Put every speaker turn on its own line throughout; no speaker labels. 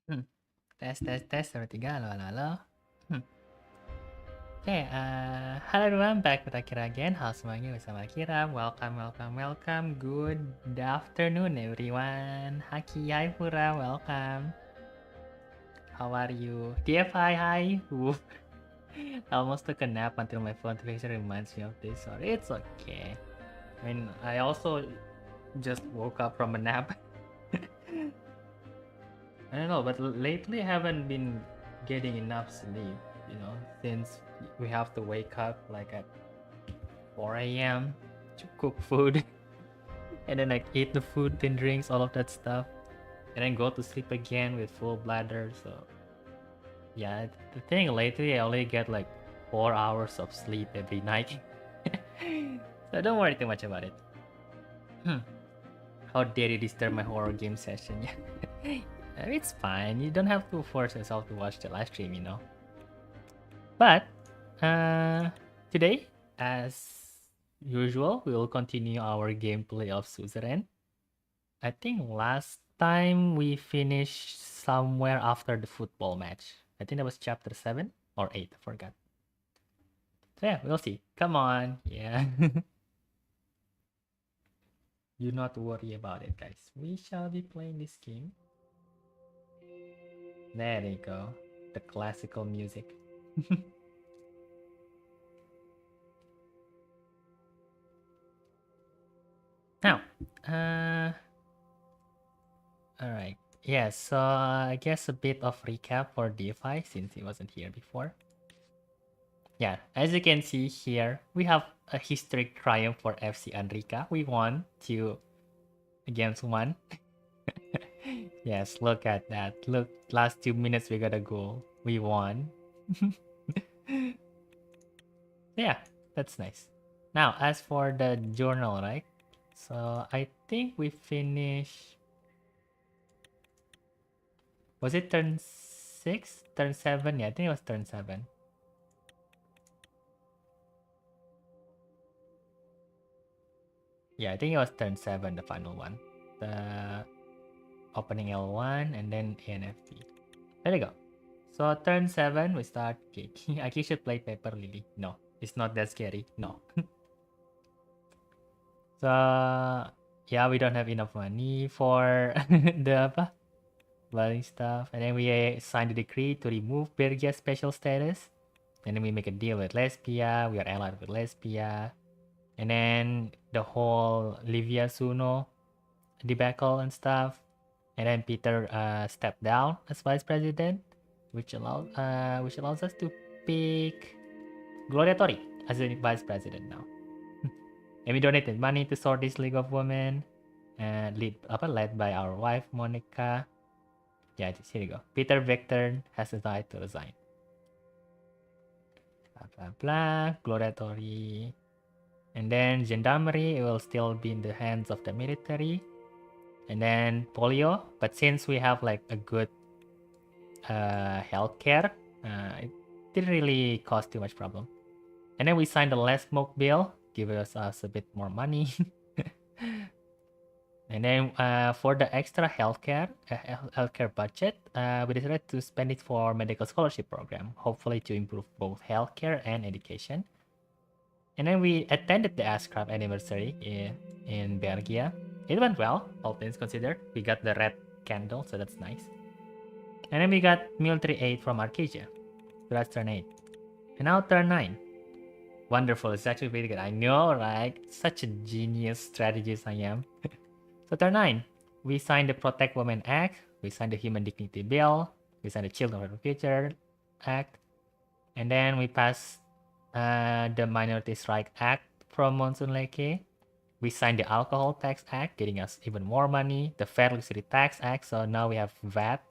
Hmm. Tes, 3, halo, halo, halo. Hmm. Oke, halo everyone, back with Akira again. Halo semuanya, bersama Akira. Welcome, welcome, welcome. Good afternoon, everyone. Haki, hi Pura, welcome. How are you? DFI, hi. Woof. I almost took a nap until my phone notification reminds me of this. Sorry, it's okay. I mean, I also just woke up from a nap. I don't know, but lately I haven't been getting enough sleep, since we have to wake up like at 4 a.m. to cook food and then like eat the food and drinks, all of that stuff, and then go to sleep again with full bladder. So, yeah, the thing lately I only get like 4 hours of sleep every night. So don't worry too much about it. How dare you disturb my horror game session? It's fine. You don't have to force yourself to watch the live stream. But today, as usual, we will continue our gameplay of Suzerain. I think last time we finished somewhere after the football match. I think that was chapter 7 or 8, I forgot. So yeah, we'll see. Come on. Yeah. Do not worry about it, guys. We shall be playing this game. There you go. The classical music. Now, alright. Yeah, so I guess a bit of recap for DeFi since he wasn't here before. Yeah, as you can see here, we have a historic triumph for FC Enrica. We won 2 against 1. Yes, look at that. Look, last 2 minutes we got a goal. We won. Yeah, that's nice. Now, as for the journal, right? So I think we finished. Was it turn 6? Turn 7? Yeah, I think it was turn 7. Yeah, I think it was turn 7, the final one. The opening L1 and then ANFP. There you go. So turn 7, we start cake. Aki should play Paper Lily. No, it's not that scary. No. So, yeah, we don't have enough money for the buying stuff. And then we sign the decree to remove Bergia's special status. And then we make a deal with Lesbia. We are allied with Lesbia. And then the whole Livia Suno debacle and stuff. And then Peter stepped down as vice president, which allows us to pick Gloria Tori as the vice president now. And we donated money to sort this League of Women, led by our wife Monica. Yeah, here you go. Peter Victor has decided to resign. Blah blah blah. Gloria Tori. And then Gendarmerie will still be in the hands of the military. And then Polio. But since we have like a good healthcare, it didn't really cause too much problem. And then we signed the less smoke bill, give us a bit more money. And then for the extra healthcare budget, we decided to spend it for medical scholarship program, hopefully to improve both healthcare and education. And then we attended the Ashcraft anniversary in Belgium. It went well, all things considered. We got the red candle, so that's nice. And then we got military aid from Arcadia. So that's turn 8. And now turn 9. Wonderful, it's actually pretty good. I know, right? Such a genius strategist I am. So turn 9. We signed the Protect Women Act. We signed the Human Dignity Bill. We signed the Children of the Future Act. And then we passed the Minority Strike Act from Monsoon Lake. We signed the Alcohol Tax Act, getting us even more money. The Fair Luxury Tax Act, so now we have VAT.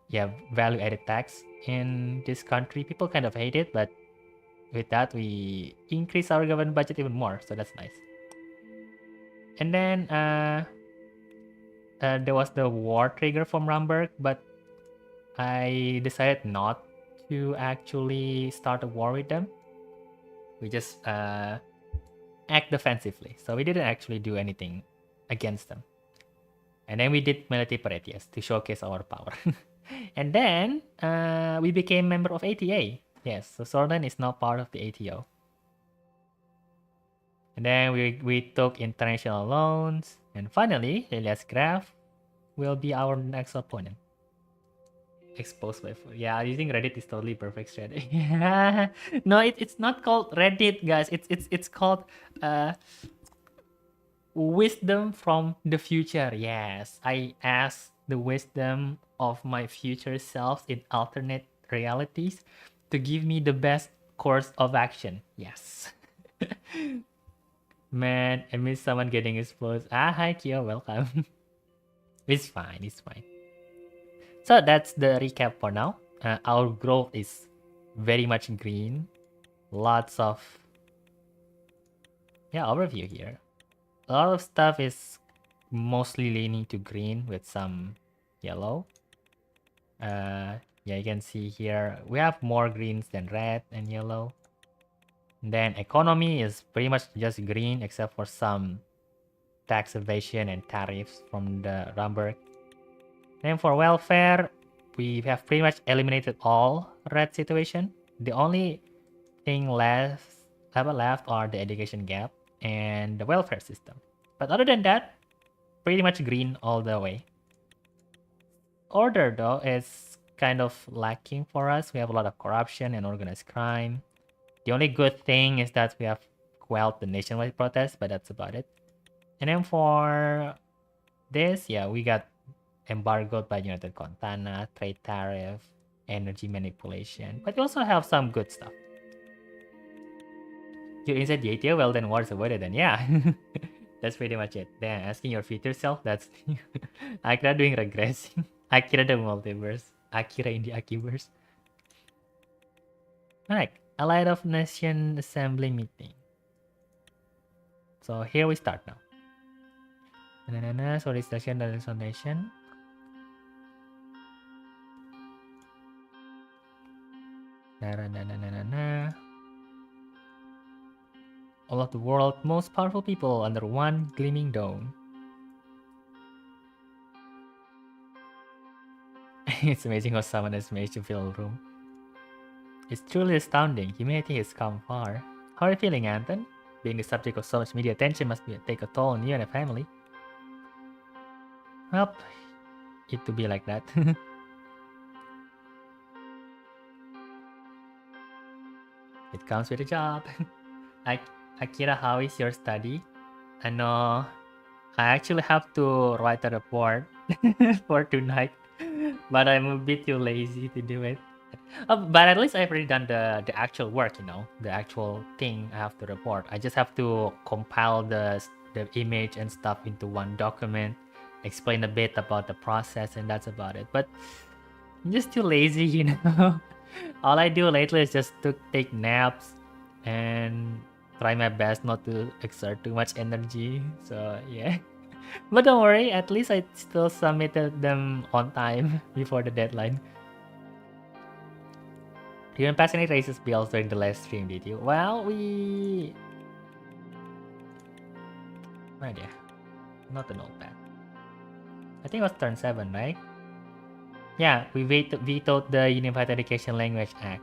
Yeah, value added tax in this country. People kind of hate it, but with that, we increase our government budget even more, so that's nice. And then there was the war trigger from Ramberg, but I decided not to actually start a war with them. We just act defensively, so we didn't actually do anything against them. And then we did VTuberID, yes, to showcase our power. And then we became member of ATA. Yes, so Suzerain is now part of the ATO. And then we took international loans. And finally, Elias Graf will be our next opponent. Exposed by yeah, using Reddit is totally perfect strategy. No, it's not called Reddit, guys. It's called wisdom from the future. Yes, I asked the wisdom of my future selves in alternate realities to give me the best course of action. Yes. Man, I miss someone getting exposed. Ah, hi Kyo, welcome. It's fine, it's fine. So that's the recap for now. Our growth is very much green. Lots of overview here. A lot of stuff is mostly leaning to green with some yellow. Yeah, you can see here we have more greens than red and yellow. And then economy is pretty much just green except for some tax evasion and tariffs from the Ramberg. Then for welfare, we have pretty much eliminated all red situation. The only thing left are the education gap and the welfare system. But other than that, pretty much green all the way. Order though is kind of lacking for us. We have a lot of corruption and organized crime. The only good thing is that we have quelled the nationwide protest, but that's about it. And then for this, yeah, we got embargoed by United Contana, trade tariff, energy manipulation. But we also have some good stuff. You're inside the ATO? Well, then what's avoided then? Yeah. That's pretty much it. Then asking your future self, that's Akira doing regressing. Akira the multiverse. Akira in the Akiverse. Alright, Allied of Nation Assembly meeting. So here we start now. So this section is nation. All of the world's most powerful people under one gleaming dome. It's amazing how someone has managed to fill a room. It's truly astounding. Humanity has come far. How are you feeling, Anton? Being the subject of so much media attention must take a toll on you and your family. Well, it to be like that. It comes with a job. Akira, how is your study? I know I actually have to write a report for tonight, but I'm a bit too lazy to do it. But at least I've already done the actual work, you know, the actual thing I have to report. I just have to compile the image and stuff into one document, explain a bit about the process, and that's about it. But I'm just too lazy, you know. All I do lately is just to take naps and try my best not to exert too much energy. So yeah. But don't worry, at least I still submitted them on time before the deadline. You didn't pass any races bills during the live stream, did you? Well, we... No idea. Not the notepad. I think it was turn 7, right? Yeah, we vetoed the Unified Education Language Act.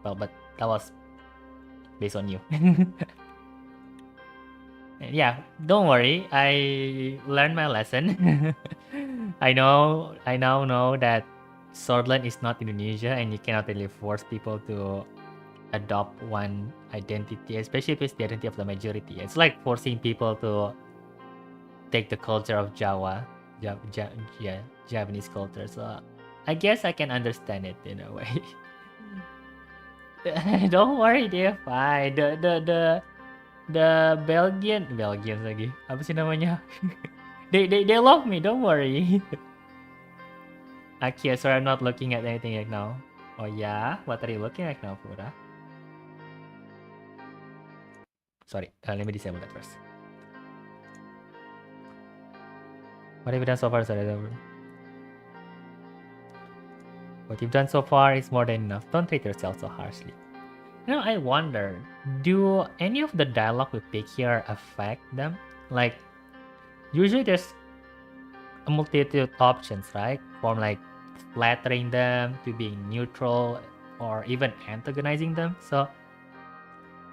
Well, but that was based on you. Yeah, don't worry. I learned my lesson. I now know that Swordland is not Indonesia and you cannot really force people to adopt one identity, especially if it's the identity of the majority. It's like forcing people to take the culture of Japanese culture. So I guess I can understand it in a way. Don't worry, they're fine. The Belgians lagi. Apa sih namanya? they love me, don't worry. Akia, sorry, I'm not looking at anything right now. Oh yeah? What are you looking at now, Pura? Sorry, let me disable that first. What have you done so far? Sorry, what you've done so far is more than enough. Don't treat yourself so harshly. You know, I wonder, do any of the dialogue we pick here affect them? Like, usually there's a multitude of options, right? From like flattering them to being neutral or even antagonizing them. So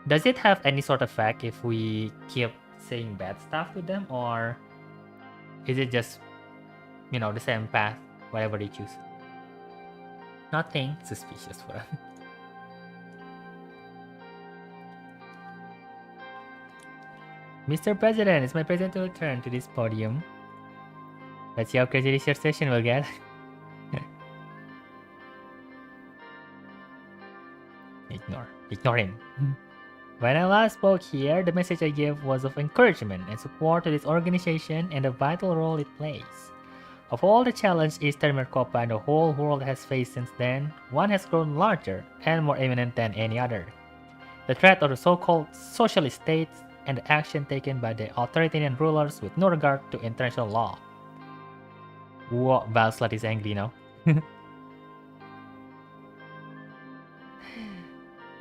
does it have any sort of effect if we keep saying bad stuff to them, or is it just, you know, the same path, whatever they choose? Nothing suspicious for them. Mr. President, it's my pleasure to return to this podium. Let's see how crazy this year's session will get. Ignore him. When I last spoke here, the message I gave was of encouragement and support to this organization and the vital role it plays. Of all the challenges Eastern Maricopa and the whole world has faced since then, one has grown larger and more imminent than any other. The threat of the so-called socialist states and the action taken by the authoritarian rulers with no regard to international law. Whoa, VampZByte is angry now.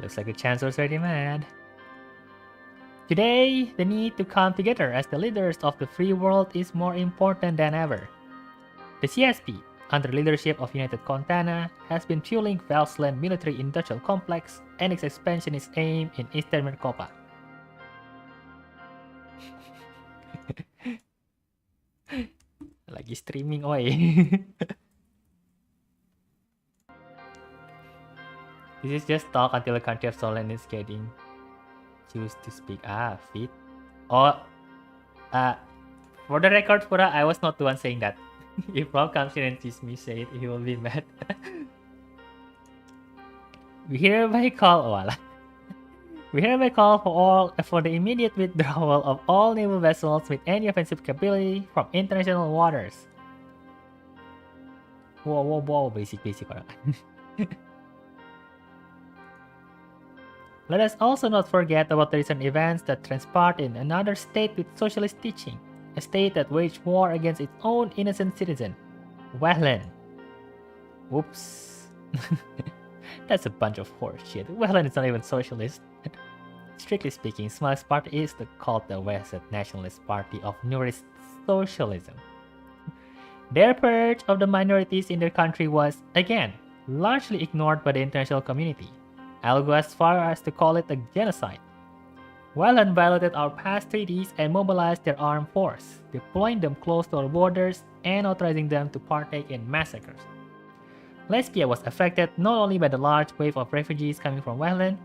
Looks like the Chancellor's already mad. Today, the need to come together as the leaders of the free world is more important than ever. The CSP, under the leadership of United Contana, has been fueling VampZByte military industrial complex and its expansionist aim in Eastern Maricopa. Lagi streaming, oi. This is just talk until the country of Solen is getting choose to speak. Ah, fit. Oh, for the record, Pura, I was not the one saying that. If Rob comes in and sees me say it, he will be mad. We hereby call for the immediate withdrawal of all naval vessels with any offensive capability from international waters. Whoa, basic orang. Let us also not forget about the recent events that transpired in another state with socialist teaching, a state that waged war against its own innocent citizen, Wehlen. Whoops. That's a bunch of horseshit. Wehlen is not even socialist. Strictly speaking, Smiley's party is called the Western Nationalist Party of Neurist Socialism. Their purge of the minorities in their country was, again, largely ignored by the international community. I'll go as far as to call it a genocide. Wehlen violated our past treaties and mobilized their armed force, deploying them close to our borders and authorizing them to partake in massacres. Lesbia was affected not only by the large wave of refugees coming from Wehlen,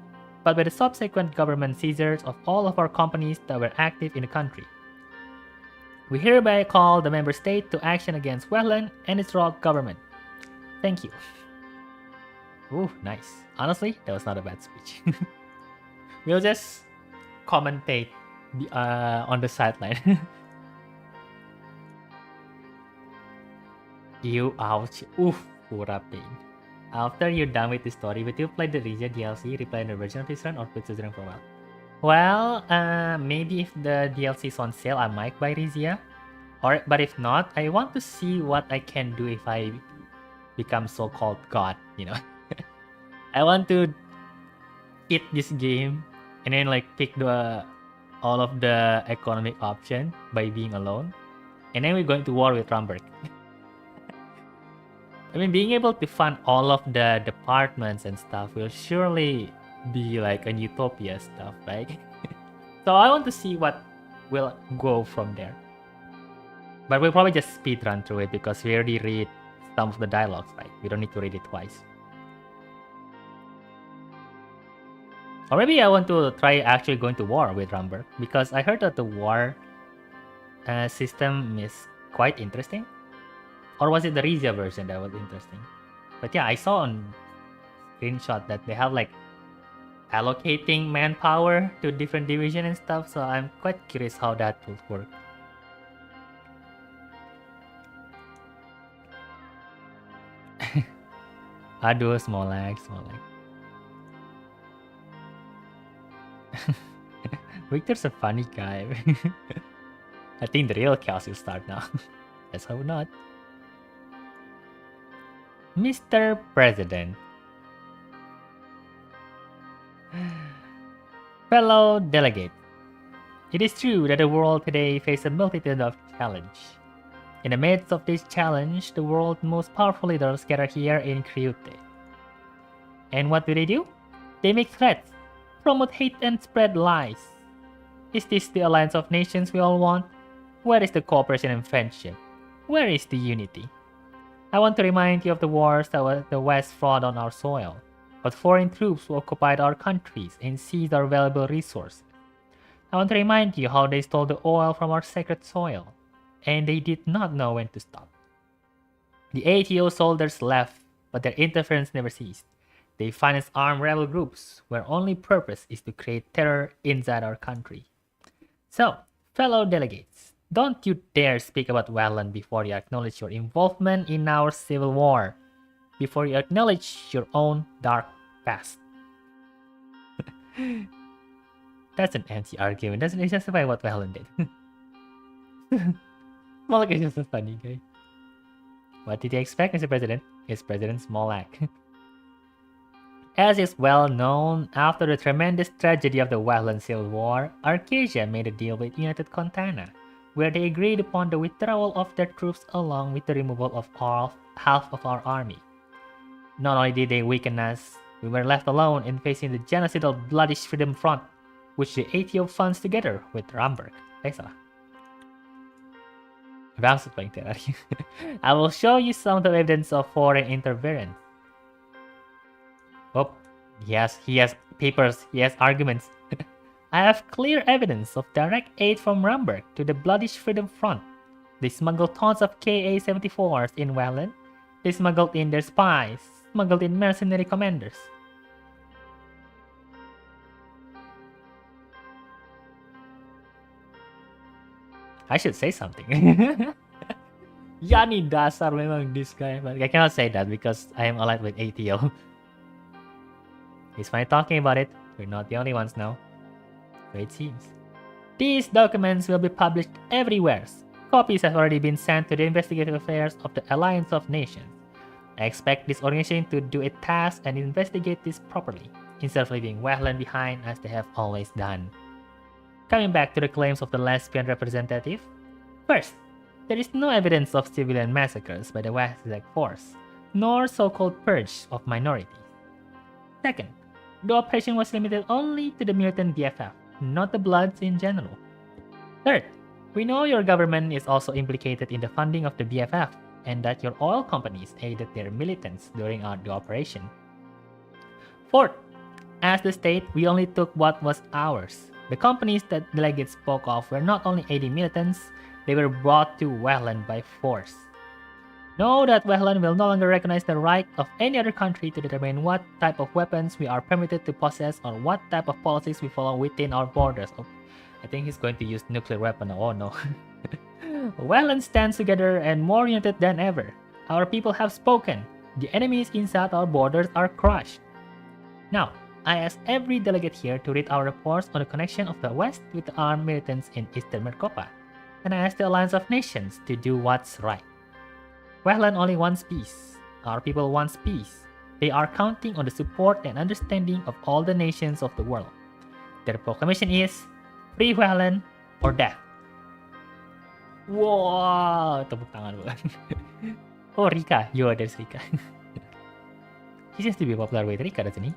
but by the subsequent government seizures of all of our companies that were active in the country. We hereby call the member state to action against Wehlen and its rogue government. Thank you. Ooh, nice. Honestly, that was not a bad speech. We'll just commentate on the sideline. Ew, ouch. Oof, pura pain. After you're done with the story, would you play the Rizia DLC, replay the version of this run, or quit Suzerain for a while? Well, maybe if the DLC is on sale, I might buy Rizia. But if not, I want to see what I can do if I become so-called god, you know. I want to eat this game and then like pick all of the economic option by being alone. And then we're going to war with Rumberg. I mean, being able to fund all of the departments and stuff will surely be like a utopia stuff, right? So I want to see what will go from there. But we'll probably just speed run through it because we already read some of the dialogues, right? We don't need to read it twice. Or maybe I want to try actually going to war with Rumberg because I heard that the war system is quite interesting. Or was it the Rizia version that was interesting? But yeah, I saw on screenshot that they have like allocating manpower to different division and stuff, so I'm quite curious how that will work. Aduh, small lag. Victor's a funny guy. I think the real chaos will start now. Let's hope not. Mr. President. Fellow delegate, it is true that the world today faces a multitude of challenges. In the midst of this challenge, the world's most powerful leaders gather here in Kryute. And what do? They make threats, promote hate and spread lies. Is this the alliance of nations we all want? Where is the cooperation and friendship? Where is the unity? I want to remind you of the wars that the West fought on our soil, but foreign troops who occupied our countries and seized our valuable resources. I want to remind you how they stole the oil from our sacred soil, and they did not know when to stop. The ATO soldiers left, but their interference never ceased. They financed armed rebel groups, where only purpose is to create terror inside our country. So, fellow delegates, don't you dare speak about Wetland before you acknowledge your involvement in our civil war, before you acknowledge your own dark past. That's an empty argument, doesn't it justify what Wetland did? Smolak is just a funny guy. What did you expect, Mr. President? It's President Smolak. As is well known, after the tremendous tragedy of the Wetland Civil War, Arcasia made a deal with United Contana, where they agreed upon the withdrawal of their troops along with the removal of half of our army. Not only did they weaken us, we were left alone in facing the genocidal Bloody Freedom Front, which the ATO funds together with Ramberg. I will show you some of the evidence of foreign interference. Oh, he has papers, he has arguments. I have clear evidence of direct aid from Ramberg to the Bloody Freedom Front. They smuggled tons of KA-74s in Wetland. They smuggled in their spies, smuggled in mercenary commanders. I should say something. Yani dasar memang this guy, but I cannot say that because I am allied with ATO. He's fine talking about it. We're not the only ones now. So it seems. These documents will be published everywhere. Copies have already been sent to the investigative affairs of the Alliance of Nations. I expect this organization to do a task and investigate this properly, instead of leaving Wetland behind as they have always done. Coming back to the claims of the lesbian representative. First, there is no evidence of civilian massacres by the Westlake force, nor so-called purge of minorities. Second, the operation was limited only to the militant BFF, not the Bloods in general. Third, we know your government is also implicated in the funding of the BFF, and that your oil companies aided their militants during the operation. Fourth, as the state, we only took what was ours. The companies that delegates spoke of were not only aiding militants, they were brought to Wetland by force. Know that Wetland will no longer recognize the right of any other country to determine what type of weapons we are permitted to possess or what type of policies we follow within our borders. Oh, I think he's going to use nuclear weapon. Oh no. Wetland stands together and more united than ever. Our people have spoken. The enemies inside our borders are crushed. Now, I ask every delegate here to read our reports on the connection of the West with the armed militants in Eastern Mercopa. And I ask the Alliance of Nations to do what's right. Wetland only wants peace. Our people wants peace. They are counting on the support and understanding of all the nations of the world. Their proclamation is, Free Wetland or death. Wow, tepuk tangan bukan? Oh, Rika. There's Rika. He seems to be popular with Rika, doesn't he?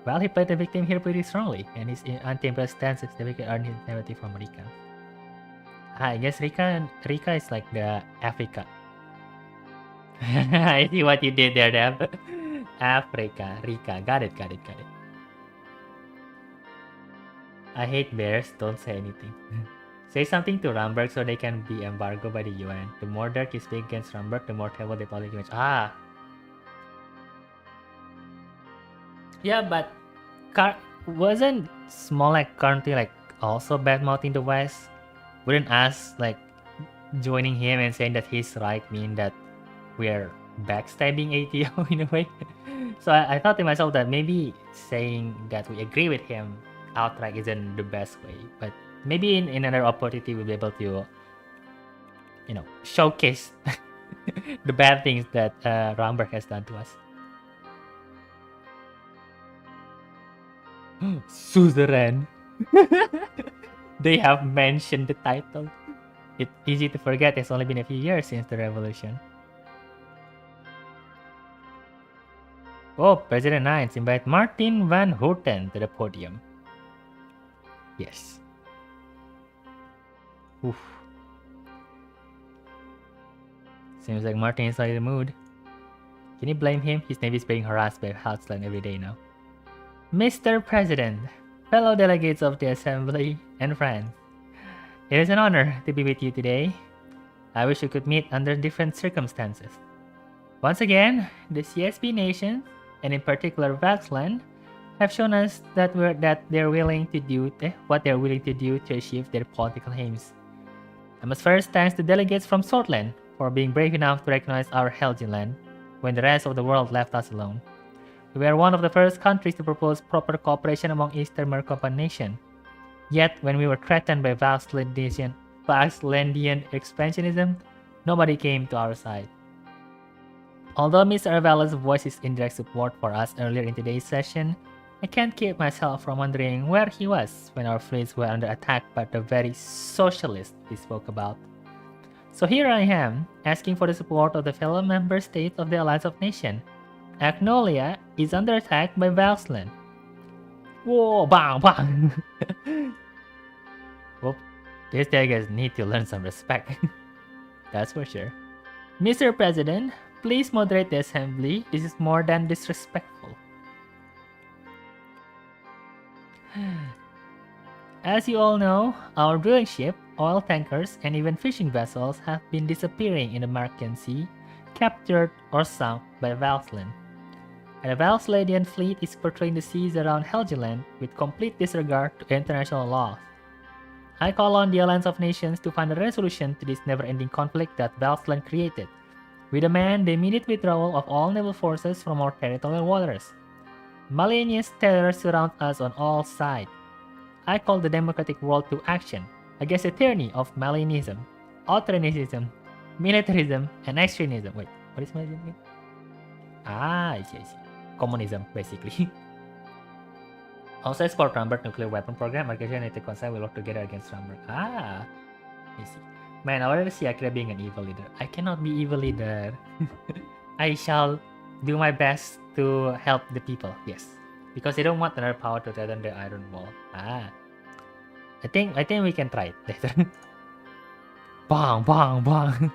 Well, he played the victim here pretty strongly, and his anti-imperial stance significantly earned his sympathy from Rika. I guess Rika is like the Africa. I see what you did there, Dev. Africa, Rika. Got it. I hate bears, don't say anything. Say something to Ramberg so they can be embargoed by the UN. The more dirt you speak against Ramberg, the more terrible the public image. Ah! Yeah, but wasn't Smolak currently like also bad-mouthing the West? Wouldn't us like joining him and saying that he's right mean that we're backstabbing ATO in a way? So I thought to myself that maybe saying that we agree with him outright isn't the best way, but maybe in another opportunity we'll be able to, showcase the bad things that Ramberg has done to us. Suzerain. They have mentioned the title. It's easy to forget it's only been a few years since the revolution. Oh, President Nines invite Martin van Houten to the podium. Yes. Oof. Seems like Martin is not in the mood. Can you blame him? His navy is being harassed by Houseland every day now. Mr. President, fellow delegates of the Assembly, and friends, it is an honor to be with you today. I wish we could meet under different circumstances. Once again, the CSP nations, and in particular Vaxland, have shown us that they're willing to do what they're willing to do to achieve their political aims. I must first thank the delegates from Swordland for being brave enough to recognize our Helgian land when the rest of the world left us alone. We were one of the first countries to propose proper cooperation among Eastern Mercopan nations. Yet, when we were threatened by Vaxlandian expansionism, nobody came to our side. Although Mr. Arvela's voiced his indirect support for us earlier in today's session, I can't keep myself from wondering where he was when our fleets were under attack by the very socialists he spoke about. So here I am, asking for the support of the fellow member states of the Alliance of Nations. Agnolia is under attack by Vaxland. Whoa, bang, bang! Whoop, these guys need to learn some respect. That's for sure. Mr. President, please moderate the assembly. This is more than disrespectful. As you all know, our drilling ship, oil tankers, and even fishing vessels have been disappearing in the Markian Sea, captured or sunk by Vaxland. And the Vaxlandian fleet is patrolling the seas around Helgeland with complete disregard to international laws. I call on the Alliance of Nations to find a resolution to this never-ending conflict that Vaxland created. We demand the immediate withdrawal of all naval forces from our territorial waters. Malicious terror surrounds us on all sides. I call the democratic world to action against the tyranny of Malinism, authoritarianism, militarism, and extremism. Wait, what is Malinism? I see. Communism, basically. Also, support Ramberg nuclear weapon program. Arcadia and United Consent will work together against Ramberg. I see. Man, I already see Akira being an evil leader. I cannot be evil leader. I shall do my best to help the people. Yes, because they don't want another power to threaten the Iron Wall. I think we can try it later. Bang, bang, bang.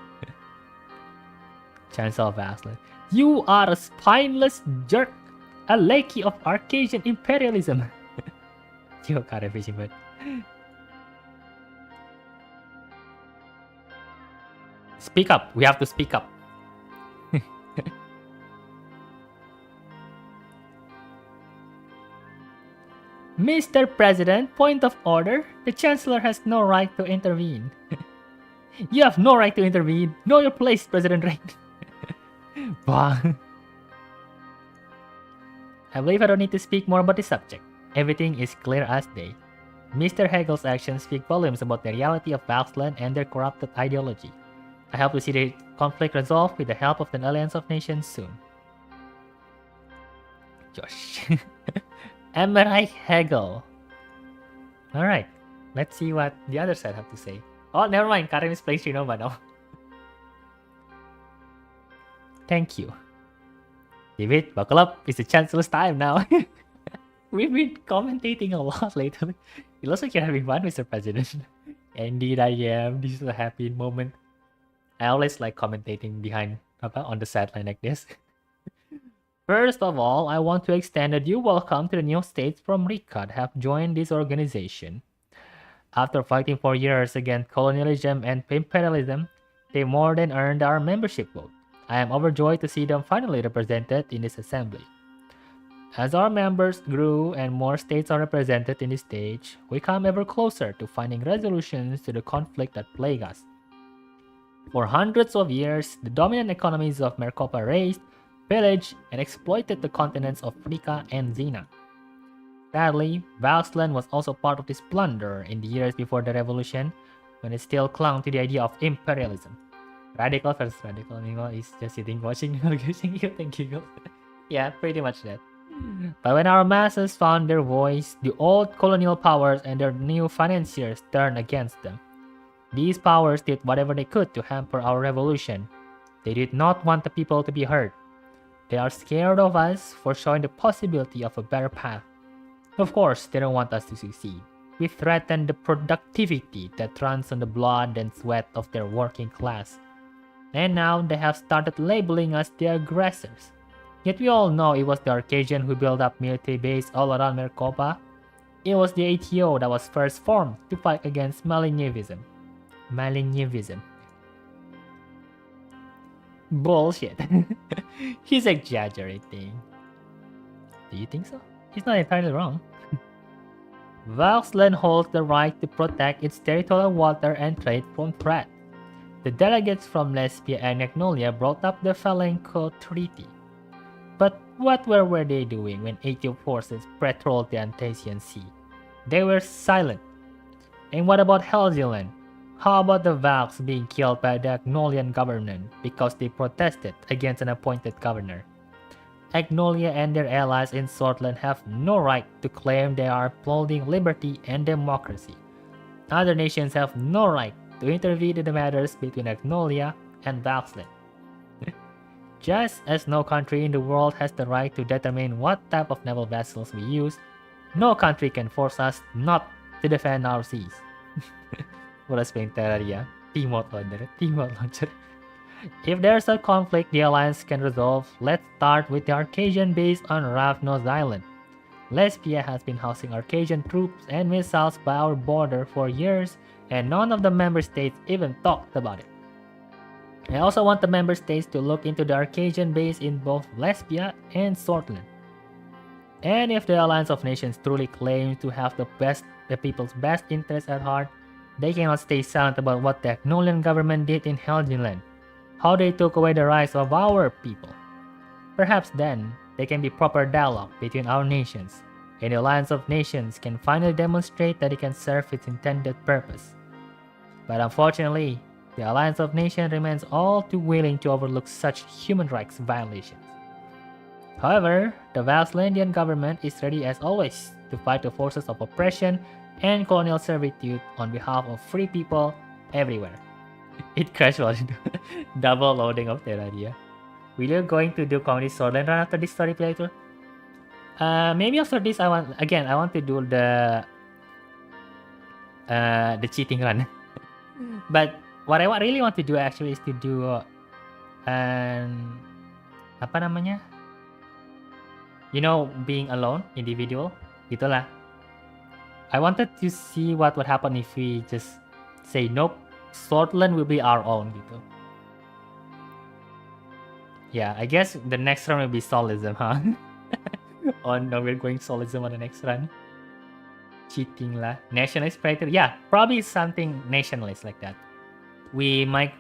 Chancellor of Vaxland. You are a spineless jerk, a lackey of Arcadian imperialism. You got a fishing boat. Speak up. We have to speak up. Mr. President, point of order. The Chancellor has no right to intervene. You have no right to intervene. Know your place, President Rain. I believe I don't need to speak more about the subject. Everything is clear as day. Mr. Hegel's actions speak volumes about the reality of Vaxland and their corrupted ideology. I hope to see the conflict resolved with the help of the Alliance of Nations soon. Josh. Emmerich Hegel. Alright, let's see what the other side have to say. Oh, never mind. Karim is playing Shinova now. Thank you. David, buckle up. It's the Chancellor's time now. We've been commentating a lot lately. It looks like you're having fun, Mr. President. Indeed, I am. This is a happy moment. I always like commentating behind on the sideline like this. First of all, I want to extend a due welcome to the new states from Ricard have joined this organization. After fighting for years against colonialism and imperialism, they more than earned our membership vote. I am overjoyed to see them finally represented in this assembly. As our members grew and more states are represented in this stage, we come ever closer to finding resolutions to the conflict that plague us. For hundreds of years, the dominant economies of Mercopa raised, pillaged, and exploited the continents of Frika and Xena. Sadly, Vaxland was also part of this plunder in the years before the revolution, when it still clung to the idea of imperialism. Radical versus radical. Meanwhile, he's just sitting watching and giggle. Yeah, pretty much that. But when our masses found their voice, the old colonial powers and their new financiers turned against them. These powers did whatever they could to hamper our revolution. They did not want the people to be heard. They are scared of us for showing the possibility of a better path. Of course, they don't want us to succeed. We threaten the productivity that runs on the blood and sweat of their working class. And now they have started labeling us the aggressors. Yet we all know it was the Arcadian who built up military base all around Maricopa. It was the ATO that was first formed to fight against Malignivism. Bullshit. He's exaggerating. Do you think so? He's not entirely wrong. Valsland holds the right to protect its territorial water and trade from threat. The delegates from Lesbia and Magnolia brought up the Falenco Treaty. But what were they doing when ATO forces patrolled the Antasian Sea? They were silent. And what about Helgeland? How about the Valks being killed by the Agnolian government because they protested against an appointed governor? Agnolia and their allies in Swortland have no right to claim they are upholding liberty and democracy. Other nations have no right to intervene in the matters between Agnolia and Valksland. Just as no country in the world has the right to determine what type of naval vessels we use, no country can force us not to defend our seas. Bolas playing Terraria, Teamwork Launcher. If there's a conflict the Alliance can resolve, let's start with the Arcadian base on Ravnos Island. Lesbia has been housing Arcadian troops and missiles by our border for years, and none of the member states even talked about it. I also want the member states to look into the Arcadian base in both Lesbia and Swortland. And if the Alliance of Nations truly claims to have the people's best interests at heart, they cannot stay silent about what the Agnolian government did in Helgeland, how they took away the rights of our people. Perhaps then, there can be proper dialogue between our nations, and the Alliance of Nations can finally demonstrate that it can serve its intended purpose. But unfortunately, the Alliance of Nations remains all too willing to overlook such human rights violations. However, the Valslandian government is ready as always to fight the forces of oppression and colonial servitude on behalf of free people everywhere. It crashed while double loading of Terraria. Will you going to do Comedy Swordland run after this story playthrough? Maybe after this I want to do the cheating run. But what I really want to do actually is to do apa namanya? You know, being alone, individual, gitulah. I wanted to see what would happen if we just say nope, Swortland will be our own gitu. Yeah, I guess the next run will be Solism, huh? Oh no, we're going Solism on the next run. Cheating lah. Nationalist predator. Yeah, probably something nationalist like that. We might,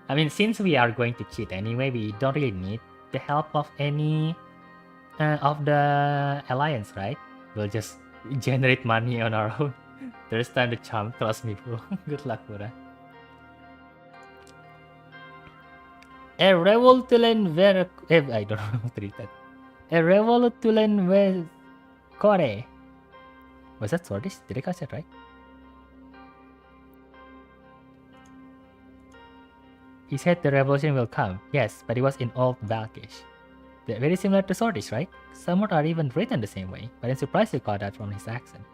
I mean, since we are going to cheat anyway, we don't really need the help of any of the alliance, right? We'll just generate money on our own. There's time to charm, trust me, bro. Good luck, bro. A revolutulen I don't know how to read that. A revolutulen Core. Was that Swordfish? Did I catch that right? He said the revolution will come. Yes, but it was in Old Valkish. They're very similar to Swordfish, right? Some are even written the same way, but I'm surprised you caught that from his accent.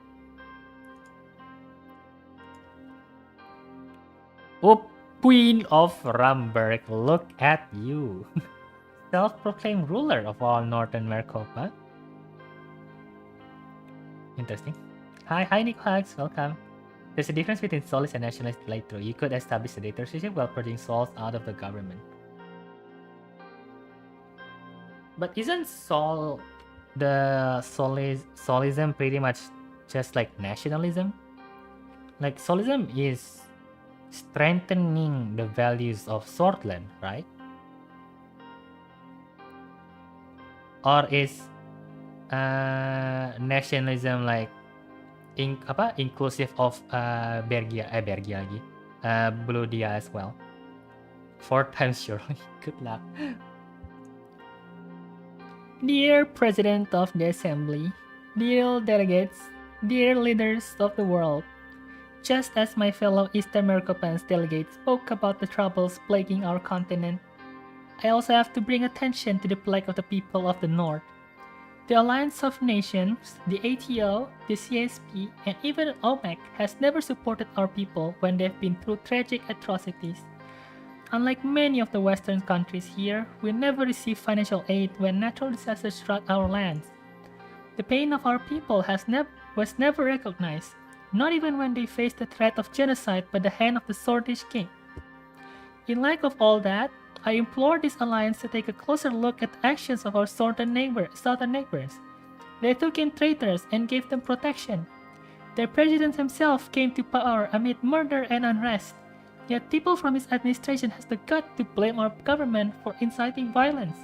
Oh, Queen of Ramberg, look at you. Self-proclaimed ruler of all Northern Maricopa. Interesting. Hi Nico Hugs, welcome. There's a difference between Solis and Nationalist playthrough. You could establish a dictatorship while purging souls out of the government. But isn't Solism pretty much just like nationalism? Like Solism is strengthening the values of Swortland, right? Or is nationalism like inclusive of Bergia lagi, Bludia as well? 4 times surely. Good luck. Dear President of the Assembly, dear delegates, dear leaders of the world, just as my fellow Eastern Mercopans delegates spoke about the troubles plaguing our continent, I also have to bring attention to the plight of the people of the North. The Alliance of Nations, the ATO, the CSP, and even OMEC has never supported our people when they've been through tragic atrocities. Unlike many of the Western countries here, we never receive financial aid when natural disasters struck our lands. The pain of our people was never recognized, not even when they faced the threat of genocide by the hand of the Swordfish King. In light of all that, I implore this alliance to take a closer look at the actions of our southern neighbors. They took in traitors and gave them protection. Their president himself came to power amid murder and unrest. Yet people from his administration has the gut to blame our government for inciting violence.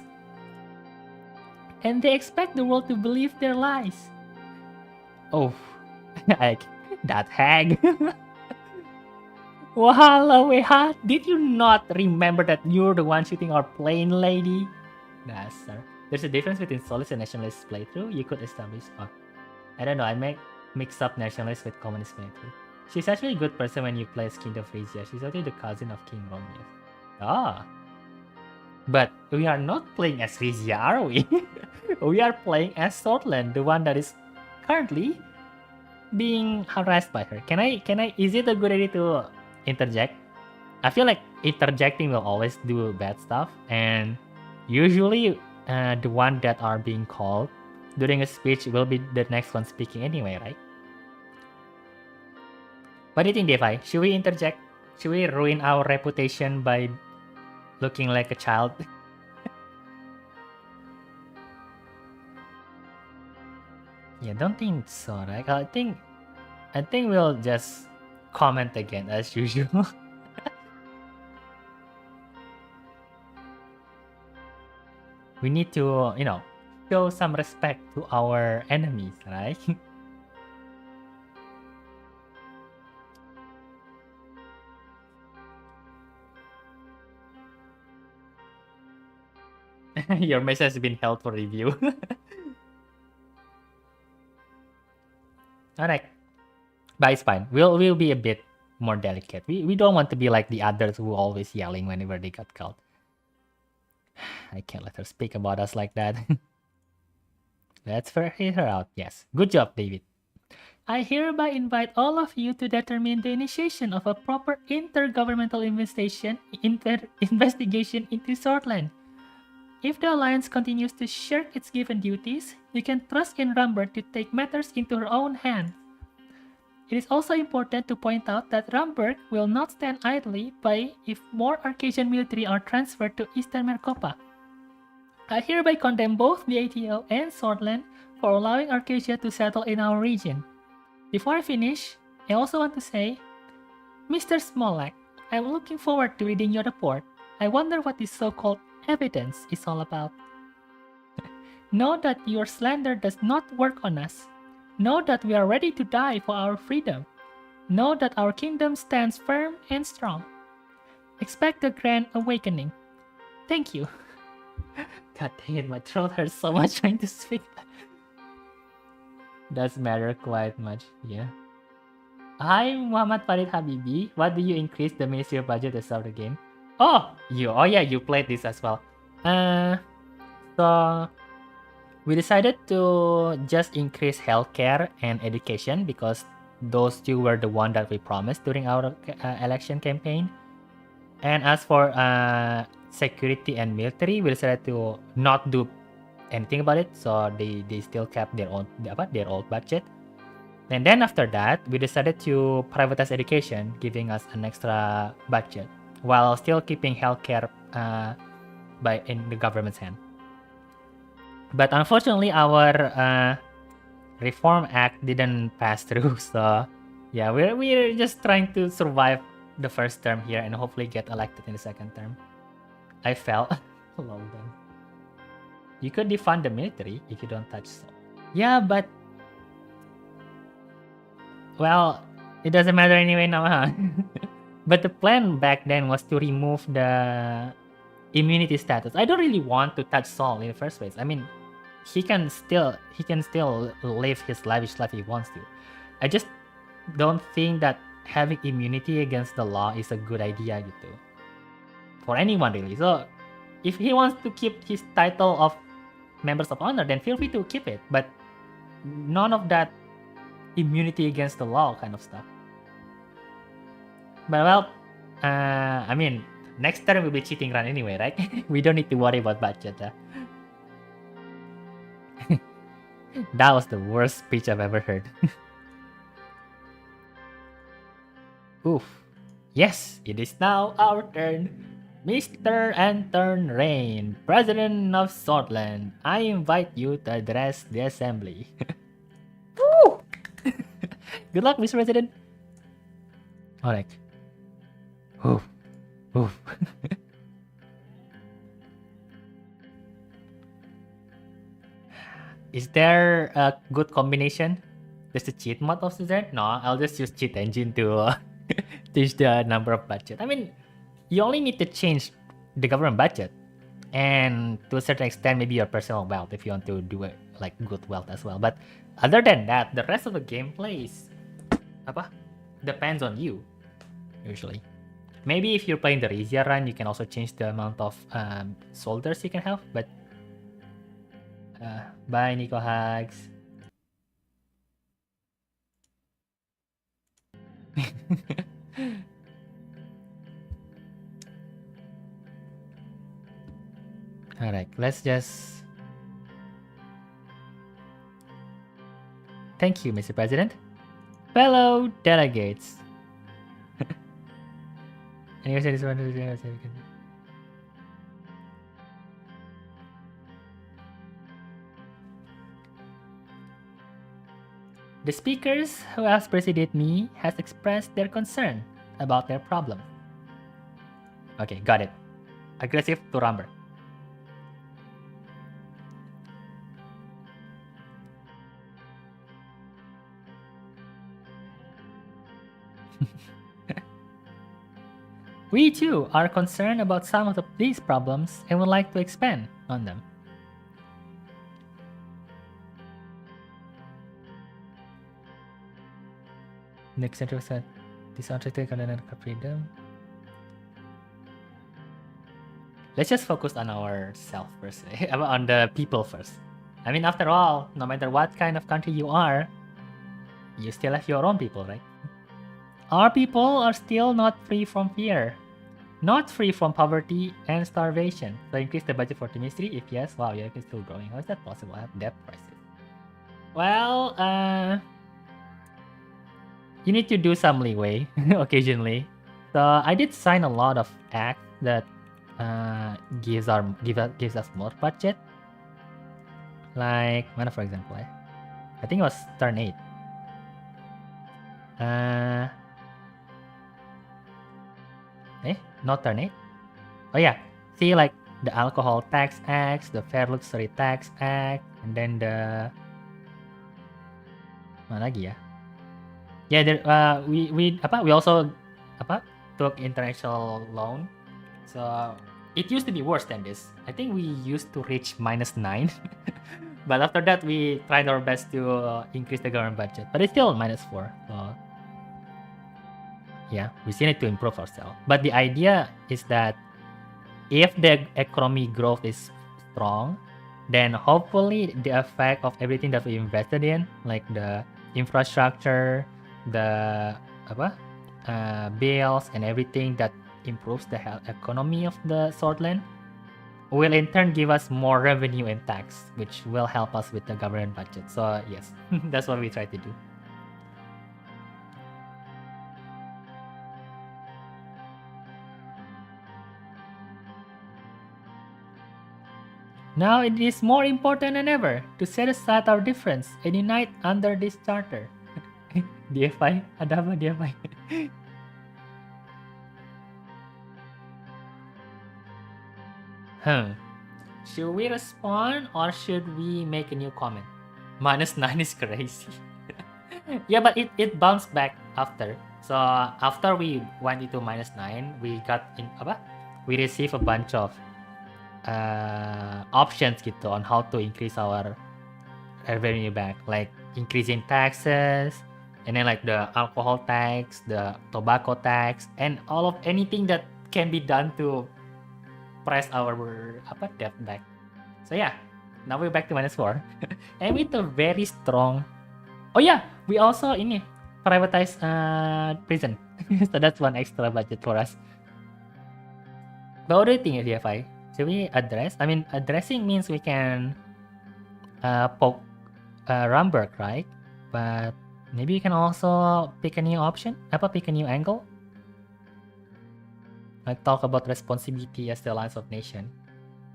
And they expect the world to believe their lies. Oh, that hag. Wahalaweha, did you not remember that you're the one shooting our plane, lady? Dasar. There's a difference between Solist and Nationalist playthrough. You could establish. Oh, I don't know. I mix up Nationalist with Communist playthrough. She's actually a good person when you play as King of Frisia. She's actually the cousin of King Romulus. Ah. But we are not playing as Frisia, are we? We are playing as Swordland, the one that is currently being harassed by her. Is it a good idea to interject? I feel like interjecting will always do bad stuff, and usually the one that are being called during a speech will be the next one speaking anyway, right? What do you think, Devi? Should we interject? Should we ruin our reputation by looking like a child? Yeah, don't think so, right? I think we'll just comment again as usual. We need to, show some respect to our enemies, right? Your message has been held for review. Alright. But it's fine. We'll be a bit more delicate. We don't want to be like the others who are always yelling whenever they got called. I can't let her speak about us like that. Let's hear her out. Yes. Good job, David. I hereby invite all of you to determine the initiation of a proper intergovernmental investigation into Swordland. If the Alliance continues to shirk its given duties, you can trust in Rumberg to take matters into her own hands. It is also important to point out that Rumberg will not stand idly by if more Arcasian military are transferred to Eastern Mercopa. I hereby condemn both the ATO and Swordland for allowing Arcasia to settle in our region. Before I finish, I also want to say, Mr. Smolak, I'm looking forward to reading your report. I wonder what this so-called evidence is all about. Know that your slander does not work on us. Know that we are ready to die for our freedom. Know that our kingdom stands firm and strong. Expect a grand awakening. Thank you. God dang it, my throat hurts so much trying to speak. Does matter quite much, yeah. Hi, Muhammad Farid Habibi. What do you increase the Ministry of Budget to start the game? Oh yeah, you played this as well. So we decided to just increase healthcare and education because those two were the one that we promised during our election campaign. And as for security and military, we decided to not do anything about it. So they still kept their old budget. And then after that, we decided to privatize education, giving us an extra budget while still keeping healthcare in the government's hand. But unfortunately, our Reform Act didn't pass through. So yeah, we're just trying to survive the first term here and hopefully get elected in the second term. I fell. Well done. You could defund the military if you don't touch so. Yeah, but well, it doesn't matter anyway now, huh? But the plan back then was to remove the immunity status. I don't really want to touch Saul in the first place. I mean, he can still live his lavish life if he wants to. I just don't think that having immunity against the law is a good idea gitu. For anyone really. So if he wants to keep his title of members of honor, then feel free to keep it. But none of that immunity against the law kind of stuff. But well, I mean, next turn will be cheating run anyway, right? We don't need to worry about budget. That was the worst speech I've ever heard. Oof. Yes, it is now our turn. Mr. Anton Rain, President of Swordland, I invite you to address the assembly. Woo! Good luck, Mr. President. Alright. Oof. Oof. Is there a good combination? Just a cheat mod of Suzerain? No, I'll just use cheat engine to change the number of budget. I mean, you only need to change the government budget, and to a certain extent, maybe your personal wealth if you want to do it like good wealth as well. But other than that, the rest of the gameplay is depends on you usually. Maybe if you're playing the easier run, you can also change the amount of soldiers you can have. But bye, Nico Hags. Alright, let's just... Thank you, Mr. President. Fellow delegates. The speakers who has preceded me has expressed their concern about their problem. Okay, got it. Aggressive to rumble. We too are concerned about some of these problems and would like to expand on them. Next center said disinterested content freedom. Let's just focus on ourselves first, on the people first. I mean, after all, no matter what kind of country you are, you still have your own people, right? Our people are still not free from fear, not free from poverty and starvation. So increase the budget for the ministry? If yes, wow, yeah, it's still growing. How is that possible? I have debt crisis. Well, you need to do some leeway occasionally. So I did sign a lot of acts that gives us more budget. Like mana, for example, I think it was turn 8. Not turn 8. Oh yeah, see, like the alcohol tax act, the fair luxury tax act, and then the mana lagi ya? Yeah, there, we also took international loan. So it used to be worse than this. I think we used to reach -9. But after that, we tried our best to increase the government budget. But it's still -4. So yeah, we still need to improve ourselves. But the idea is that if the economy growth is strong, then hopefully the effect of everything that we invested in, like the infrastructure, the bills and everything that improves the health economy of the Swordland, will in turn give us more revenue and tax, which will help us with the government budget. So yes, that's what we try to do. Now it is more important than ever to set aside our difference and unite under this charter. DFI? Ada apa DFI? Should we respond or should we make a new comment? -9 is crazy. Yeah, but it bounced back after. So after we went into -9, we got in we received a bunch of options gitu on how to increase our revenue back, like increasing taxes, And then like the alcohol tax, the tobacco tax, and all of anything that can be done to press our debt back. So yeah, now we're back to -4. And with a very strong... Oh yeah, we also privatize prison. So that's one extra budget for us. But what do you think, DFI? Should we address? I mean, addressing means we can poke Ramberg, right? But maybe you can also pick a new option. Pick a new angle? Like talk about responsibility as the alliance of nation.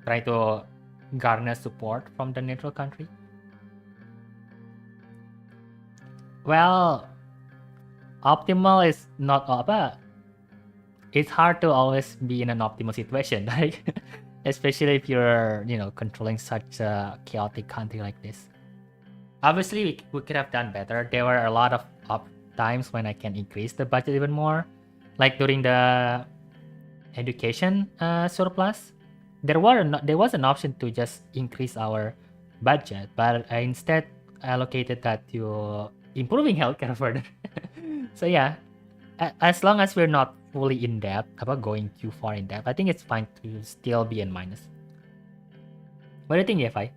Try to garner support from the neutral country. Well, optimal is not it's hard to always be in an optimal situation, right? Especially if you're, controlling such a chaotic country like this. Obviously, we could have done better. There were a lot of times when I can increase the budget even more. Like during the education surplus, there was an option to just increase our budget, but I instead allocated that to improving healthcare further. So yeah, as long as we're not fully in debt, going too far in debt, I think it's fine to still be in minus. What do you think, EFI?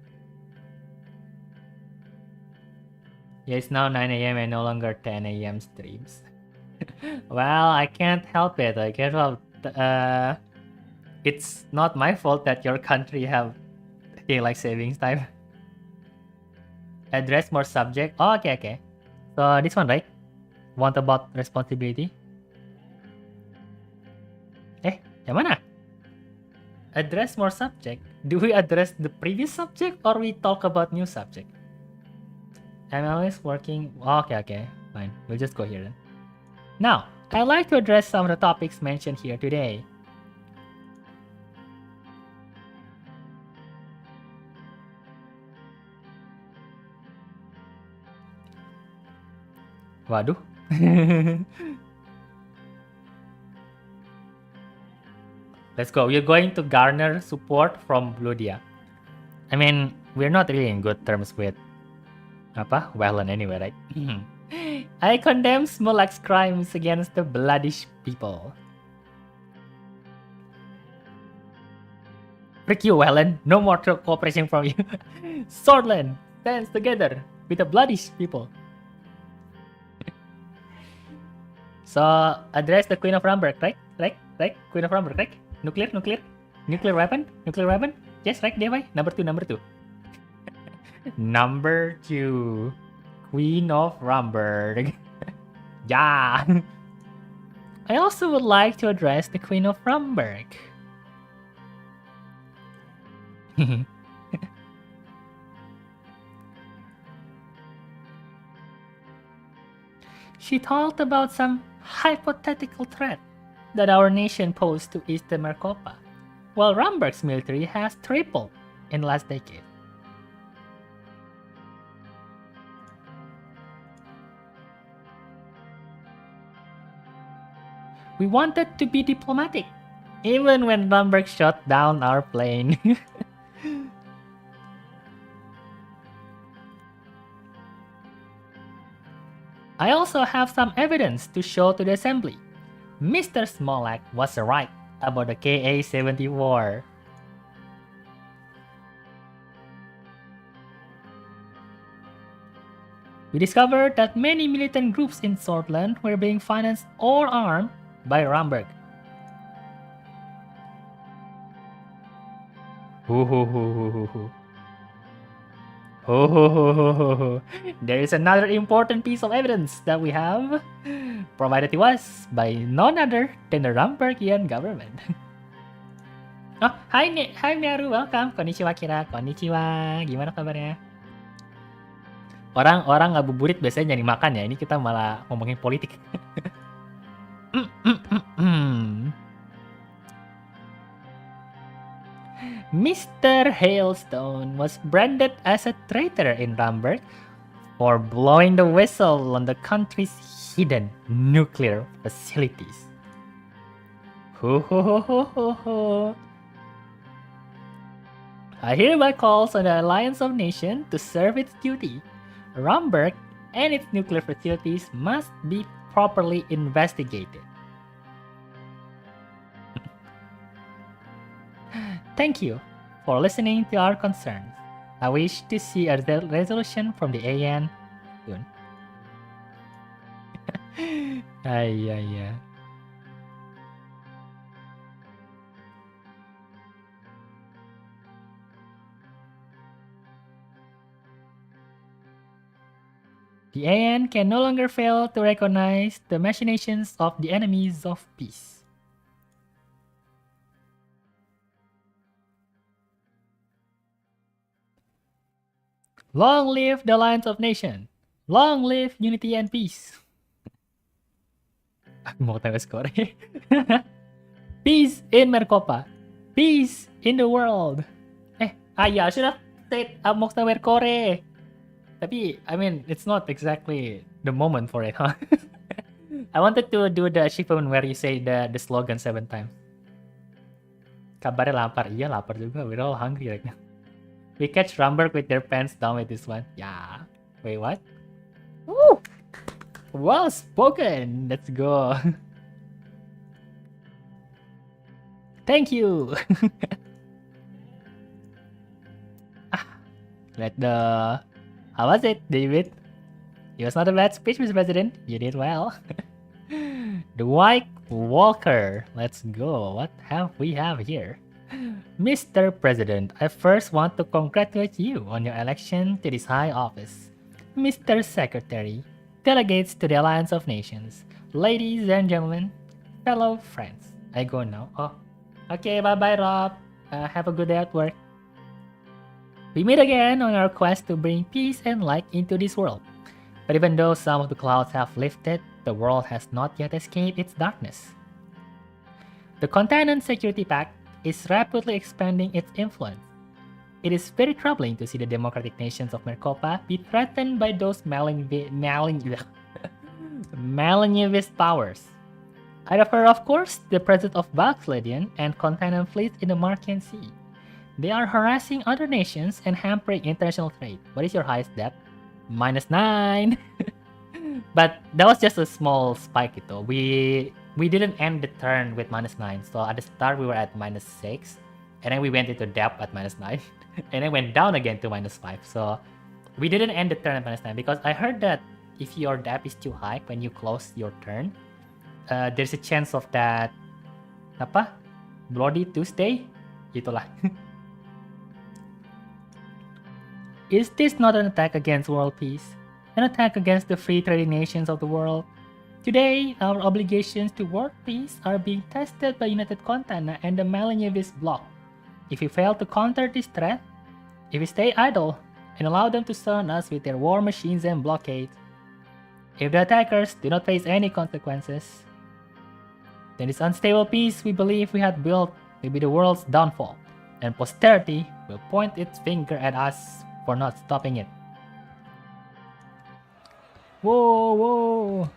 Yeah, it's now 9 a.m. and no longer 10 a.m. streams. Well, I can't help it. I can't help. It's not my fault that your country have daylight savings time. Address more subject. Oh, okay. So this one, right? Want about responsibility? Yang mana? Address more subject. Do we address the previous subject or we talk about new subject? I'm always working. Okay. Fine. We'll just go here then. Now, I'd like to address some of the topics mentioned here today. Waduh. Let's go. We're going to garner support from Bludia. I mean, we're not really in good terms with Wellen anyway, right? I condemn small axe crimes against the bloodish people. Frick you, Wellen. No more cooperation from you. Swordland stands together with the bloodish people. So, address the Queen of Ramberg, right? Right? Queen of Ramberg, right? Nuclear weapon? Yes, right, Devai? Number two. Number 2. Queen of Ramberg. Yeah! I also would like to address the Queen of Ramberg. She talked about some hypothetical threat that our nation posed to Eastern Marcopa, while Ramberg's military has tripled in the last decade. We wanted to be diplomatic, even when Ramberg shot down our plane. I also have some evidence to show to the assembly. Mr. Smolak was right about the KA-74. We discovered that many militant groups in Swordland were being financed or armed by Ramberg. There is another important piece of evidence that we have, provided to us by none other than the Rambergian government. Oh, hi Miaru, welcome. Konnichiwa Kira, konnichiwa. Gimana kabarnya? Orang ngabuburit biasanya nyari makan ya. Ini kita malah ngomongin politik. Mr. Hailstone was branded as a traitor in Ramberg for blowing the whistle on the country's hidden nuclear facilities. I hereby calls on the Alliance of Nations to serve its duty. Ramberg and its nuclear facilities must be properly investigated. Thank you for listening to our concerns. I wish to see a resolution from the AN soon. Ay. The AN can no longer fail to recognize the machinations of the enemies of peace. Long live the Alliance of Nations! Long live unity and peace! Peace in Mercopa! Peace in the world! I should have said Mokta Mercore! Tapi, I mean, it's not exactly the moment for it, huh? I wanted to do the achievement where you say the slogan 7 times. Kabarnya lapar. Iya, lapar juga. We're all hungry right now. We catch Rumberg with their pants down with this one. Yeah. Wait, what? Woo! Well spoken! Let's go. Thank you! Let the... How was it, David? It was not a bad speech, Mr. President. You did well. The White Walker. Let's go. What have we have here? Mr. President, I first want to congratulate you on your election to this high office. Mr. Secretary, delegates to the Alliance of Nations, ladies and gentlemen, fellow friends. I go now. Oh, okay, bye-bye, Rob. Have a good day at work. We meet again on our quest to bring peace and light into this world. But even though some of the clouds have lifted, the world has not yet escaped its darkness. The Continent Security Pact is rapidly expanding its influence. It is very troubling to see the democratic nations of Mercopa be threatened by those malignivious powers. I refer, of course, to the presence of Valkyrian and Continent fleets in the Markian Sea. They are harassing other nations and hampering international trade. What is your highest depth? -9. But that was just a small spike ito. We didn't end the turn with -9. So at the start we were at -6. And then we went into depth at -9. And then went down again to -5. So we didn't end the turn at -9 because I heard that if your depth is too high when you close your turn, there's a chance of that Bloody Tuesday? Itulah. Is this not an attack against world peace? An attack against the free trading nations of the world? Today, our obligations to world peace are being tested by United Continent and the Malignivious Bloc. If we fail to counter this threat, if we stay idle and allow them to surround us with their war machines and blockades, if the attackers do not face any consequences, then this unstable peace we believe we had built will be the world's downfall, and posterity will point its finger at us for not stopping it. Whoa!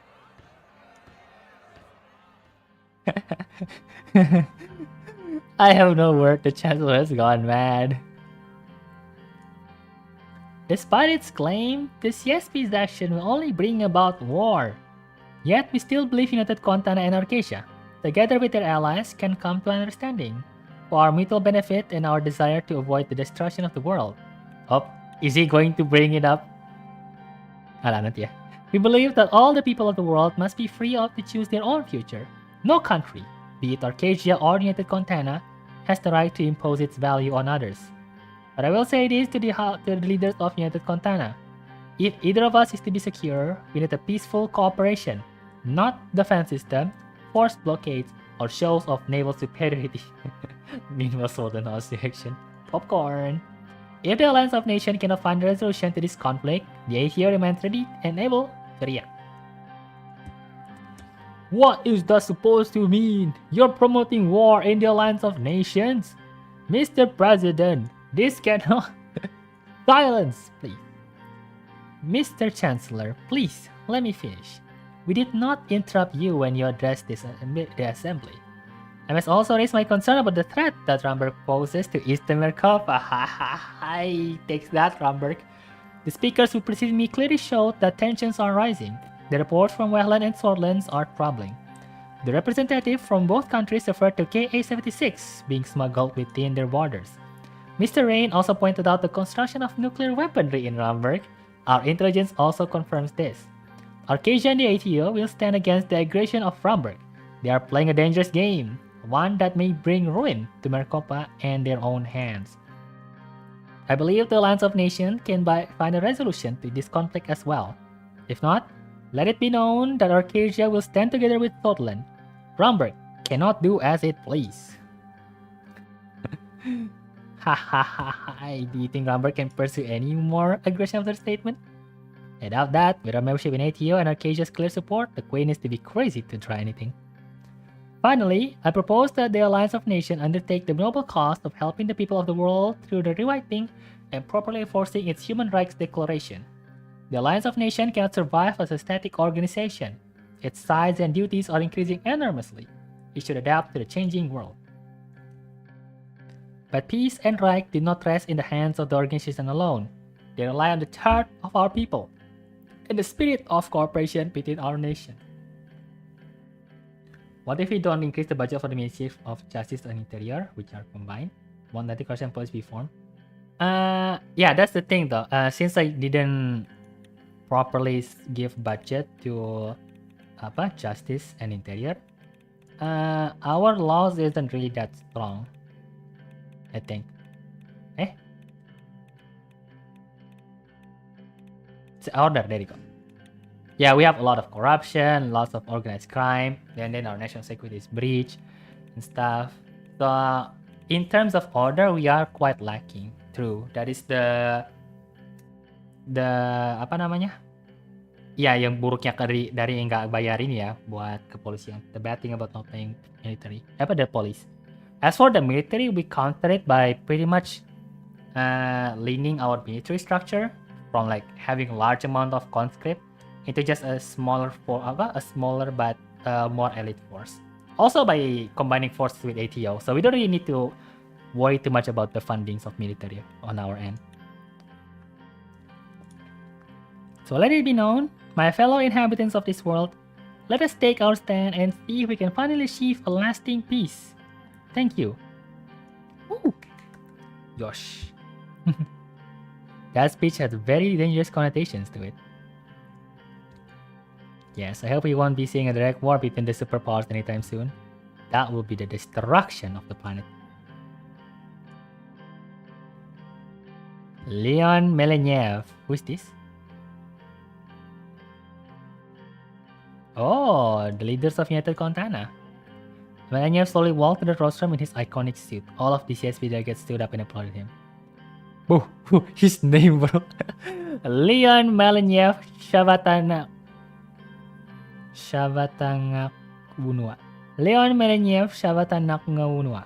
I have no word, the Chancellor has gone mad. Despite its claim, the CSP's action will only bring about war. Yet we still believe United Continent and Arcadia, together with their allies, can come to an understanding, for our mutual benefit and our desire to avoid the destruction of the world. Oh, is he going to bring it up? Nanti ya. We believe that all the people of the world must be free to choose their own future. No country, be it Arcadia or United Continent, has the right to impose its value on others. But I will say this to the leaders of United Continent. If either of us is to be secure, we need a peaceful cooperation, not defense system, forced blockades, or shows of naval superiority. Meanwhile, Sultan House reaction. Popcorn. If the Alliance of Nations cannot find a resolution to this conflict, the ATO remains ready and able to react. What is that supposed to mean? You're promoting war in the Alliance of Nations? Mr. President, this cannot... Silence, please. Mr. Chancellor, please, let me finish. We did not interrupt you when you addressed the assembly. I must also raise my concern about the threat that Rumberg poses to Eastern Mercopa. Haha, takes that, Rumberg. The speakers who preceded me clearly showed that tensions are rising. The reports from Westland and Swordlands are troubling. The representatives from both countries referred to KA-76 being smuggled within their borders. Mr. Rain also pointed out the construction of nuclear weaponry in Ramberg. Our intelligence also confirms this. Arcasia and the ATO will stand against the aggression of Ramberg. They are playing a dangerous game, one that may bring ruin to Maricopa and their own hands. I believe the Alliance of Nations can find a resolution to this conflict as well. If not, let it be known that Arcasia will stand together with Scotland. Ramberg cannot do as it please. Ha ha ha ha. Do you think Ramberg can pursue any more aggression of their statement? I doubt that. With our membership in ATO and Arcasia's clear support, the Queen needs to be crazy to try anything. Finally, I propose that the Alliance of Nations undertake the noble cause of helping the people of the world through the rewriting and properly enforcing its Human Rights Declaration. The Alliance of Nations cannot survive as a static organization. Its size and duties are increasing enormously. It should adapt to the changing world. But peace and right do not rest in the hands of the organization alone. They rely on the heart of our people and the spirit of cooperation between our nation. What if we don't increase the budget for the Ministry of Justice and Interior, which are combined? Won't that corruption police be formed? Yeah, that's the thing though. Since I didn't properly give budget to Justice and Interior, our laws isn't really that strong, I think. It's order, there you go. Yeah, we have a lot of corruption, lots of organized crime, and then our national security is breached and stuff. So in terms of order, we are quite lacking. True, that is the apa namanya? Ya, yang buruknya dari nggak bayar ini ya buat kepolisian. The bad thing about not paying military, the police. As for the military, we counter it by pretty much leaning our military structure from like having large amount of conscript into just a smaller but more elite force. Also by combining forces with ATO, so we don't really need to worry too much about the fundings of military on our end. So let it be known, my fellow inhabitants of this world, let us take our stand and see if we can finally achieve a lasting peace. Thank you. Ooh. Gosh. That speech has very dangerous connotations to it. Yes, I hope we won't be seeing a direct war between the superpowers anytime soon. That will be the destruction of the planet. Leon Melenev. Who is this? Oh, the leaders of United Contana. Melenev slowly walked to the rostrum in his iconic suit. All of the CSP delegates stood up and applauded him. Oh, his name, bro. Leon Melenev Shavatangakbunua. Leon Melenev Shavatangakbunua.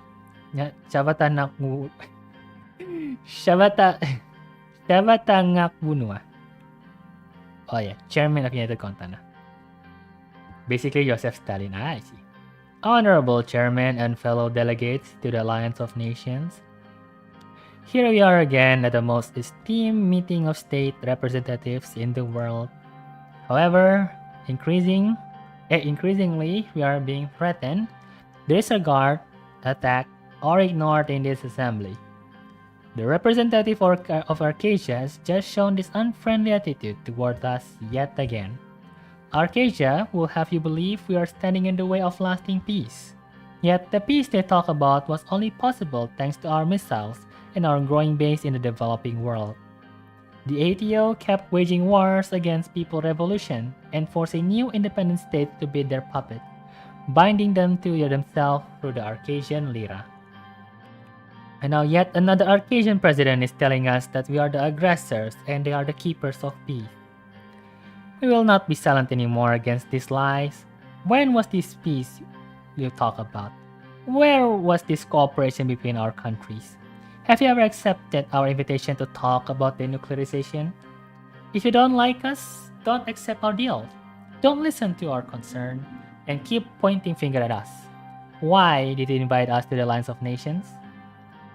Shavatangakbunua. Oh yeah, Chairman of United Contana. Basically Joseph Stalin. I see. Honorable Chairman and fellow delegates to the Alliance of Nations. Here we are again at the most esteemed meeting of state representatives in the world. However, increasingly we are being threatened, disregarded, attacked, or ignored in this assembly. The representative of Arcasia has just shown this unfriendly attitude toward us yet again. Arcasia will have you believe we are standing in the way of lasting peace. Yet the peace they talk about was only possible thanks to our missiles and our growing base in the developing world. The ATO kept waging wars against People Revolution and forcing new independent states to be their puppet, binding them to themselves through the Arcasian lira. And now yet another Arcasian president is telling us that we are the aggressors and they are the keepers of peace. We will not be silent anymore against these lies. When was this peace you talk about? Where was this cooperation between our countries? Have you ever accepted our invitation to talk about denuclearization? If you don't like us, don't accept our deal. Don't listen to our concern and keep pointing finger at us. Why did you invite us to the Alliance of Nations?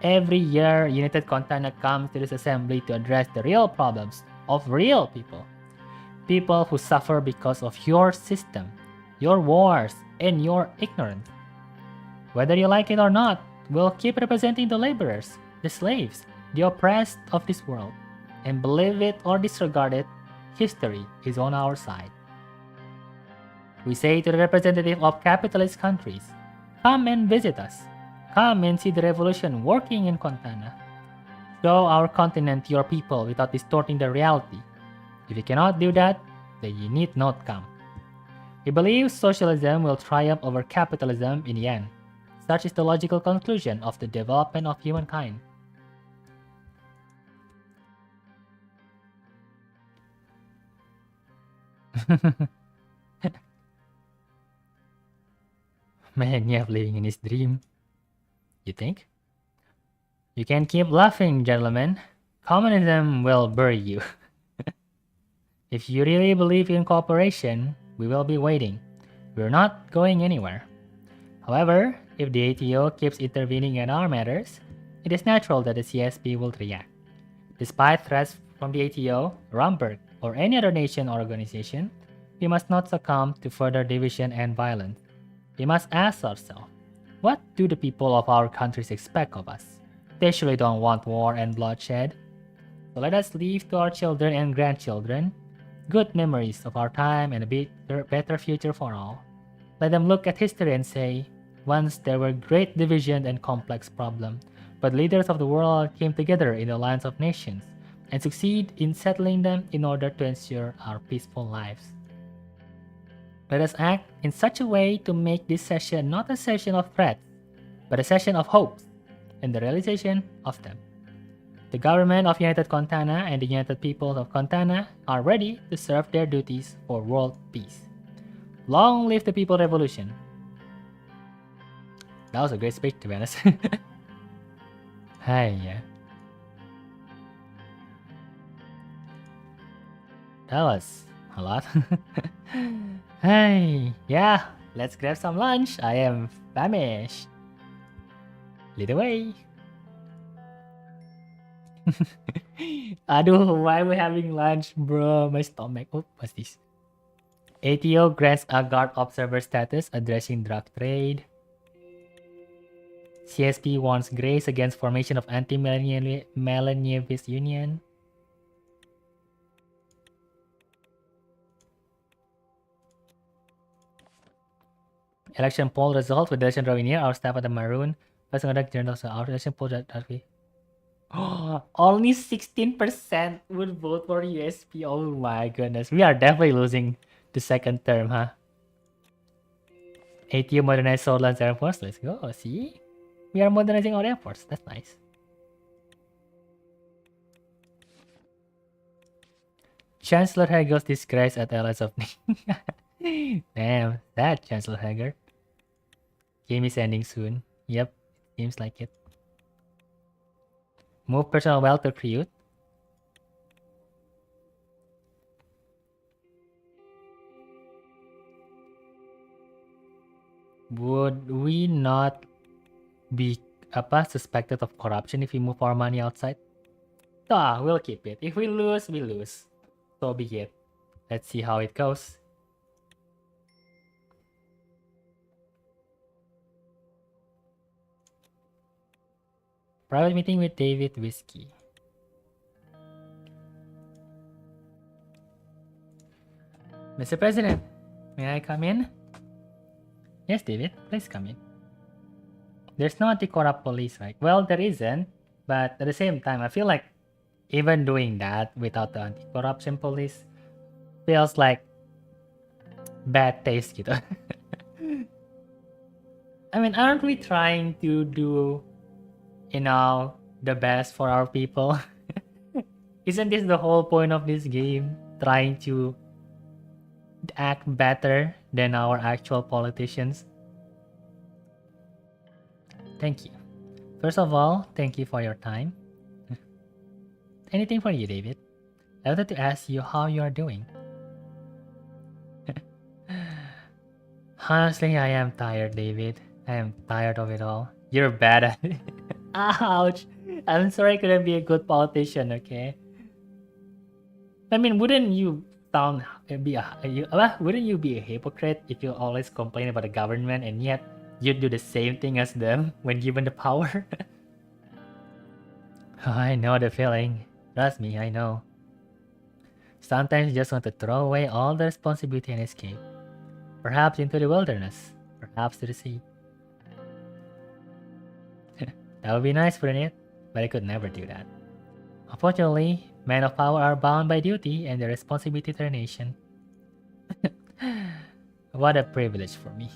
Every year, United Contana comes to this assembly to address the real problems of real people. People who suffer because of your system, your wars, and your ignorance. Whether you like it or not, we'll keep representing the laborers, the slaves, the oppressed of this world. And believe it or disregard it, history is on our side. We say to the representative of capitalist countries, come and visit us. Come and see the revolution working in Quintana. Show our continent to your people without distorting the reality. If you cannot do that, then you need not come. We believe socialism will triumph over capitalism in the end. Such is the logical conclusion of the development of humankind. Man, you have living in his dream. You think? You can keep laughing, gentlemen. Communism will bury you. If you really believe in cooperation, we will be waiting. We're not going anywhere. However, if the ATO keeps intervening in our matters, it is natural that the CSP will react. Despite threats from the ATO, Rumberg, or any other nation or organization, we must not succumb to further division and violence. We must ask ourselves, what do the people of our countries expect of us? They surely don't want war and bloodshed. So let us leave to our children and grandchildren good memories of our time and a better future for all. Let them look at history and say, once there were great division and complex problems, but leaders of the world came together in the alliance of nations and succeed in settling them in order to ensure our peaceful lives. Let us act in such a way to make this session not a session of threats, but a session of hopes and the realization of them. The government of United Quintana and the United Peoples of Quintana are ready to serve their duties for world peace. Long live the People Revolution! That was a great speech, to be honest. Hey, yeah. That was a lot. Hey, yeah, let's grab some lunch. I am famished. Lead the way. Aduh, why are we having lunch, bro? My stomach. Oh, what's this? ATO grants a guard observer status addressing drug trade. CSP warns Grace against formation of anti-Melanevist union. Election poll results with the election drawing near. Our staff at the Maroon first conduct journals. Our election poll that we. Only 16% would vote for USP. Oh my goodness. We are definitely losing the second term, huh? ATO modernized Solar's Air Force. Let's go. See? We are modernizing our airports. That's nice. Chancellor Hagel's disgrace at Allies of Damn, that Chancellor Hager. Game is ending soon. Yep, seems like it. Move personal wealth to recruit. Would we not be suspected of corruption if we move our money outside? We'll keep it. If we lose, we lose. So be it. Let's see how it goes. Private meeting with David Whiskey. Mr. President, may I come in? Yes, David, please come in. There's no anti-corrupt police, right? Well, there isn't, but at the same time, I feel like even doing that without the anti-corruption police feels like bad taste, gitu. I mean, aren't we trying to do, you know, the best for our people? Isn't this the whole point of this game? Trying to act better than our actual politicians? Thank you. First of all, thank you for your time. Anything for you, David? I wanted to ask you how you are doing. Honestly, I am tired, David. I am tired of it all. You're bad at it. Ouch! I'm sorry I couldn't be a good politician, okay? I mean, wouldn't you wouldn't you be a hypocrite if you always complain about the government and yet you do the same thing as them when given the power? I know the feeling. Trust me, I know. Sometimes you just want to throw away all the responsibility and escape. Perhaps into the wilderness. Perhaps to the sea. That would be nice, wouldn't it? But I could never do that. Unfortunately, men of power are bound by duty and their responsibility to their nation. What a privilege for me.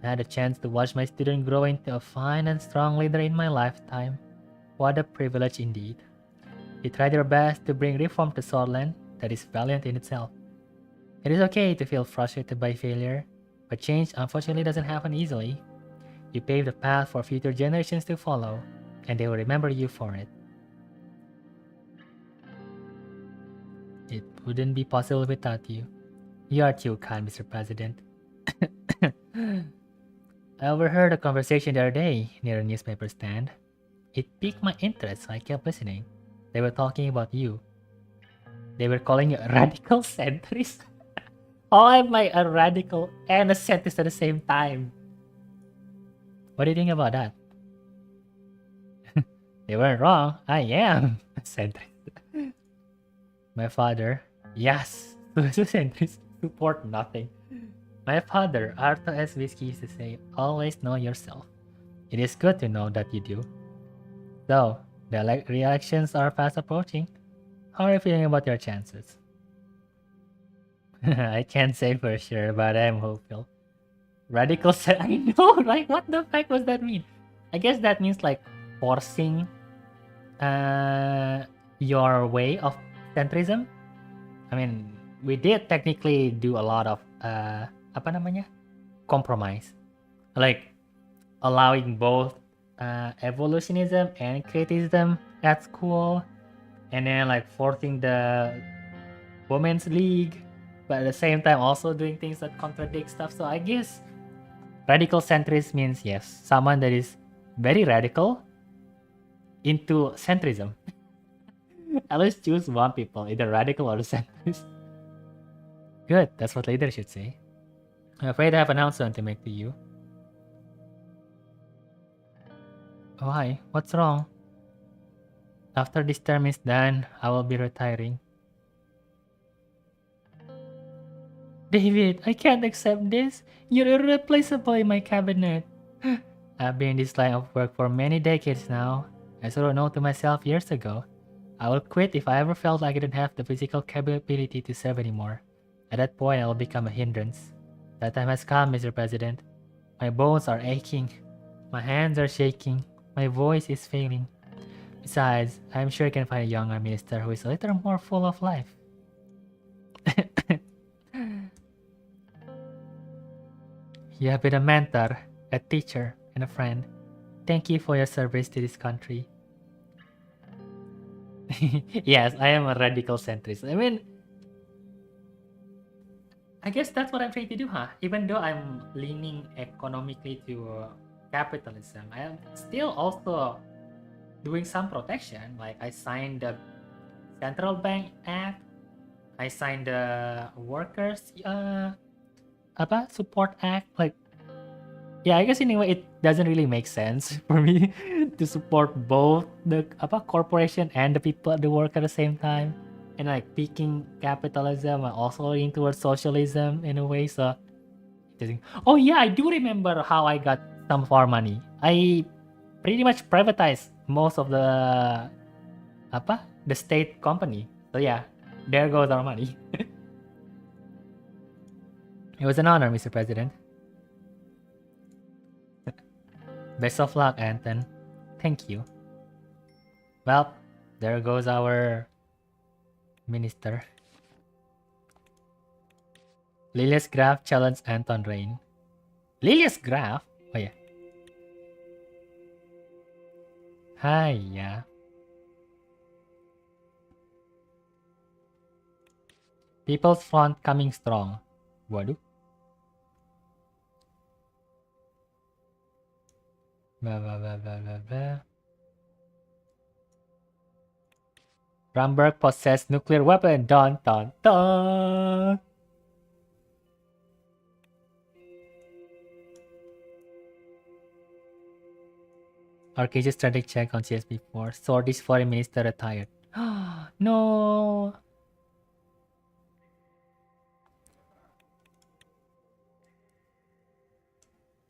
I had a chance to watch my student grow into a fine and strong leader in my lifetime. What a privilege indeed. You tried your best to bring reform to Swordland. That is valiant in itself. It is okay to feel frustrated by failure, but change unfortunately doesn't happen easily. You paved the path for future generations to follow, and they will remember you for it. It wouldn't be possible without you. You are too kind, Mr. President. I overheard a conversation the other day near a newspaper stand. It piqued my interest, so I kept listening. They were talking about you. They were calling you a radical centrist. How am I a radical and a centrist at the same time? What do you think about that? They weren't wrong. I am a centrist. My father, yes, centrist, support nothing. My father, Arthur S. Whiskey, used to say, always know yourself. It is good to know that you do. So, the re-elections are fast approaching. How are you feeling about your chances? I can't say for sure, but I'm hopeful. Radical I know, right? What the heck does that mean? I guess that means like forcing your way of centrism. I mean, we did technically do a lot of apa namanya? Compromise. Like allowing both evolutionism and criticism at school, and then like forcing the women's league, but at the same time also doing things that contradict stuff. So I guess radical centrist means yes, someone that is very radical into centrism. At least choose one people, either radical or centrist. Good, that's what leaders should say. I'm afraid I have an announcement to make to you. Why? What's wrong? After this term is done, I will be retiring. David, I can't accept this. You're irreplaceable in my cabinet. I've been in this line of work for many decades now. I sort of know to myself years ago. I will quit if I ever felt like I didn't have the physical capability to serve anymore. At that point, I will become a hindrance. That time has come, Mr. President. My bones are aching. My hands are shaking. My voice is failing. Besides, I'm sure I can find a younger minister who is a little more full of life. You have been a mentor, a teacher, and a friend. Thank you for your service to this country. Yes, I am a radical centrist. I mean, I guess that's what I'm trying to do, huh? Even though I'm leaning economically to capitalism, I am still also doing some protection. Like I signed the Central Bank Act. I signed the Workers Support Act. Like, yeah, I guess in a way it doesn't really make sense for me to support both the corporation and the people, the work at the same time. And like picking capitalism and also leaning towards socialism in a way. So, oh yeah, I do remember how I got some of our money. I pretty much privatized most of the state company. So yeah, there goes our money. It was an honor, Mr. President. Best of luck, Anton. Thank you. Well, there goes our minister. Lilius Graf challenged Anton Rain. Lilius Graf? Oh yeah. Hi, yeah. People's Front coming strong. Waduh. Blah, blah, blah, blah, blah, blah. Ramberg possessed nuclear weapon. Dun dun dun. Arcage's strategic check on CSP4. Swordish's foreign minister retired. No.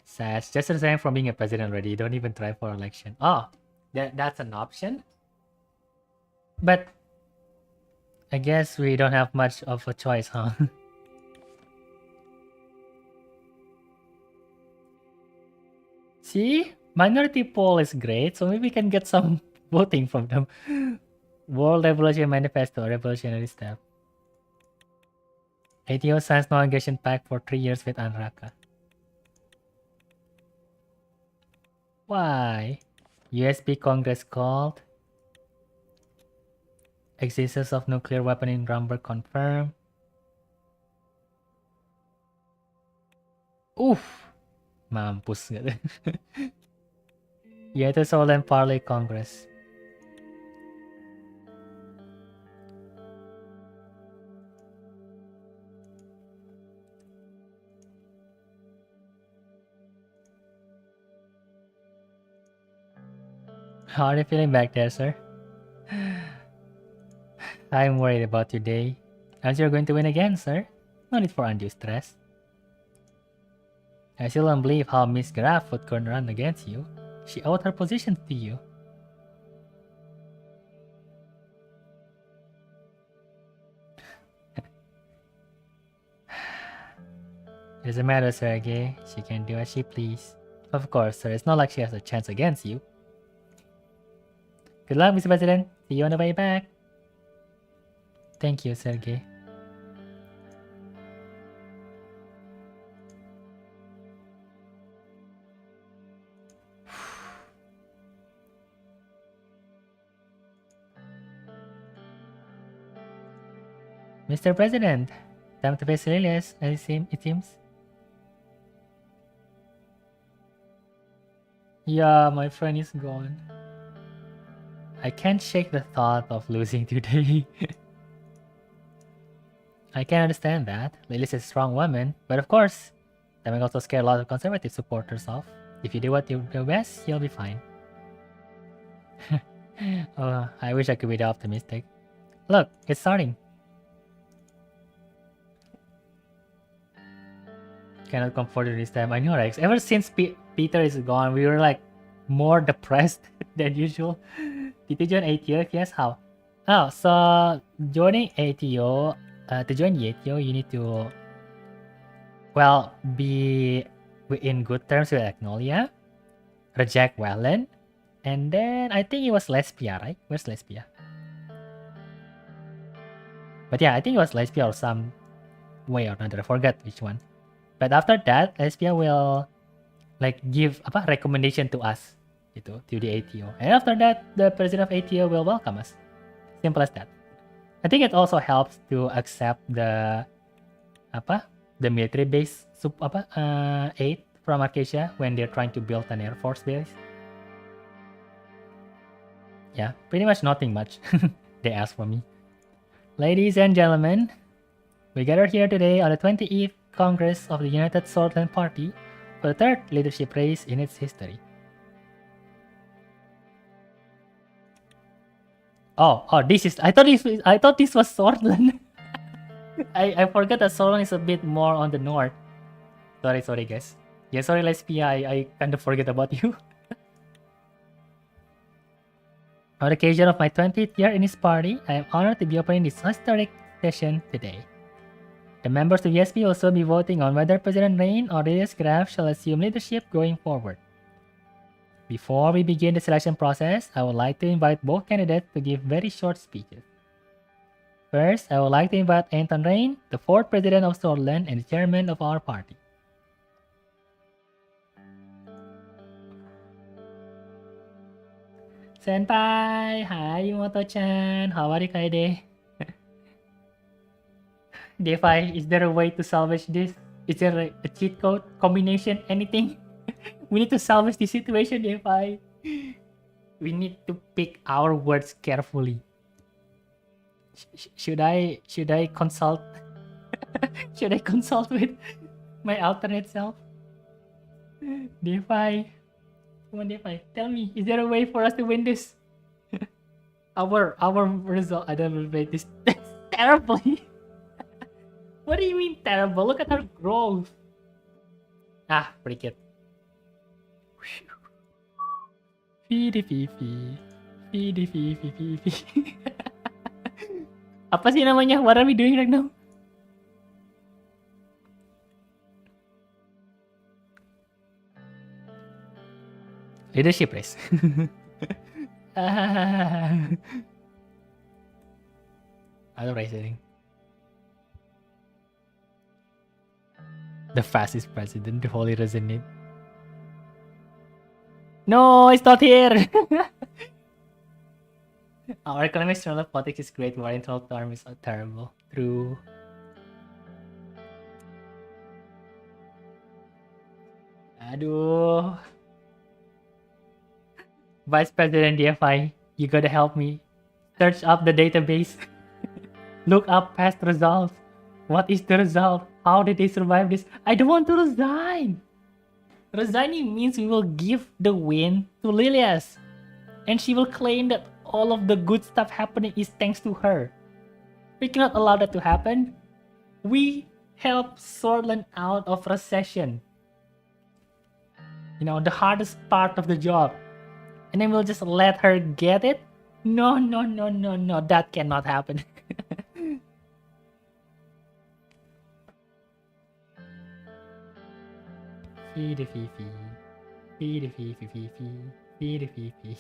Sash, just resign from being a president already. You don't even try for election. Oh, that's an option. But I guess we don't have much of a choice, huh? See? Minority poll is great, so maybe we can get some voting from them. World Revolution Manifesto, Revolutionary Step. ATO signs no engagement pact for 3 years with Anraka. Why? USB Congress called. Existence of nuclear weapon in Ramberg confirmed. Oof! Mampus gitu. Yeah, itu Solan Parley Congress. How are you feeling back there, sir? I'm worried about today. As you're going to win again, sir. No need for undue stress. I still don't believe how Miss Graf would run against you. She owed her position to you. It doesn't matter, Sergey. She can do as she please. Of course, sir. It's not like she has a chance against you. Good luck, Mr. President. See you on the way back. Thank you, Sergey. Mr. President, time to face Lilias, it seems. Yeah, my friend is gone. I can't shake the thought of losing today. I can understand that. Lilias is a strong woman, but of course, that may also scare a lot of conservative supporters off. If you do what you do best, you'll be fine. Oh, I wish I could be the optimistic. Look, it's starting. Cannot comfort you this time. I know, Rex. Ever since Peter is gone, we were like more depressed than usual. Did you join ATO? If yes, how? Oh, so joining ATO, to join the ATO, you need to, well, be in good terms with Agnolia, reject Wellen, and then I think it was Lesbia, right? Where's Lesbia? But yeah, I think it was Lesbia or some way or another. I forgot which one. But after that, Lesbia will like give a recommendation to us, to the ATO. And after that, the president of ATO will welcome us. Simple as that. I think it also helps to accept the military base aid from Arcadia when they're trying to build an Air Force base. Yeah, pretty much nothing much they asked for me. Ladies and gentlemen, we gather here today on the 28th Congress of the United Swordland Party for the third leadership race in its history. Oh, this is. I thought this was Swordland. I forgot that Swordland is a bit more on the north. Sorry, guys. Yeah, sorry, Lesbia. I kind of forget about you. On the occasion of my 20th year in this party, I am honored to be opening this historic session today. The members of ESP will also be voting on whether President Rain or Lilias Graf shall assume leadership going forward. Before we begin the selection process, I would like to invite both candidates to give very short speeches. First, I would like to invite Anton Rain, the 4th President of Swordland and the Chairman of our party. Senpai! Hi, Yumoto-chan! How are you, Kaede? DeFi, is there a way to salvage this? Is there a cheat code? Combination? Anything? We need to salvage the situation, DeFi. We need to pick our words carefully. Should I consult? Should I consult with my alternate self? DeFi, come on DeFi, tell me, is there a way for us to win this? our result, I don't rate this terribly. What do you mean terrible? Look at our growth. Ah, pretty good. Fifi. Apa sih namanya? What are we doing right now? Leadership race. Other racing. The fastest president, the holy resonate. No, it's not here. Our economic external politics is great, but our internal terms are terrible. True. Aduh. Vice President DFI, you gotta help me. Search up the database. Look up past results. What is the result? How did they survive this? I don't want to resign. Resigning means we will give the win to Lilias. And she will claim that all of the good stuff happening is thanks to her. We cannot allow that to happen. We help Swordland out of recession. You know, the hardest part of the job. And then we'll just let her get it? No. That cannot happen. Feed the Fifi. Feed the Fifi. Feed the Fifi.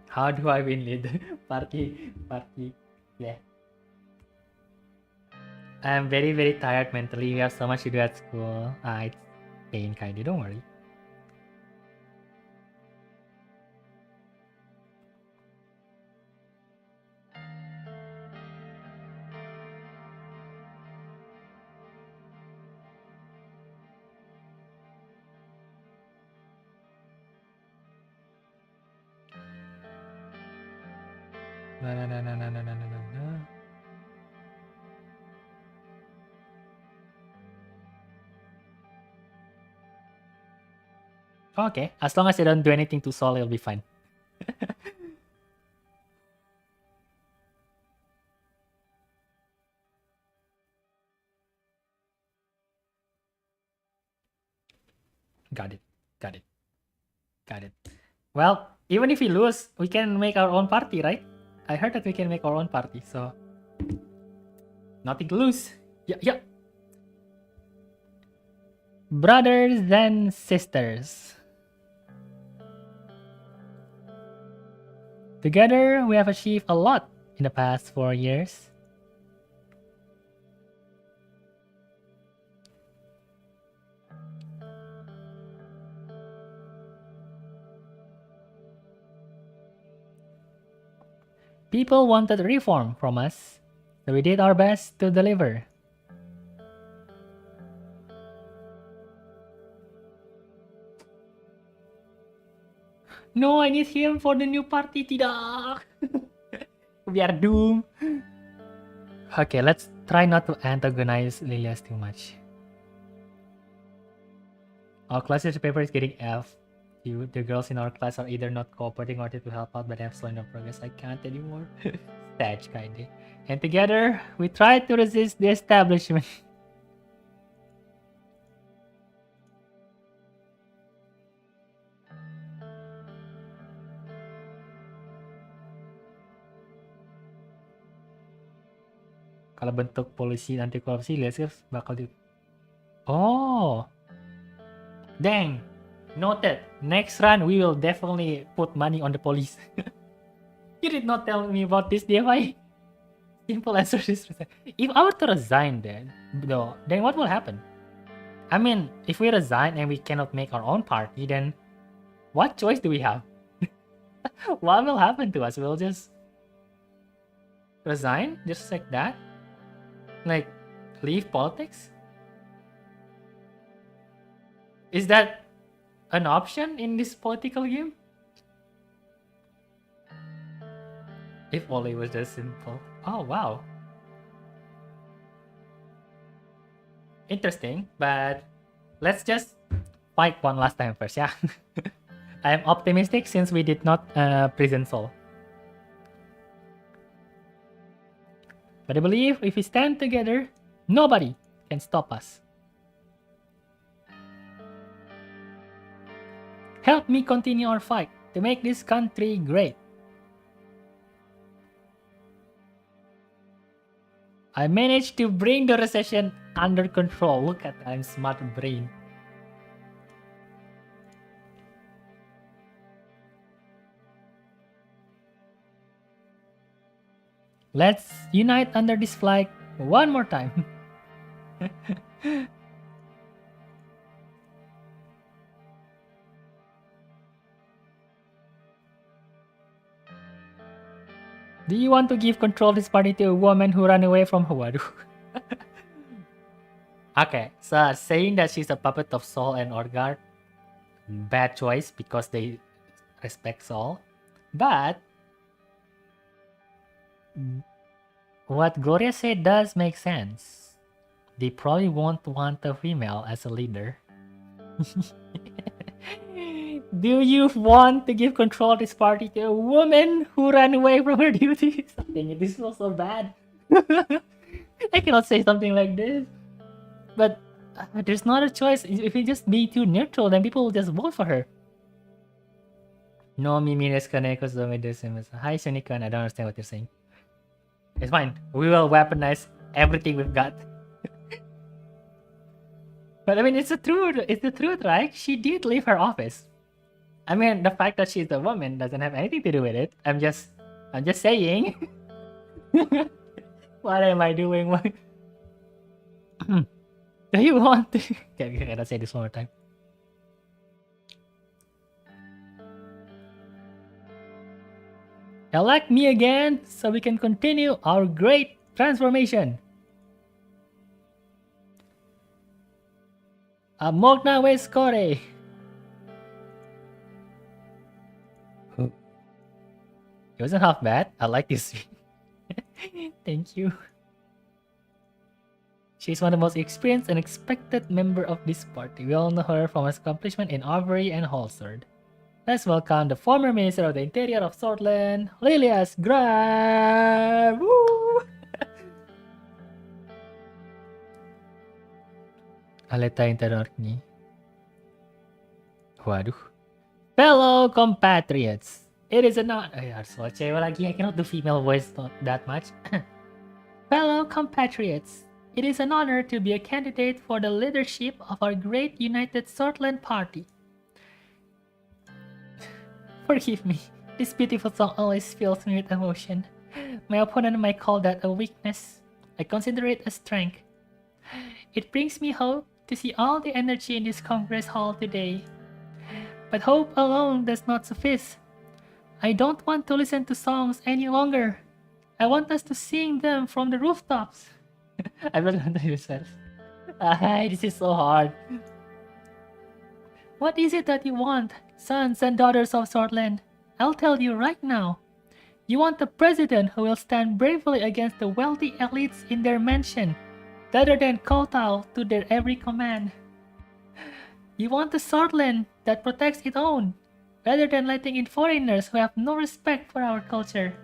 How do I win lead? Party. Yeah. I'm very tired mentally. We have so much to do at school. It's pain kinda, don't worry. No. Okay, as long as I don't do anything too solid, it'll be fine. Got it. Well, even if we lose, we can make our own party, right? I heard that we can make our own party, so nothing to lose. Yeah. Brothers and sisters. Together, we have achieved a lot in the past 4 years. People wanted reform from us, so we did our best to deliver. No, I need him for the new party. Tidak. We are doomed. Okay, let's try not to antagonize Lilias too much. Our class paper is getting F. The girls in our class are either not cooperating or to help out, but I'm slowing down progress. I can't anymore. Stage kinda. And together, we try to resist the establishment. Kalau bentuk polisi anti korupsi, lihat bakal di... Oh, dang. Noted. Next run, we will definitely put money on the police. You did not tell me about this, DFI. Simple answer is if I were to resign then what will happen? I mean, if we resign and we cannot make our own party, then what choice do we have? What will happen to us? We'll just resign just like that? Like, Leave politics? Is that an option in this political game? If only it was that simple. Oh, wow. Interesting, but let's just fight one last time first, yeah? I am optimistic since we did not prison Soul. But I believe if we stand together, nobody can stop us. Help me continue our fight to make this country great. I managed to bring the recession under control. Look at that, I'm smart brain. Let's unite under this flag one more time. Do you want to give control of this party to a woman who ran away from Hawadu? Okay, so saying that she's a puppet of Sol and Orgar, bad choice because they respect Sol. But what Gloria said does make sense. They probably won't want a female as a leader. Do you want to give control of this party to a woman who ran away from her duties? Dang it, this was so bad. I cannot say something like this. But there's not a choice. If you just be too neutral, then people will just vote for her. No, Mimi Kaneko. Hi, Shunikan. I don't understand what you're saying. It's fine. We will weaponize everything we've got. But I mean, it's the truth. It's the truth, right? She did leave her office. I mean, the fact that she's a woman doesn't have anything to do with it. I'm just saying. What am I doing? Do you want to? Okay, I gotta say this one more time. Elect me again so we can continue our great transformation. Mogna Wescore. It wasn't half bad. I like this. Thank you. She's one of the most experienced and expected member of this party. We all know her from her accomplishment in Armory and Holsword. Let's welcome the former Minister of the Interior of Swordland, Lilias Grab! Woo! Aleta interorni. Waduh. Fellow compatriots, it is an honor. I cannot do female voice that much. Fellow compatriots, it is an honor to be a candidate for the leadership of our great United Swordland Party. Forgive me, this beautiful song always fills me with emotion. My opponent might call that a weakness. I consider it a strength. It brings me hope to see all the energy in this Congress Hall today. But hope alone does not suffice. I don't want to listen to songs any longer. I want us to sing them from the rooftops. I'm not going to yourself. This is so hard. What is it that you want, sons and daughters of Swordland? I'll tell you right now. You want a president who will stand bravely against the wealthy elites in their mansion, rather than kowtow to their every command. You want a Swordland that protects its own, rather than letting in foreigners who have no respect for our culture.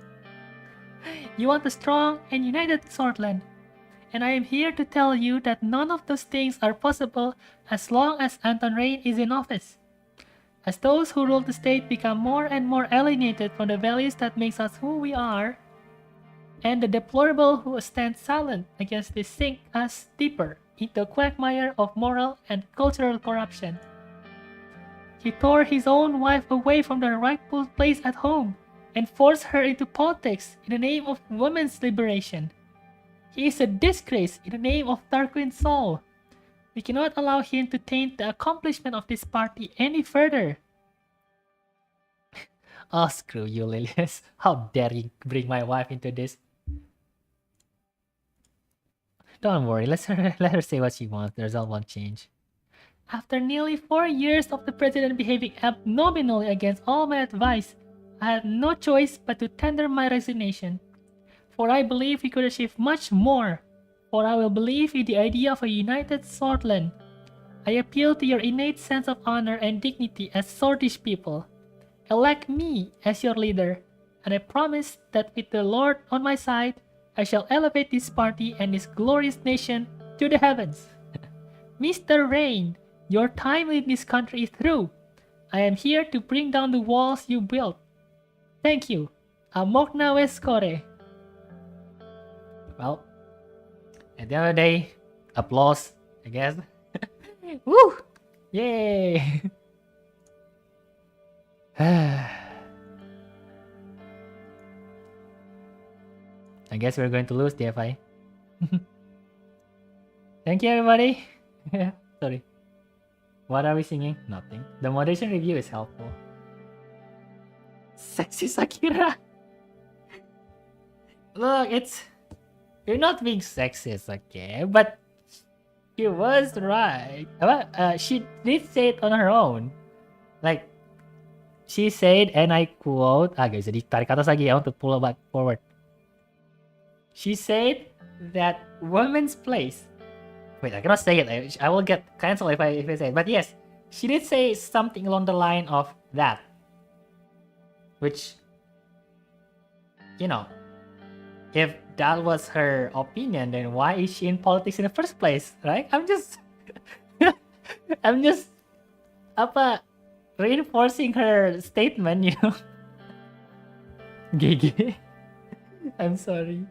You want a strong and united Swordland, and I am here to tell you that none of those things are possible as long as Anton Rain is in office. As those who rule the state become more and more alienated from the values that makes us who we are, and the deplorable who stand silent against this sink us deeper into a quagmire of moral and cultural corruption. He tore his own wife away from her rightful place at home and forced her into politics in the name of women's liberation. He is a disgrace in the name of Tarquin Sol. We cannot allow him to taint the accomplishment of this party any further. Oh, screw you, Lilias. How dare you bring my wife into this? Don't worry, let her say what she wants. The result won't change. After nearly 4 years of the president behaving abnormally against all my advice, I had no choice but to tender my resignation. For I believe we could achieve much more. For I will believe in the idea of a united Swordland. I appeal to your innate sense of honor and dignity as Swordish people. Elect me as your leader, and I promise that with the Lord on my side, I shall elevate this party and this glorious nation to the heavens. Mr. Rain, your time in this country is through. I am here to bring down the walls you built. Thank you. Amokna Weskore. Well, at the end of the day, applause, I guess. Woo! Yay! I guess we're going to lose DFI. Thank you, everybody. Sorry. What are we singing? Nothing. The moderation review is helpful. Sexy Sakira. Look, you're not being sexist, okay? But she was right. She did say it on her own. Like, she said, and I quote, guys, jadi tarik atas lagi ya untuk pull back forward. She said that woman's place. Wait, I cannot say it. I will get cancelled if I say it. But yes, she did say something along the line of that. Which, you know, if that was her opinion, then why is she in politics in the first place, right? I'm just reinforcing her statement, you know. Gigi. I'm sorry.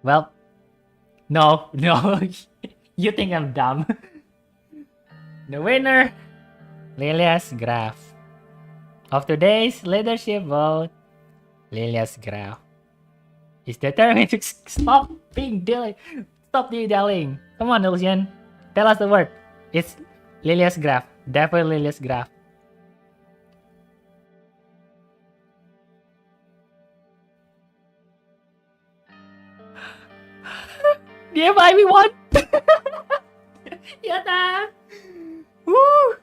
Well, no. You think I'm dumb. The winner, Lilia's Graph. Of today's leadership vote, Lilia's Graph is determined to stop being dilly-dallying. Come on, Lucian. Tell us the word. It's Lilia's Graph. Definitely Lilia's Graph. DFI, we won! Yata! Woo!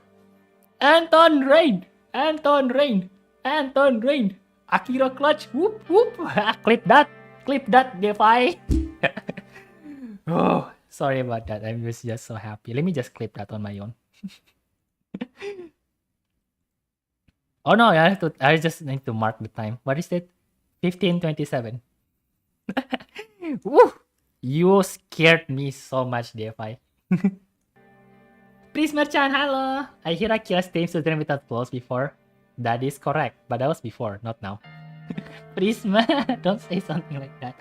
Anton Rain! Akira clutch! Whoop whoop! Clip that, DFI! Oh, sorry about that. I was just so happy. Let me just clip that on my own. Oh no, I just need to mark the time. What is it? 15:27. Woo! You scared me so much, DFI. Prisma-chan, hello! I hear Akira's team Suzerain without clothes before. That is correct, but that was before, not now. Prisma, don't say something like that.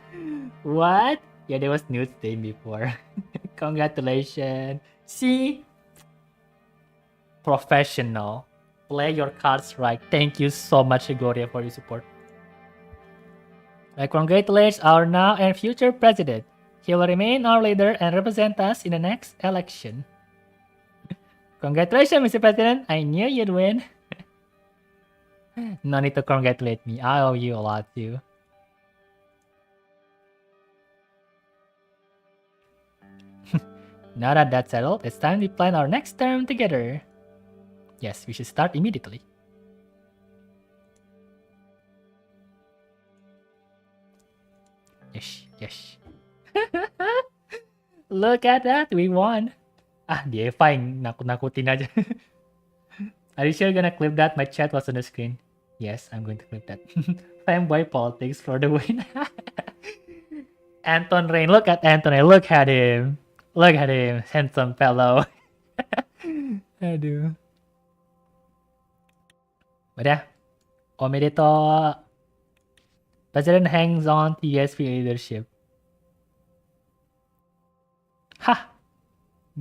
What? Yeah, there was nude team before. Congratulations. See? Professional. Play your cards right. Thank you so much, Goria, for your support. I congratulate our now and future president. He will remain our leader and represent us in the next election. Congratulations, Mr. President. I knew you'd win. No need to congratulate me. I owe you a lot too. Now that that's settled, it's time to plan our next term together. Yes, we should start immediately. Yes. Look at that, we won. Dia fine, nakut-nakutin aja. Are you sure you're gonna clip that? My chat was on the screen. Yes, I'm going to clip that. Femboy politics for the win. Anton Rain, look at Anton Rain, look at him. Look at him, handsome fellow. Aduh. Udah. Omedeto. President hangs on to USP leadership. Ha!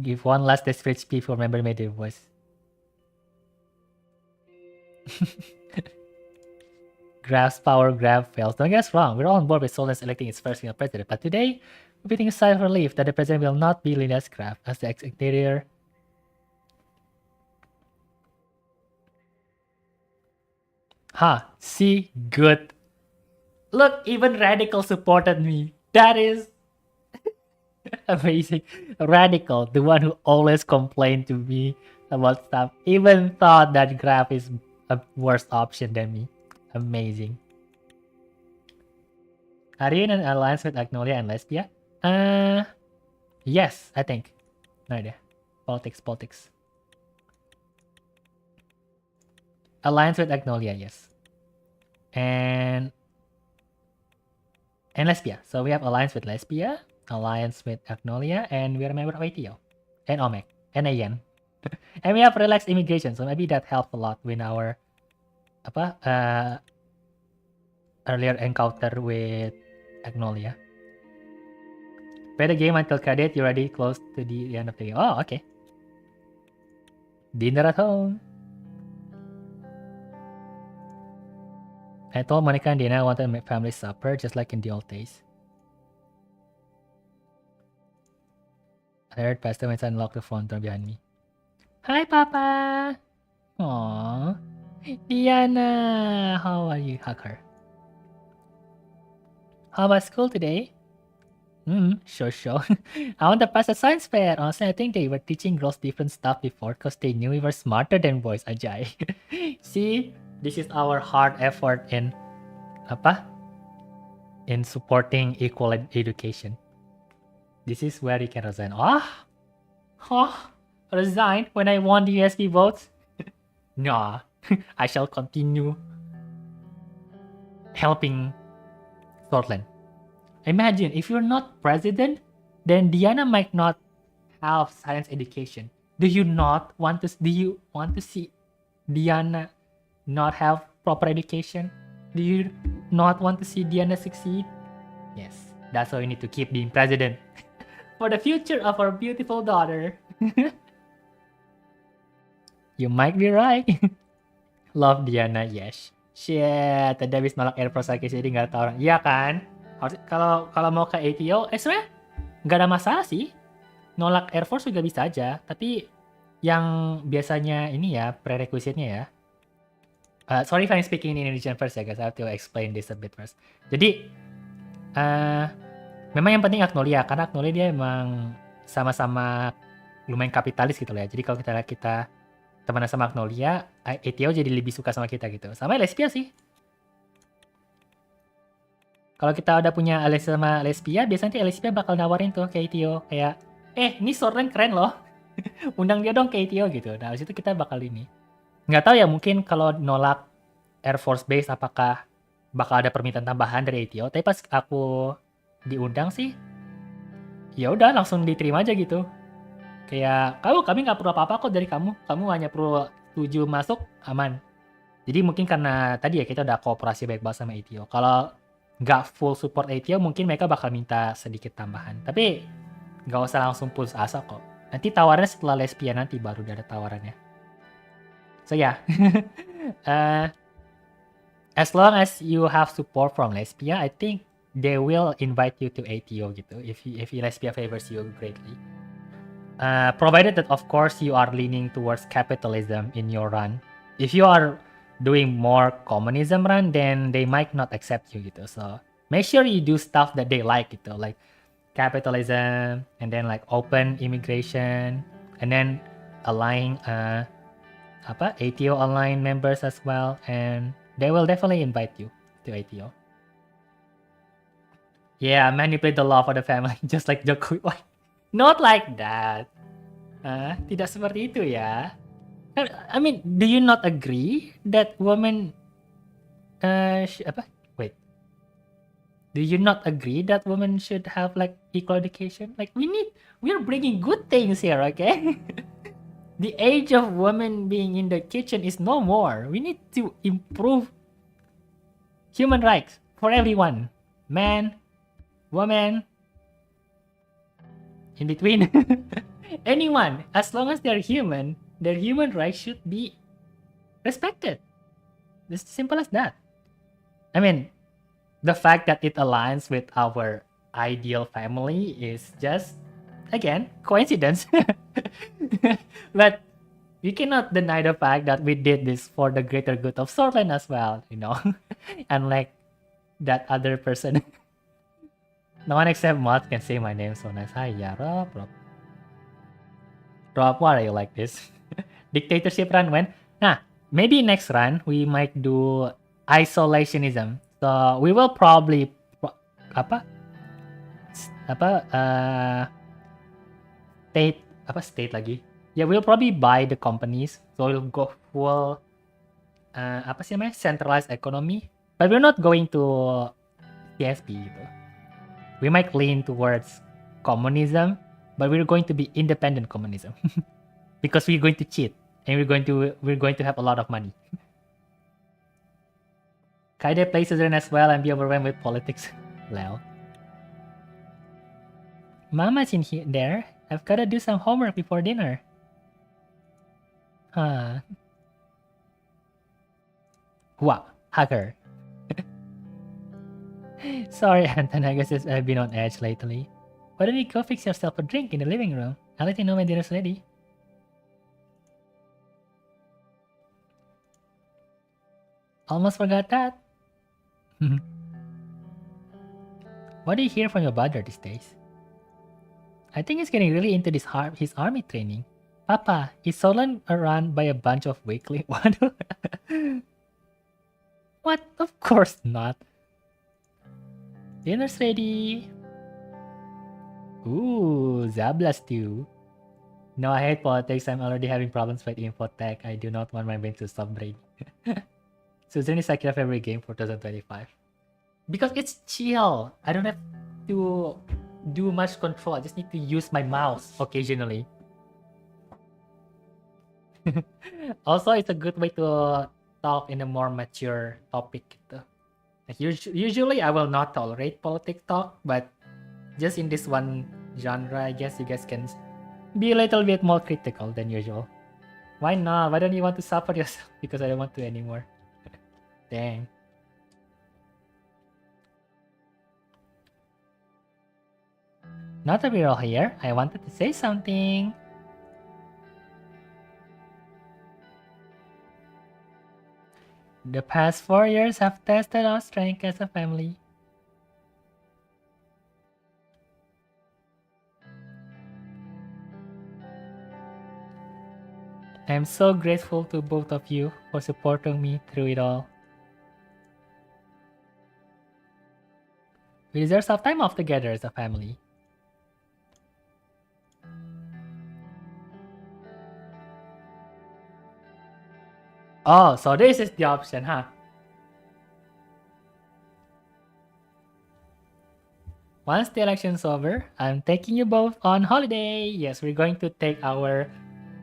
Give one last desperate speech for member made their voice. Graph's power grab fails. Don't get us wrong, we're all on board with Solon's electing its first female president, but today, we're feeling a sigh of relief that the president will not be Lina's Graph as the exterior. See? Good. Look, even Radical supported me. That is Amazing. Radical, the one who always complained to me about stuff, even thought that Graph is a worse option than me. Amazing. Are you in an alliance with Agnolia and Lesbia? Yes, I think. No idea. Politics. Alliance with Agnolia, yes. And Lesbia. So we have alliance with Lesbia, alliance with Agnolia, and we are a member of ATO. And Omek. And Ayan. And we have relaxed immigration, so maybe that helped a lot with our earlier encounter with Agnolia. Play the game until credit, you're already close to the end of the game. Oh, okay. Dinner at home. I told Monica and Dina I wanted to make family supper just like in the old days. I heard Pastor my son locked the front door behind me. Hi, Papa! Aww. Diana! How are you? Hug her. How about school today? Sure. I want to pass a science fair. Honestly, I think they were teaching girls different stuff before because they knew we were smarter than boys. Ajay. See? This is our hard effort in supporting equal education. This is where you can resign. Resign when I won the USB votes? Nah, I shall continue helping Scotland. Imagine if you're not president, then Diana might not have science education. Do you want to see Diana not have proper education? Do you not want to see Diana succeed? Yes, that's why we need to keep being president. For the future of our beautiful daughter. You might be right. Love Diana, yes. Shit, tadi habis nolak Air Force lagi jadi nggak tahu orang. Iya kan? Harus kalau mau ke ATO, sebenarnya nggak ada masalah sih. Nolak Air Force juga bisa aja. Tapi yang biasanya ini ya prerequisite-nya ya. Sorry if I'm speaking in Indonesian first ya guys. I have to explain this a bit first. Jadi memang yang penting Agnolia karena Agnolia dia emang sama-sama lumayan kapitalis gitu lah ya. Jadi kalau kita teman sama Agnolia, ATO jadi lebih suka sama kita gitu. Sama Lesbia sih. Kalau kita udah punya alliance sama Lesbia, biasanya Lesbia bakal nawarin tuh ke ATO kayak, ini Suzerain keren loh. Undang dia dong ke ATO gitu. Nah, habis itu kita bakal ini. Nggak tahu ya, mungkin kalau nolak Air Force Base apakah bakal ada permintaan tambahan dari ATO. Tapi pas aku diundang sih, ya udah langsung diterima aja gitu. Kayak, kami nggak perlu apa-apa kok dari kamu. Kamu hanya perlu setuju masuk, aman. Jadi mungkin karena tadi ya kita udah kooperasi baik banget sama ATO. Kalau nggak full support ATO, mungkin mereka bakal minta sedikit tambahan. Tapi nggak usah langsung putus asa kok. Nanti tawarannya setelah Lesbia nanti baru ada tawarannya. So yeah. As long as you have support from Lesbia, I think they will invite you to ATO gitu. If Lesbia favors you greatly. Provided that of course you are leaning towards capitalism in your run. If you are doing more communism run, then they might not accept you gitu. So make sure you do stuff that they like gitu, like capitalism, and then like open immigration, and then align ATO online members as well, and they will definitely invite you to ATO. Yeah, manipulate the law for the family, just like Jokowi. Why? Not like that. Tidak seperti itu ya. I mean, do you not agree that women Wait. Do you not agree that women should have like equal education? Like we're bringing good things here, okay? The age of women being in the kitchen is no more. We need to improve human rights for everyone. Man, woman, in between. Anyone, as long as they're human, their human rights should be respected. It's simple as that. I mean, the fact that it aligns with our ideal family is just, again, coincidence. But we cannot deny the fact that we did this for the greater good of Suzerain as well, you know? Unlike that other person. No one except mods can say my name so nice. Hi, yeah, Rob. Rob, why are you like this? Dictatorship run when? Nah, maybe next run we might do isolationism. So we will probably apa state lagi. Yeah, we'll probably buy the companies. So we'll go full centralized economy. But we're not going to CSP gitu. We might lean towards communism, but we're going to be independent communism. Because we're going to cheat and we're going to have a lot of money. Kaide play Suzerain as well and be overwhelmed with politics. Lel. Mama's in here there. I've gotta do some homework before dinner. Huh. Wow, hacker. Sorry, Anton, I guess I've been on edge lately. Why don't you go fix yourself a drink in the living room? I'll let you know when dinner's ready. Almost forgot that. What do you hear from your brother these days? I think he's getting really into his army training. Papa, is Solon run by a bunch of weakly? What? What? Of course not. Dinner's ready. Ooh, Zabla stew. No, I hate politics. I'm already having problems with infotech. I do not want my brain to stop braining. Suzerain is like your favorite game for 2025. Because it's chill. I don't have to do much control. I just need to use my mouse occasionally. Also, it's a good way to talk in a more mature topic. Like usually, I will not tolerate politics talk, but just in this one genre, I guess you guys can be a little bit more critical than usual. Why not? Why don't you want to suffer yourself? Because I don't want to anymore. Dang. Now that we're all here, I wanted to say something. The past 4 years have tested our strength as a family. I am so grateful to both of you for supporting me through it all. We deserve some time off together as a family. Oh, so this is the option, huh? Once the election's over, I'm taking you both on holiday. Yes, we're going to take our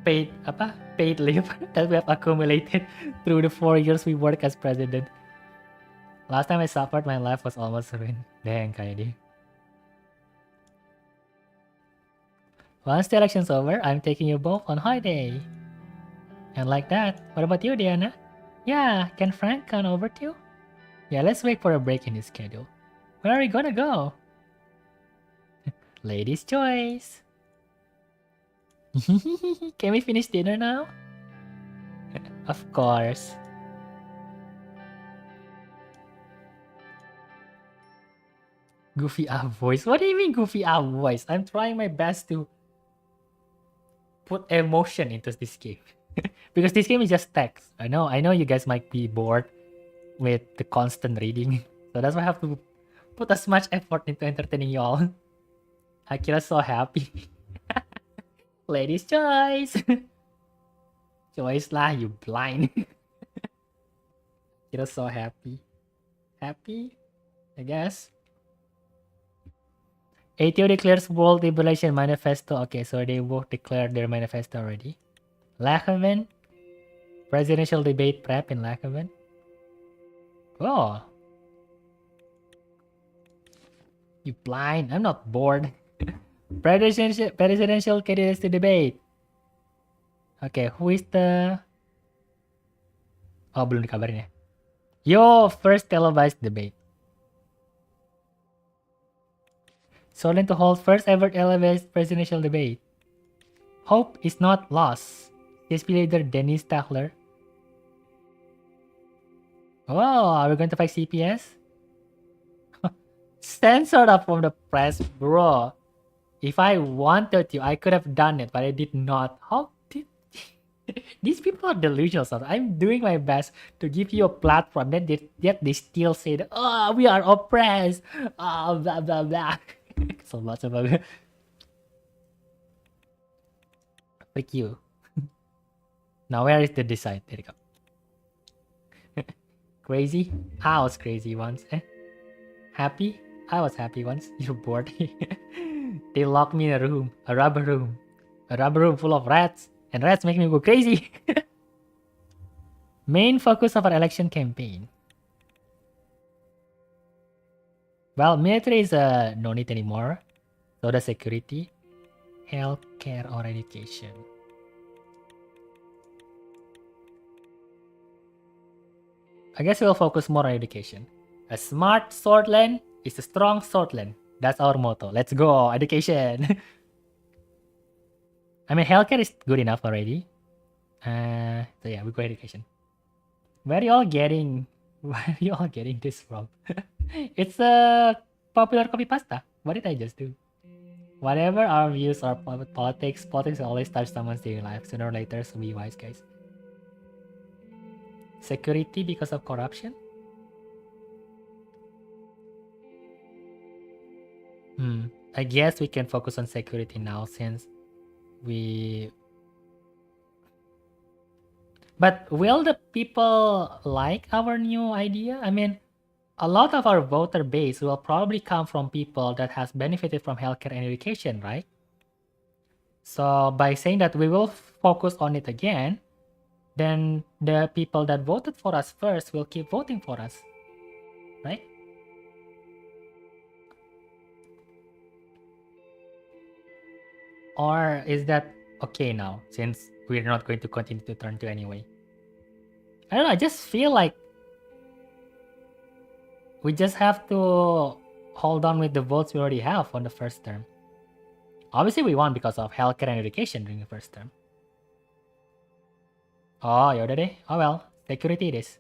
paid leave that we have accumulated through the 4 years we work as president. Last time I suffered, my life was almost ruined. Dang, Kaidi. Once the election's over, I'm taking you both on holiday. And like that, what about you, Diana? Yeah, can Frank come over too? Yeah, let's wait for a break in his schedule. Where are we gonna go? Ladies' choice. Can we finish dinner now? Of course. Goofy up voice? What do you mean goofy up voice? I'm trying my best to put emotion into this game. Because this game is just text. I know you guys might be bored with the constant reading. So that's why I have to put as much effort into entertaining y'all. Akira's so happy. Ladies' choice. Choice lah, you blind. Akira's so happy. Happy? I guess. ATO declares World Liberation Manifesto. Okay, so they both declared their manifesto already. Lachaven. Presidential debate prep in Lachaven. Oh. You blind. I'm not bored. Presidential candidates to debate. Okay, who is the... Oh, belum dikabarin ya. Yo, first televised debate. Solon to hold first ever televised presidential debate. Hope is not lost. CSP leader Dennis Tachler. Oh, are we going to fight CPS? Censored up from the press, bro. If I wanted to, I could have done it, but I did not. How did these people are delusional? I'm doing my best to give you a platform, yet they still say that, oh, we are oppressed. Oh, blah blah blah. So much of a freak you. Now where is the design? There you go. Crazy? I was crazy once. Happy? I was happy once. You're bored. They locked me in a room, a rubber room full of rats, and rats make me go crazy. Main focus of our election campaign. Well, military is no need anymore. So the security, healthcare, or education. I guess we'll focus more on education. A smart swordland is a strong swordland. That's our motto. Let's go, education. I mean, healthcare is good enough already. So yeah, we go education. Where are you all getting this from? It's a popular copy pasta. What did I just do? Whatever our views are politics always touch someone's daily life. Sooner or later, so be wise, guys. Security because of corruption? I guess we can focus on security now since we... But will the people like our new idea? I mean, a lot of our voter base will probably come from people that has benefited from healthcare and education, right? So by saying that we will focus on it again, then the people that voted for us first will keep voting for us, right? Or is that okay now, since we're not going to continue to turn to anyway? I don't know, I just feel like we just have to hold on with the votes we already have on the first term. Obviously, we won because of healthcare and education during the first term. Oh, yaudah deh. Oh well, security it is.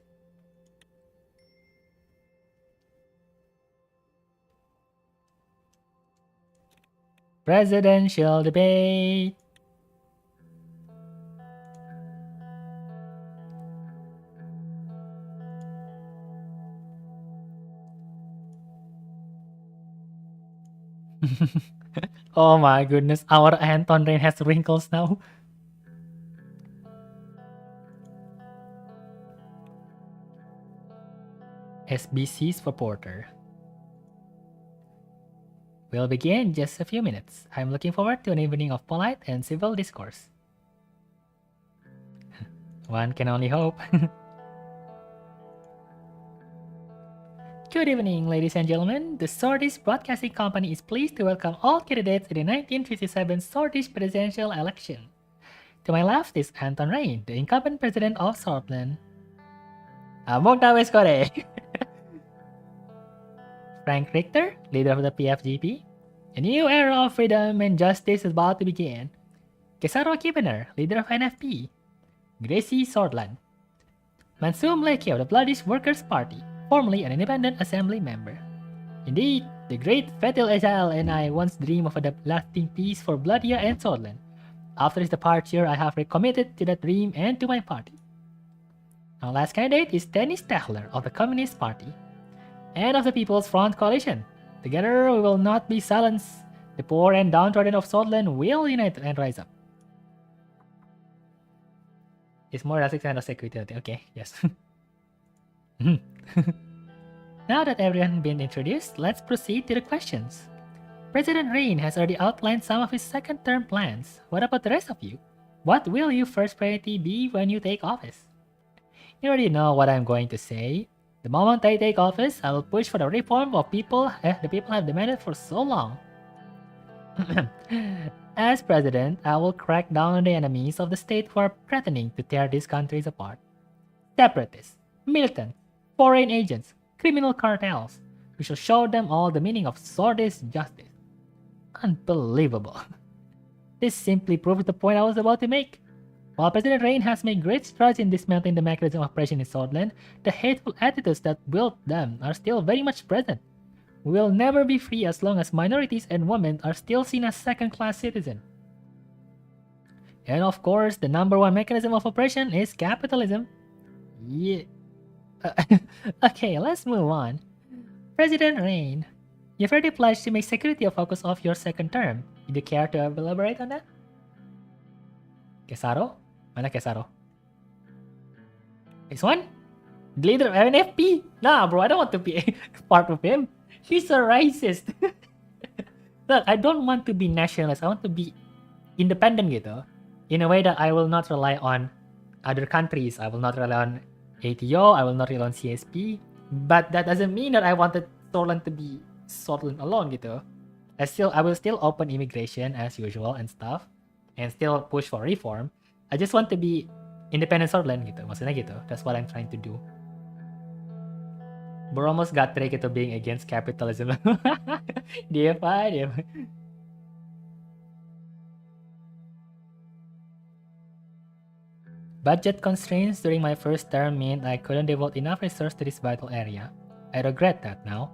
Presidential debate. Oh my goodness, our Anton Rain has wrinkles now. SBC's for Porter. We'll begin in just a few minutes. I'm looking forward to an evening of polite and civil discourse. One can only hope. Good evening, ladies and gentlemen. The Swordfish Broadcasting Company is pleased to welcome all candidates in the 1957 Swordfish presidential election. To my left is Anton Rain, the incumbent president of Swordland. Among Tawes Kore. Frank Richter, leader of the PFGP. A new era of freedom and justice is about to begin. Kesaro Kibener, leader of NFP. Gracie Swordland. Mansum Leki of the Bloodish Workers' Party, formerly an independent assembly member. Indeed, the great Fetil Ezal and I once dreamed of a lasting peace for Bloodia and Swordland. After his departure, I have recommitted to that dream and to my party. Our last candidate is Dennis Stahler of the Communist Party and of the People's Front Coalition. Together, we will not be silenced. The poor and downtrodden of Swordland will unite and rise up. It's more elastic kind of security. Okay, yes. Now that everyone has been introduced, let's proceed to the questions. President Rain has already outlined some of his second-term plans. What about the rest of you? What will your first priority be when you take office? You already know what I'm going to say. The moment I take office, I will push for the reform of the people have demanded for so long. As president, I will crack down on the enemies of the state who are threatening to tear these countries apart. Separatists, militants, foreign agents, criminal cartels. We shall show them all the meaning of swordfish justice. Unbelievable. This simply proves the point I was about to make. While President Rain has made great strides in dismantling the mechanism of oppression in Swordland, the hateful attitudes that built them are still very much present. will never be free as long as minorities and women are still seen as second-class citizens. And of course, the #1 mechanism of oppression is capitalism. Yeah. Okay, let's move on. President Rain, you've already pledged to make security a focus of your second term. Would you care to elaborate on that? Kesaro? Mana Kesaro? This one? The leader of NFP? Nah, bro, I don't want to be part of him. He's a racist. Look, I don't want to be nationalist. I want to be independent gitu. In a way that I will not rely on other countries. I will not rely on ATO. I will not rely on CSP. But that doesn't mean that I wanted Scotland to be Scotland alone gitu. I will still open immigration as usual and stuff. And still push for reform. I just want to be independent Scotland gitu. Maksudnya gitu. That's what I'm trying to do. Bro almost got tricked into being against capitalism. DFI. Budget constraints during my first term meant I couldn't devote enough resources to this vital area. I regret that now.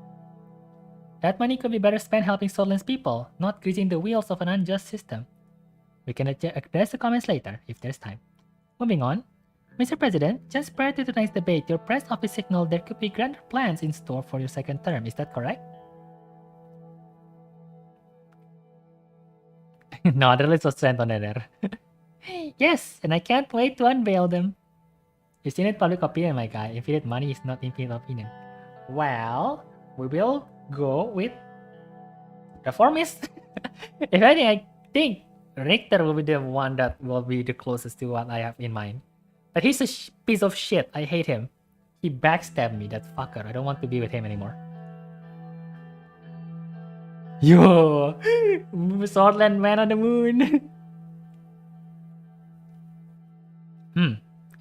That money could be better spent helping Scotland's people, not greasing the wheels of an unjust system. We can address the comments later, if there's time. Moving on. Mr. President, just prior to tonight's debate, your press office signaled there could be grander plans in store for your second term. Is that correct? No, the list was sent on there. Yes, and I can't wait to unveil them. You still need public opinion, my guy. Infinite money is not infinite opinion. Well, we will go with reformist. If anything, I think Richter will be the one that will be the closest to what I have in mind. But he's a piece of shit. I hate him. He backstabbed me, that fucker. I don't want to be with him anymore. Yo! Swordland man on the moon!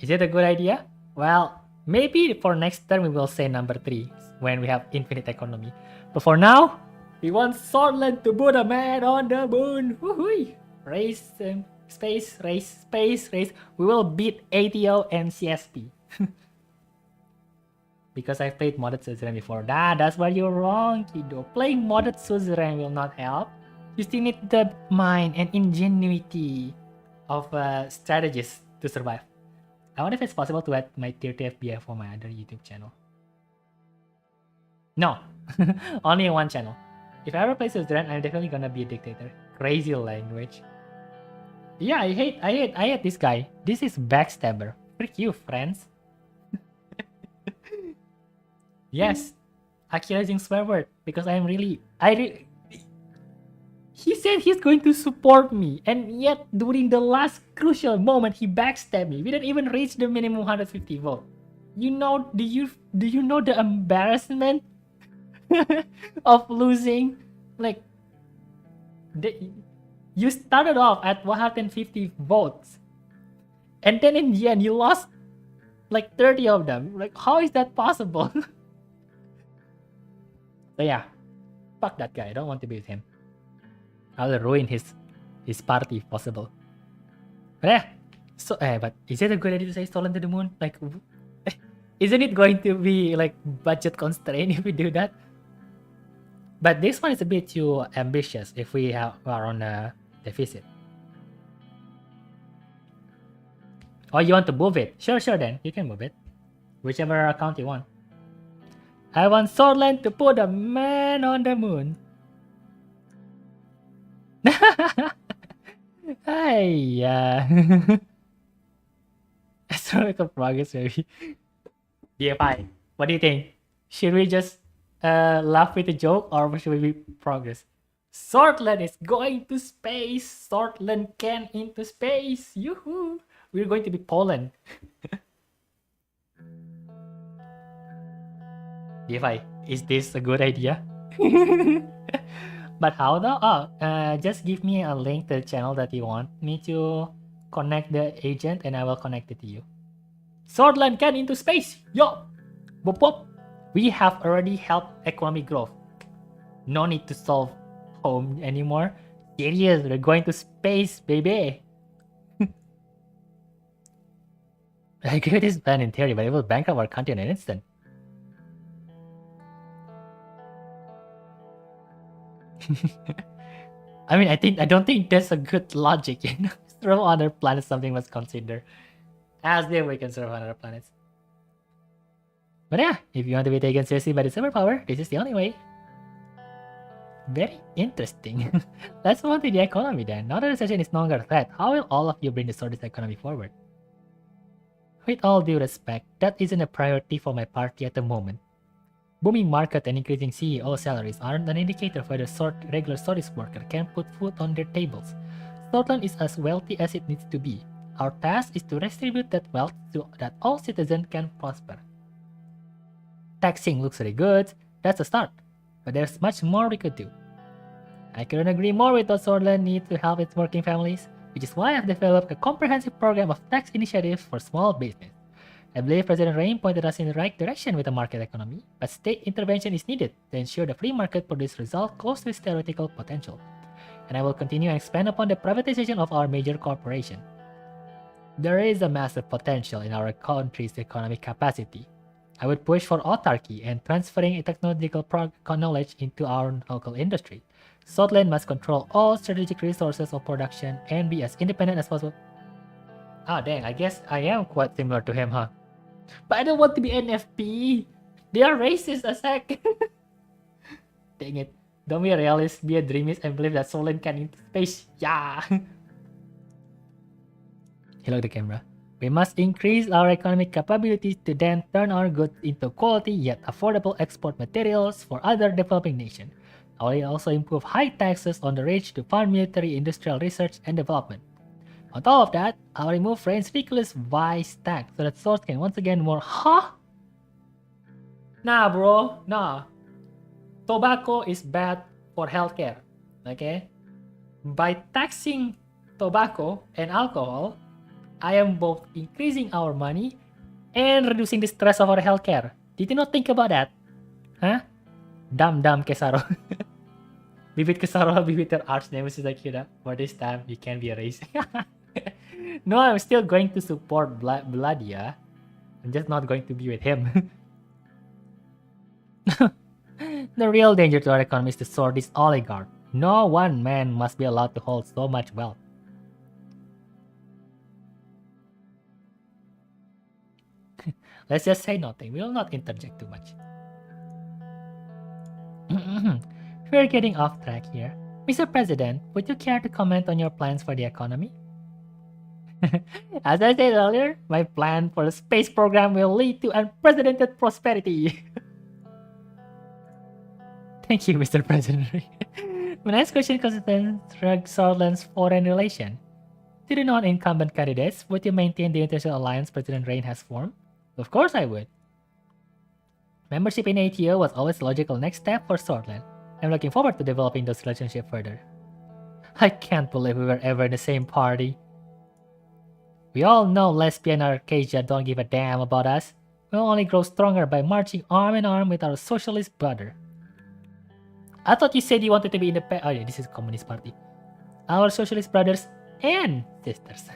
Is it a good idea? Well, maybe for next term we will say #3 when we have infinite economy. But for now, we want Swordland to put a man on the moon! Woohoo! Race, space, race, space, race. We will beat ATO and CSP. Because I've played modded Suzerain before. That's where you're wrong, kiddo. Playing modded Suzerain will not help. You still need the mind and ingenuity of strategists to survive. I wonder if it's possible to add my 30 FBI for my other YouTube channel. No, only one channel. If I ever play Suzerain, I'm definitely gonna be a dictator. Crazy language. Yeah, I hate this guy. This is backstabber. Freak you, friends. Yes, Akira using swear word because I'm really, he said he's going to support me, and yet during the last crucial moment he backstabbed me. We didn't even reach the minimum 150 vote. You know, do you know the embarrassment of losing? Like, you started off at 150 votes, and then in the end you lost like 30 of them. Like, how is that possible? So yeah, fuck that guy. I don't want to be with him. I'll ruin his party if possible. But yeah, so but is it a good idea to say stolen to the moon? Like, isn't it going to be like budget constraint if we do that? But this one is a bit too ambitious if we are on a deficit. Oh, you want to move it? Sure, then. You can move it. Whichever account you want. I want Swordland to put a man on the moon. Hey, historical progress, maybe. DFI, what do you think? Should we just laugh with the joke, or should we progress? Swordland is going to space. Swordland can into space. Yoo-hoo! We're going to be Poland. DFI, is this a good idea? But how though? Oh, just give me a link to the channel that you want me to connect the agent, and I will connect it to you. Swordland can into space! Yo! Boop boop! We have already helped economic growth. No need to solve home anymore. Serious, we're going to space, baby! I agree with this plan in theory, but it will bankrupt our country in an instant. I mean, I don't think that's a good logic, you know? Serve on other planets, something was considered. As if we can serve on other planets. But yeah, if you want to be taken seriously by the superpower, this is the only way. Very interesting. Let's move on to the economy then. Now that the recession is no longer a threat, how will all of you bring the Swordless economy forward? With all due respect, that isn't a priority for my party at the moment. Booming market and increasing CEO salaries aren't an indicator of whether regular Swordless worker can put food on their tables. Scotland is as wealthy as it needs to be. Our task is to redistribute that wealth so that all citizens can prosper. Taxing looks really good, that's a start, but there's much more we could do. I couldn't agree more with what Swordland needs to help its working families, which is why I've developed a comprehensive program of tax initiatives for small business. I believe President Rain pointed us in the right direction with the market economy, but state intervention is needed to ensure the free market produces results close to its theoretical potential. And I will continue and expand upon the privatization of our major corporation. There is a massive potential in our country's economic capacity. I would push for autarky and transferring technological knowledge into our local industry. Scotland must control all strategic resources of production and be as independent as possible. Ah, dang, I guess I am quite similar to him, huh? But I don't want to be NFP. They are racist as heck. Dang it. Don't be a realist, be a dreamist, and believe that Scotland can into space. Yeah! Hey, look at the camera. We must increase our economic capabilities to then turn our goods into quality yet affordable export materials for other developing nations. I will also improve high taxes on the rich to fund military industrial research and development. On top of that, I will remove Rain's ridiculous vice tax so that Source can once again more. Huh? Nah, bro. Nah. Tobacco is bad for healthcare. Okay? By taxing tobacco and alcohol, I am both increasing our money and reducing the stress of our healthcare. Did you not think about that? Huh? Dam Kesaro. Bibit Kesaro, Bibit their arch nemesis Akira. For this time, you can be erased. No, I'm still going to support Bladia. I'm just not going to be with him. The real danger to our economy is the sword is oligarch. No one man must be allowed to hold so much wealth. Let's just say nothing. We will not interject too much. We're getting off track here. Mr. President, would you care to comment on your plans for the economy? As I said earlier, my plan for the space program will lead to unprecedented prosperity. Thank you, Mr. President. My next question concerns Swordland's foreign relation. To the non-incumbent candidates, would you maintain the international alliance President Rain has formed? Of course I would. Membership in ATO was always the logical next step for Swordland. I'm looking forward to developing those relationships further. I can't believe we were ever in the same party. We all know Lesbian and Arcadia don't give a damn about us. We'll only grow stronger by marching arm in arm with our socialist brother. I thought you said you wanted to be independent. Oh yeah, this is Communist Party. Our socialist brothers and sisters.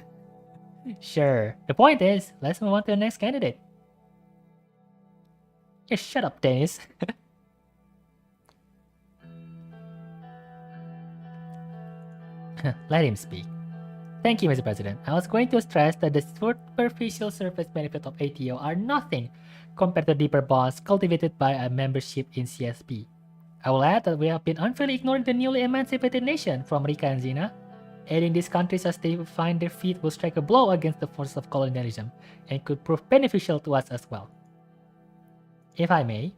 Sure. The point is, let's move on to the next candidate. Just shut up, Dennis. Let him speak. Thank you, Mr. President. I was going to stress that the superficial surface benefits of ATO are nothing compared to deeper bonds cultivated by a membership in CSP. I will add that we have been unfairly ignoring the newly emancipated nation from Rika and Xena. Aiding these countries as they find their feet will strike a blow against the forces of colonialism and could prove beneficial to us as well. If I may,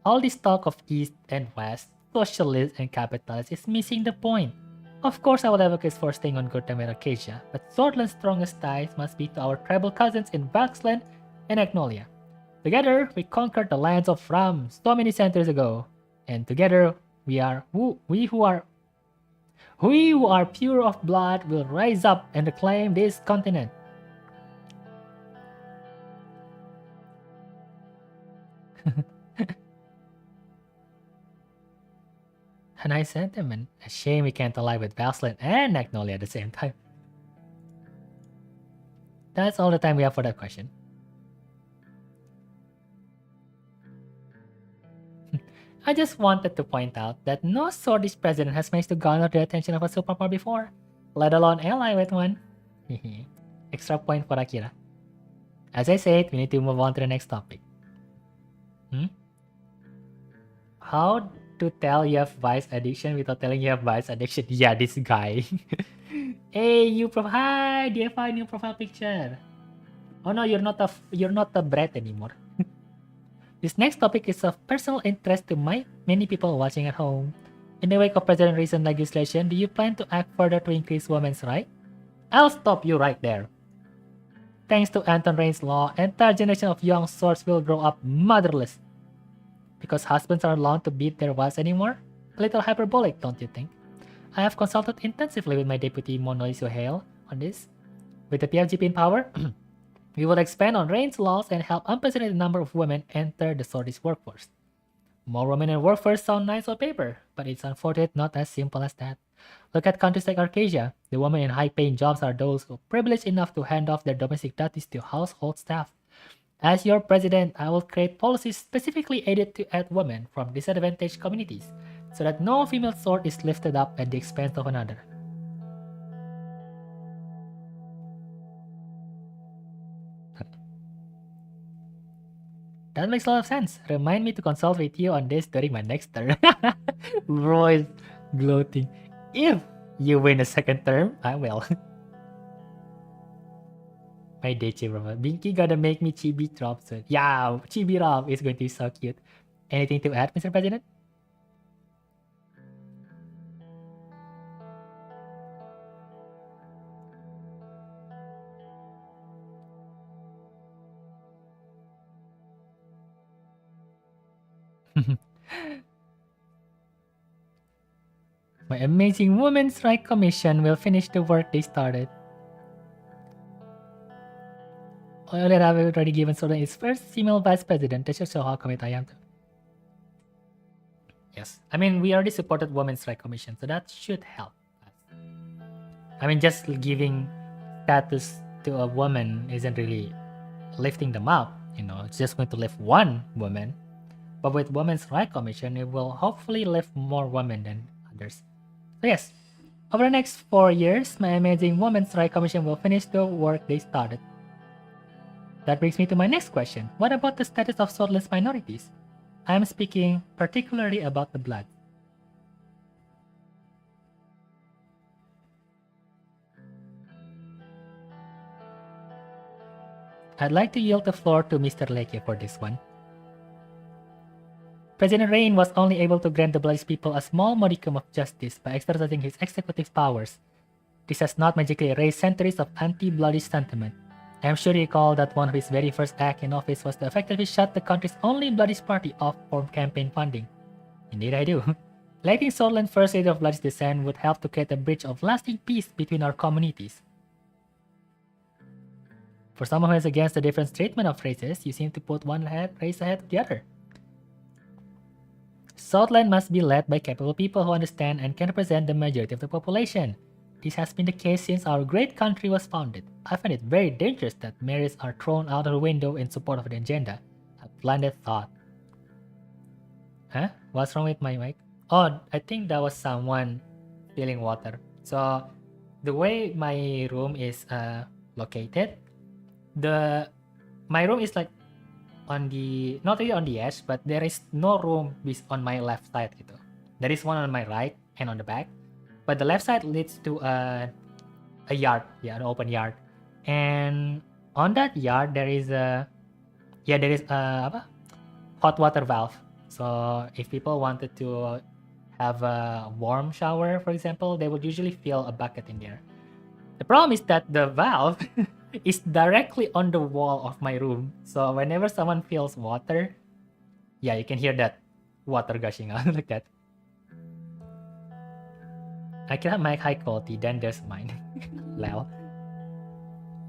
all this talk of East and West, socialist and capitalist is missing the point. Of course I will advocate for staying on good terms with Acacia, but Swordland's strongest ties must be to our tribal cousins in Valksland and Agnolia. Together, we conquered the lands of Ram so many centuries ago, and together we who are pure of blood will rise up and reclaim this continent. A nice sentiment. A shame we can't ally with Valsland and Magnolia at the same time. That's all the time we have for that question. I just wanted to point out that no Swordfish president has managed to garner the attention of a superpower before, let alone ally with one. Extra point for Akira. As I said, we need to move on to the next topic. How to tell you have vice addiction without telling you have vice addiction? Yeah, this guy. Hey, you hi, do you have a new profile picture? Oh no, you're not a brat anymore. This next topic is of personal interest to many people watching at home. In the wake of President recent legislation, do you plan to act further to increase women's rights? I'll stop you right there. Thanks to Anton Rain's law, entire generation of young swords will grow up motherless. Because husbands aren't allowed to beat their wives anymore? A little hyperbolic, don't you think? I have consulted intensively with my deputy Monolith Hale on this. With the PFGP in power, we will expand on Rain's laws and help unprecedented number of women enter the Swordfish workforce. More women in the workforce sound nice on paper, but it's unfortunate not as simple as that. Look at countries like Arcadia. The women in high-paying jobs are those who are privileged enough to hand off their domestic duties to household staff. As your president, I will create policies specifically aimed to aid women from disadvantaged communities, so that no female sword is lifted up at the expense of another. That makes a lot of sense. Remind me to consult with you on this during my next term. Bro is gloating. If you win a second term, I will. My Deche bro. Binky gonna make me Chibi drop soon. Yeah, Chibi drop is going to be so cute. Anything to add, Mr. President? My amazing Women's Rights Commission will finish the work they started. I have already given Suzerain its first female vice president. That should show how committed I am to. Yes, I mean we already supported Women's Rights Commission, so that should help us. I mean just giving status to a woman isn't really lifting them up. You know, it's just going to lift one woman. But with Women's Rights Commission, it will hopefully lift more women than others. So yes, over the next 4 years, my amazing Women's Rights Commission will finish the work they started. That brings me to my next question. What about the status of swordless minorities? I am speaking particularly about the Blood. I'd like to yield the floor to Mr. Leke for this one. President Rain was only able to grant the Bloodish people a small modicum of justice by exercising his executive powers. This has not magically erased centuries of anti-Bloodish sentiment. I am sure you recall that one of his very first acts in office was to effectively shut the country's only Bloodish party off from campaign funding. Indeed I do. Electing Swordland First Leader of Bloodish descent would help to create a bridge of lasting peace between our communities. For someone who is against the different treatment of races, you seem to put one race ahead of the other. Southland must be led by capable people who understand and can represent the majority of the population. This has been the case since our great country was founded. I find it very dangerous that marriages are thrown out of the window in support of the agenda. A blinded thought. Huh? What's wrong with my mic? Oh, I think that was someone spilling water. So, the way my room is located, my room is like on the, not really on the edge, but there is no room on my left side gitu. There is one on my right and on the back, but the left side leads to a yard, yeah, an open yard, and on that yard there is a hot water valve. So if people wanted to have a warm shower, for example, they would usually fill a bucket in there. The problem is that the valve is directly on the wall of my room. So whenever someone fills water, yeah, you can hear that water gushing out like that. I cannot make high quality, then there's mine. Lol.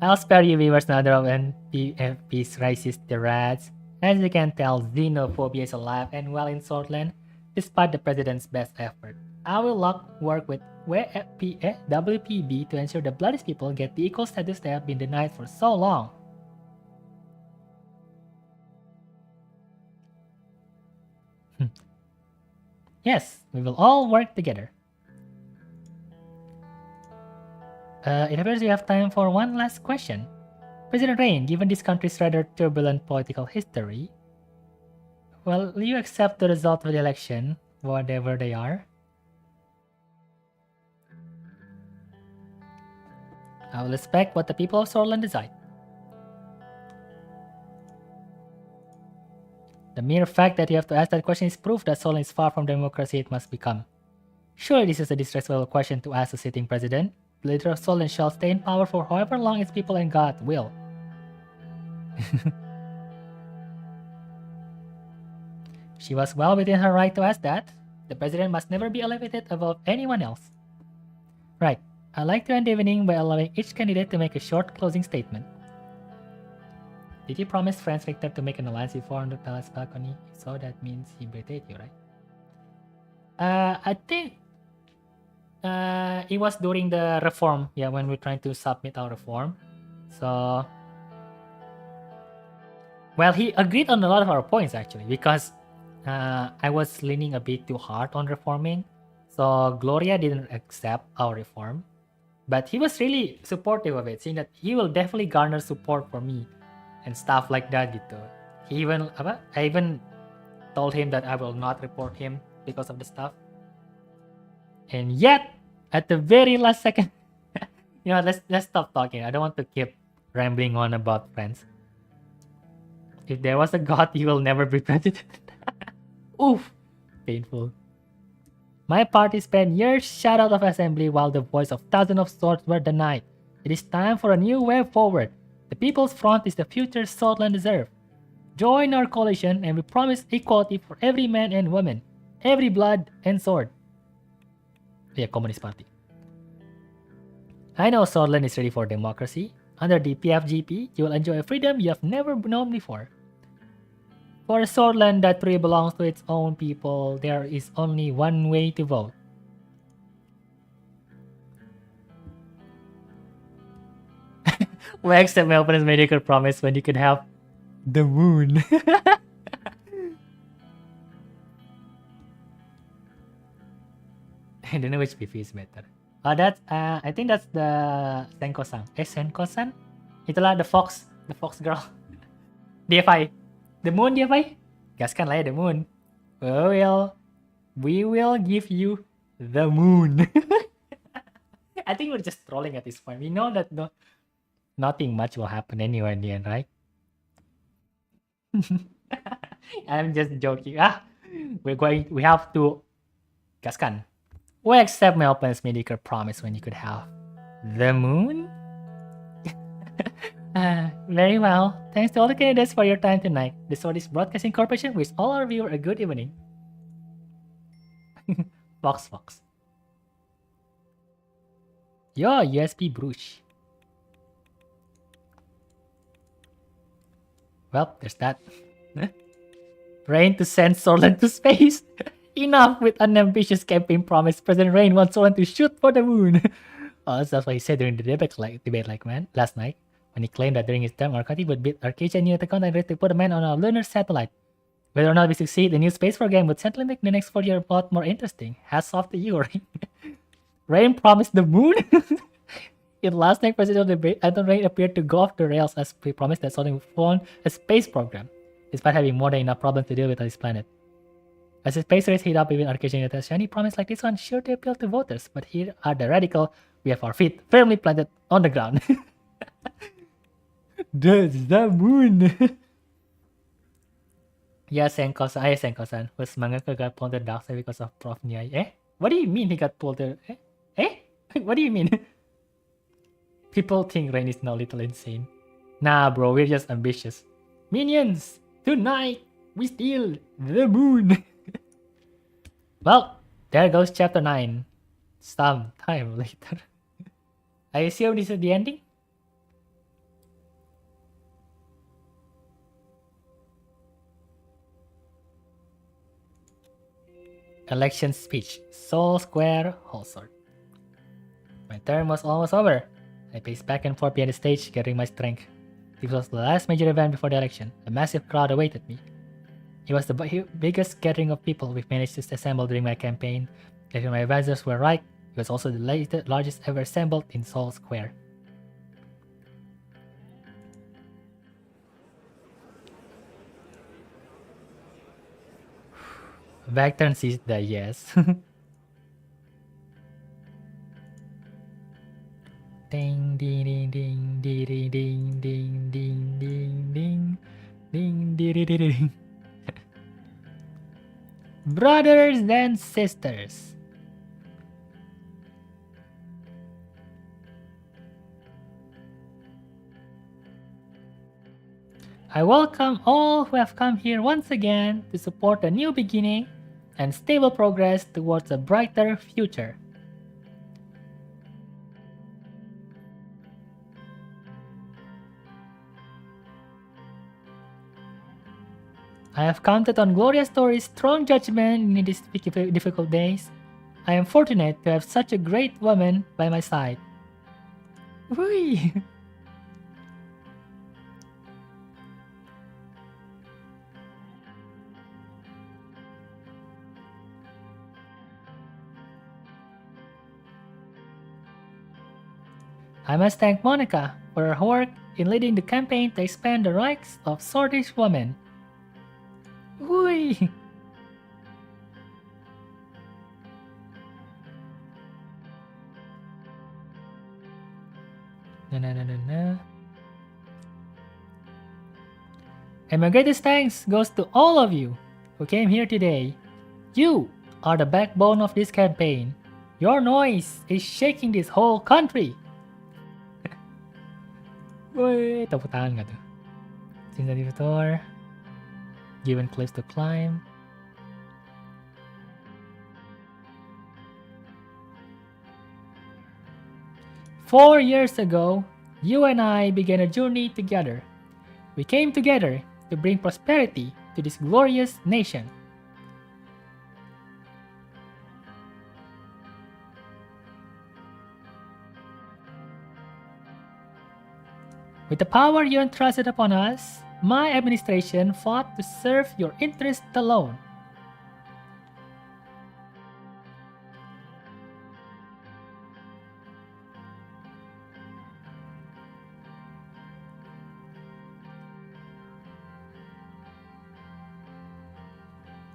I'll spare you viewers another of NPFP's racist tirades. As you can tell, xenophobia is alive and well in Swordland, despite the president's best effort. I will work with WPB to ensure the Bloodish people get the equal status they have been denied for so long. Yes, we will all work together. It appears we have time for one last question. President Rain, given this country's rather turbulent political history, will you accept the result of the election, whatever they are? I will respect what the people of Sorland decide. The mere fact that you have to ask that question is proof that Sorland is far from the democracy it must become. Surely this is a disrespectful question to ask a sitting president. The leader of Sorland shall stay in power for however long its people and God will. She was well within her right to ask that. The president must never be elevated above anyone else. Right. I'd like to end the evening by allowing each candidate to make a short closing statement. Did you promise Franz Victor to make an alliance before on the palace balcony? So that means he betrayed you, right? I think it was during the reform, yeah, when we're trying to submit our reform. So, well, he agreed on a lot of our points actually, because I was leaning a bit too hard on reforming. So Gloria didn't accept our reform, but he was really supportive of it, saying that he will definitely garner support for me and stuff like that gitu. I even told him that I will not report him because of the stuff. And yet, at the very last second, you know, let's stop talking. I don't want to keep rambling on about friends. If there was a god, he will never be president. Oof, painful. My party spent years shut out of assembly while the voice of thousands of swords were denied. It is time for a new way forward. The People's Front is the future Southland deserve. Join our coalition and we promise equality for every man and woman, every blood and sword. Yeah, Communist Party. I know Southland is ready for democracy. Under the PFGP, you will enjoy a freedom you have never known before. For a Southland that truly belongs to its own people, there is only one way to vote. We accept my opponent's mediocre promise when you could have the moon. I don't know which PV is better. I think that's the Senko-san. Senko-san? Itulah the fox girl. DFI. The moon, DFI? Gaskan lah ya, the moon. We will give you the moon. I think we're just trolling at this point. We know that nothing much will happen anyway in the end, right? I'm just joking. We have to Gaskan. We accept my opponent's mediocre promise when you could have the moon? Very well. Thanks to all the candidates for your time tonight. The Swordis Broadcasting Corporation wishes all our viewers a good evening. Fox. Yo, USB Bruce. Well, there's that. Rain to send Sorland to space. Enough with unambitious campaign promise. President Rain wants Sorland to shoot for the moon. Oh, that's what he said during the debate last night, when he claimed that during his term, our country would beat Arcadia and Unicon and to put a man on a lunar satellite. Whether or not we succeed, the new space program would certainly make the next 4 years a lot more interesting. Hats off to you, Rain. Rain promised the moon? In last night's presidential debate, Anton Rain appeared to go off the rails as he promised that Sorland would fund a space program, despite having more than enough problems to deal with on his planet. As the space race heat up even Arcadia and a shiny promise like this one sure to appeal to voters, but here are the radical. We have our feet firmly planted on the ground. The moon. Yeah, Senko-san. Was mangaka got pulled to the dark side because of Prof. Nyai? What do you mean he got pulled to... What do you mean? People think Rain is now a little insane. Nah, bro, we're just ambitious. Minions, tonight we steal the moon. Well, there goes chapter 9. Some time later. I assume this is the ending? Election speech. Soul Square, whole sword. My term was almost over. I paced back and forth behind the stage, gathering my strength. This was the last major event before the election. A massive crowd awaited me. It was the biggest gathering of people we've managed to assemble during my campaign. If my advisors were right, it was also the largest ever assembled in Seoul Square. Vector sees the yes. Ding ding ding ding ding ding ding ding ding ding ding ding ding. Brothers and sisters. I welcome all who have come here once again to support a new beginning and stable progress towards a brighter future. I have counted on Gloria Story's strong judgment in these difficult days. I am fortunate to have such a great woman by my side. Whee! I must thank Monica for her work in leading the campaign to expand the rights of Swordfish women. Whee! And my greatest thanks goes to all of you who came here today. You are the backbone of this campaign. Your noise is shaking this whole country. Woi, tepuk tangan gak tuh? Sensitive given cliffs to climb. "4 years ago, you and I began a journey together. We came together to bring prosperity to this glorious nation. With the power you entrusted upon us, my administration fought to serve your interest alone.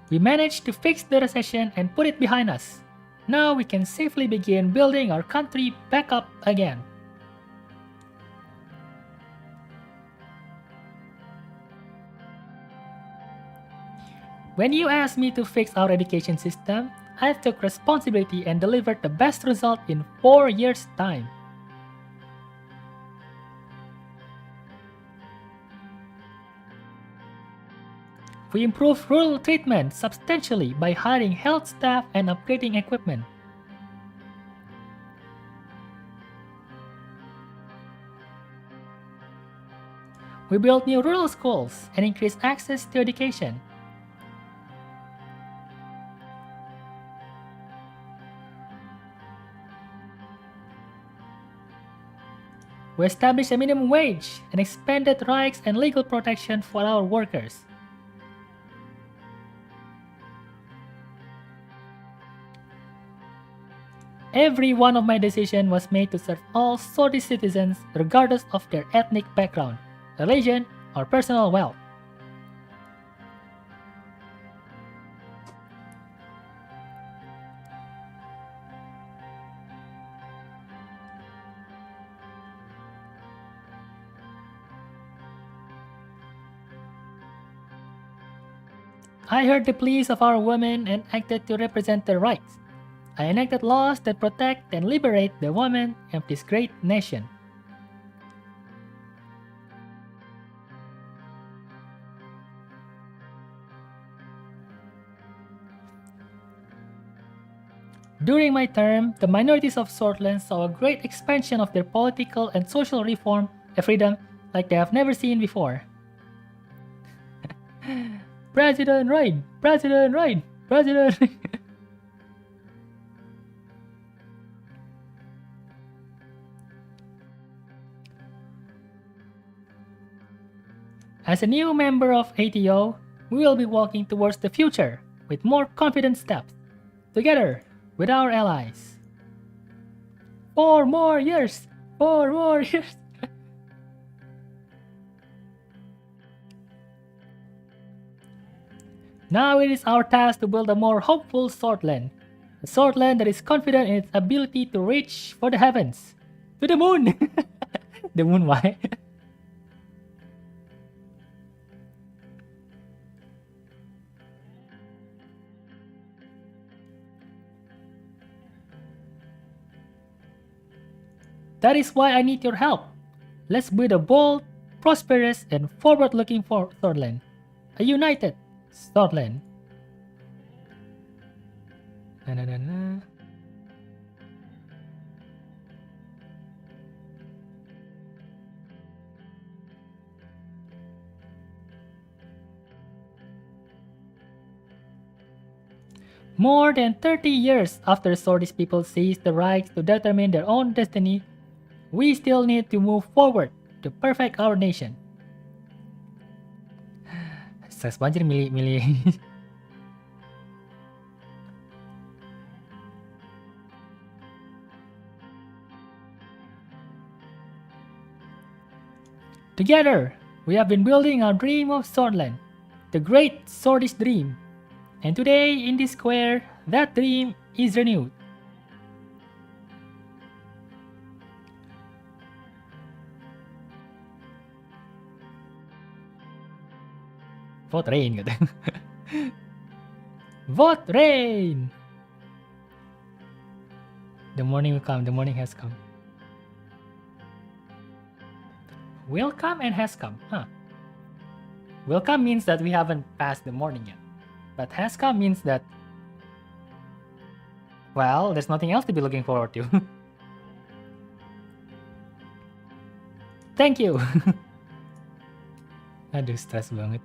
We managed to fix the recession and put it behind us. Now we can safely begin building our country back up again. When you asked me to fix our education system, I took responsibility and delivered the best result in 4 years' time. We improved rural treatment substantially by hiring health staff and upgrading equipment. We built new rural schools and increased access to education. We established a minimum wage and expanded rights and legal protection for our workers. Every one of my decisions was made to serve all Saudi citizens regardless of their ethnic background, religion, or personal wealth. I heard the pleas of our women and acted to represent their rights. I enacted laws that protect and liberate the women of this great nation. During my term, the minorities of Swordsland saw a great expansion of their political and social reform and freedom like they have never seen before. President right! President right! President! As a new member of ATO, we will be walking towards the future with more confident steps, together with our allies. 4 more years! 4 more years! Now it is our task to build a more hopeful Swordland. A Swordland that is confident in its ability to reach for the heavens. To the moon! The moon, why? That is why I need your help. Let's build a bold, prosperous, and forward-looking Swordland. A united Swordland. Na na na na. More than 30 years after Swordfish people seized the rights to determine their own destiny, we still need to move forward to perfect our nation. Stres banget milih. Together, we have been building our dream of Swordland, the great Swordish dream. And today, in this square, that dream is renewed. Vote Rain gitu. Vote Rain! The morning will come, the morning has come. Will come and has come, huh? Will come means that we haven't passed the morning yet. But has come means that, well, there's nothing else to be looking forward to. Thank you! Aduh, stress banget.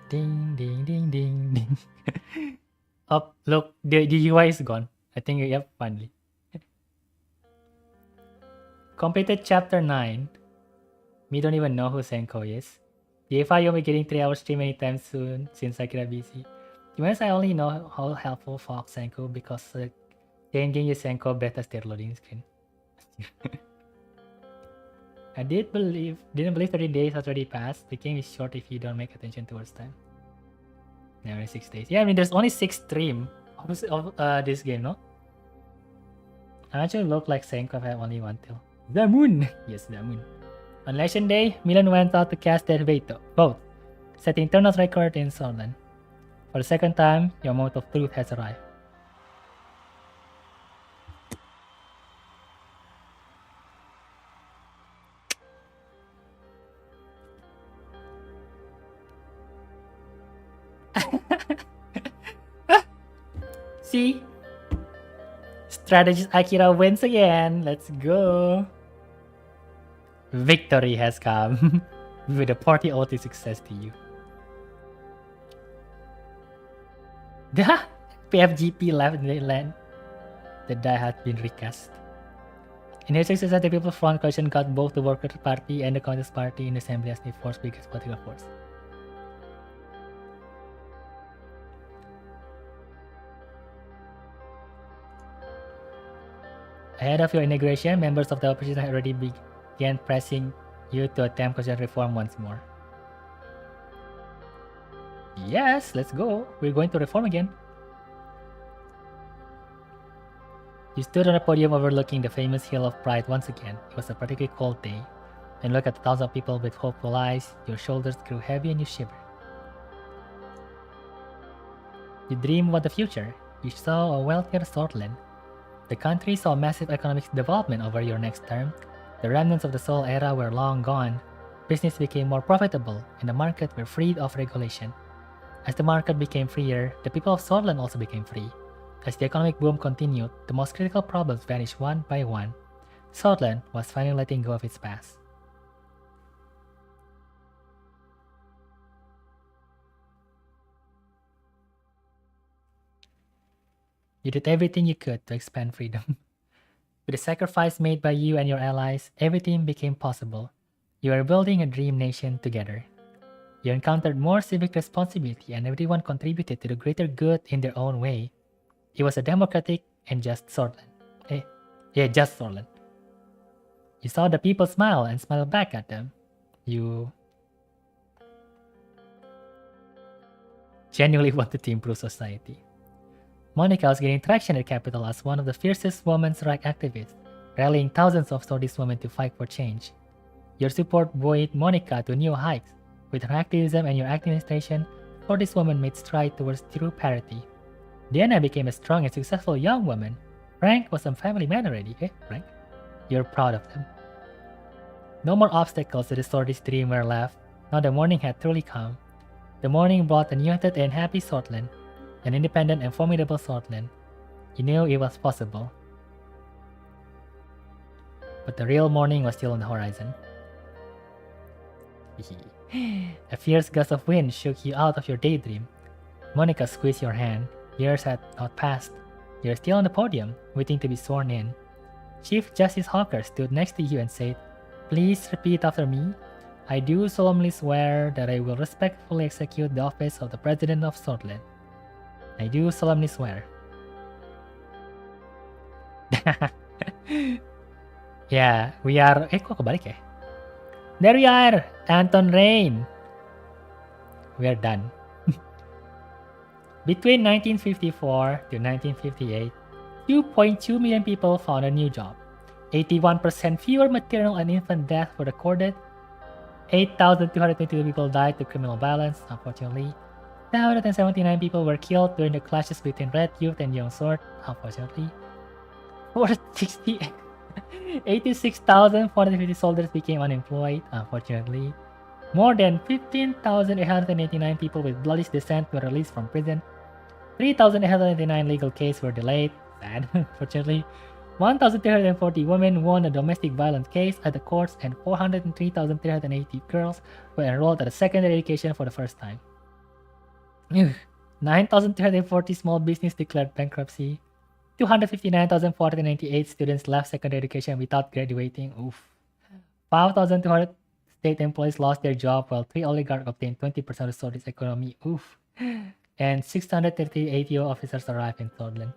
Ding, ding, ding, ding, ding. Oh, look, the UI is gone. I think, yep, finally. Completed chapter 9. We don't even know who Senko is. DFI, you'll be getting 3 hours stream anytime soon since I get busy. To be honest, I only know how helpful Fox Senko because the changing your Senko beta state loading screen. I didn't believe 30 days already passed. The game is short if you don't make attention towards time. Yeah, only 6 days. Yeah, I mean there's only 6 stream of this game, no? I actually look like Senko if I have only one till. The moon! Yes, the moon. On election day, Milan went out to cast their vote, setting turnout record in Swordland. For the second time, your moment of truth has arrived. See? Strategist Akira wins again. Let's go. Victory has come. With a party oath is success to you. The PFGP left in the land. The die had been recast. In his success, the People's Front coalition got both the Workers' Party and the Communist Party in the assembly as the fourth biggest political force. Ahead of your inauguration, members of the opposition had already began pressing you to attempt constitutional reform once more. Yes, let's go. We're going to reform again. You stood on a podium overlooking the famous Hill of Pride once again. It was a particularly cold day. And look at the thousands of people with hopeful eyes. Your shoulders grew heavy and you shivered. You dream about the future. You saw a wealthier Swordland. The country saw massive economic development over your next term. The remnants of the Soul era were long gone. Business became more profitable, and the market were freed of regulation. As the market became freer, the people of Swordland also became free. As the economic boom continued, the most critical problems vanished one by one. Swordland was finally letting go of its past. You did everything you could to expand freedom. With the sacrifice made by you and your allies, everything became possible. You are building a dream nation together. You encountered more civic responsibility and everyone contributed to the greater good in their own way. It was a democratic and just Swordland. Just Swordland. You saw the people smile and smile back at them. You genuinely wanted to improve society. Monica was gaining traction at Capital as one of the fiercest women's rights activists, rallying thousands of Swordist women to fight for change. Your support buoyed Monica to new heights. With her activism and your administration, Swordist women made strides towards true parity. Diana became a strong and successful young woman. Frank was a family man already, Frank? You're proud of them. No more obstacles to the Swordist dream were left. Now the morning had truly come. The morning brought a united and happy Swordland, an independent and formidable Swordland. You knew it was possible. But the real morning was still on the horizon. A fierce gust of wind shook you out of your daydream. Monica squeezed your hand. Years had not passed. You're still on the podium, waiting to be sworn in. Chief Justice Hawker stood next to you and said, "Please repeat after me. I do solemnly swear that I will respectfully execute the office of the President of Swordland. I do solemnly swear." Yeah, we are... kok kebalik ya? There we are! Anton Rain! We are done. Between 1954 to 1958, 2.2 million people found a new job. 81% fewer maternal and infant deaths were recorded. 8,222 people died to criminal violence, unfortunately. 779 people were killed during the clashes between Red Youth and Young Sword, unfortunately. 86,450 soldiers became unemployed, unfortunately. More than 15,889 people with bloody descent were released from prison. 3,889 legal cases were delayed, sad, unfortunately. 1,340 women won a domestic violence case at the courts, and 403,380 girls were enrolled at a secondary education for the first time. 9,340 small businesses declared bankruptcy. 259,498 students left secondary education without graduating. Oof. 5,200 state employees lost their job, while 3 oligarchs obtained 20% of the Swordist economy. Oof. And 638 ATO officers arrived in Swordland.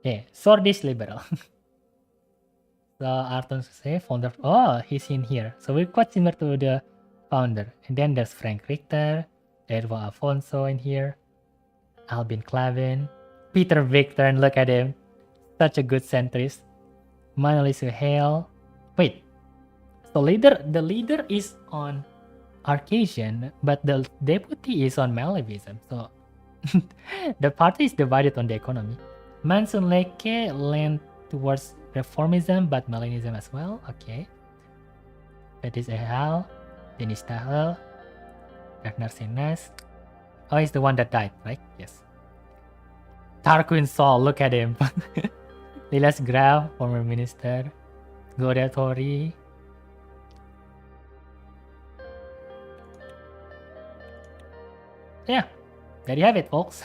Yeah, Swordist liberal. So Arton Suse, founder. Oh, he's in here. So we're quite similar to the founder. And then there's Frank Richter, Edward Alfonso in here, Albin Clavin, Peter Victor, and look at him. Such a good centrist. Manoli Suhail. Wait. So the leader is on Arcasian, but the deputy is on Malevism. So the party is divided on the economy. Mansun Leke leaned towards reformism, but Malinism as well. Okay. Fetis Ehal, Denis Tahel, Ragnar Senes. Oh, he's the one that died, right? Yes. Tarquin Saul, look at him. Lilas Graf, former minister. Gloria Tori. Yeah, there you have it, folks.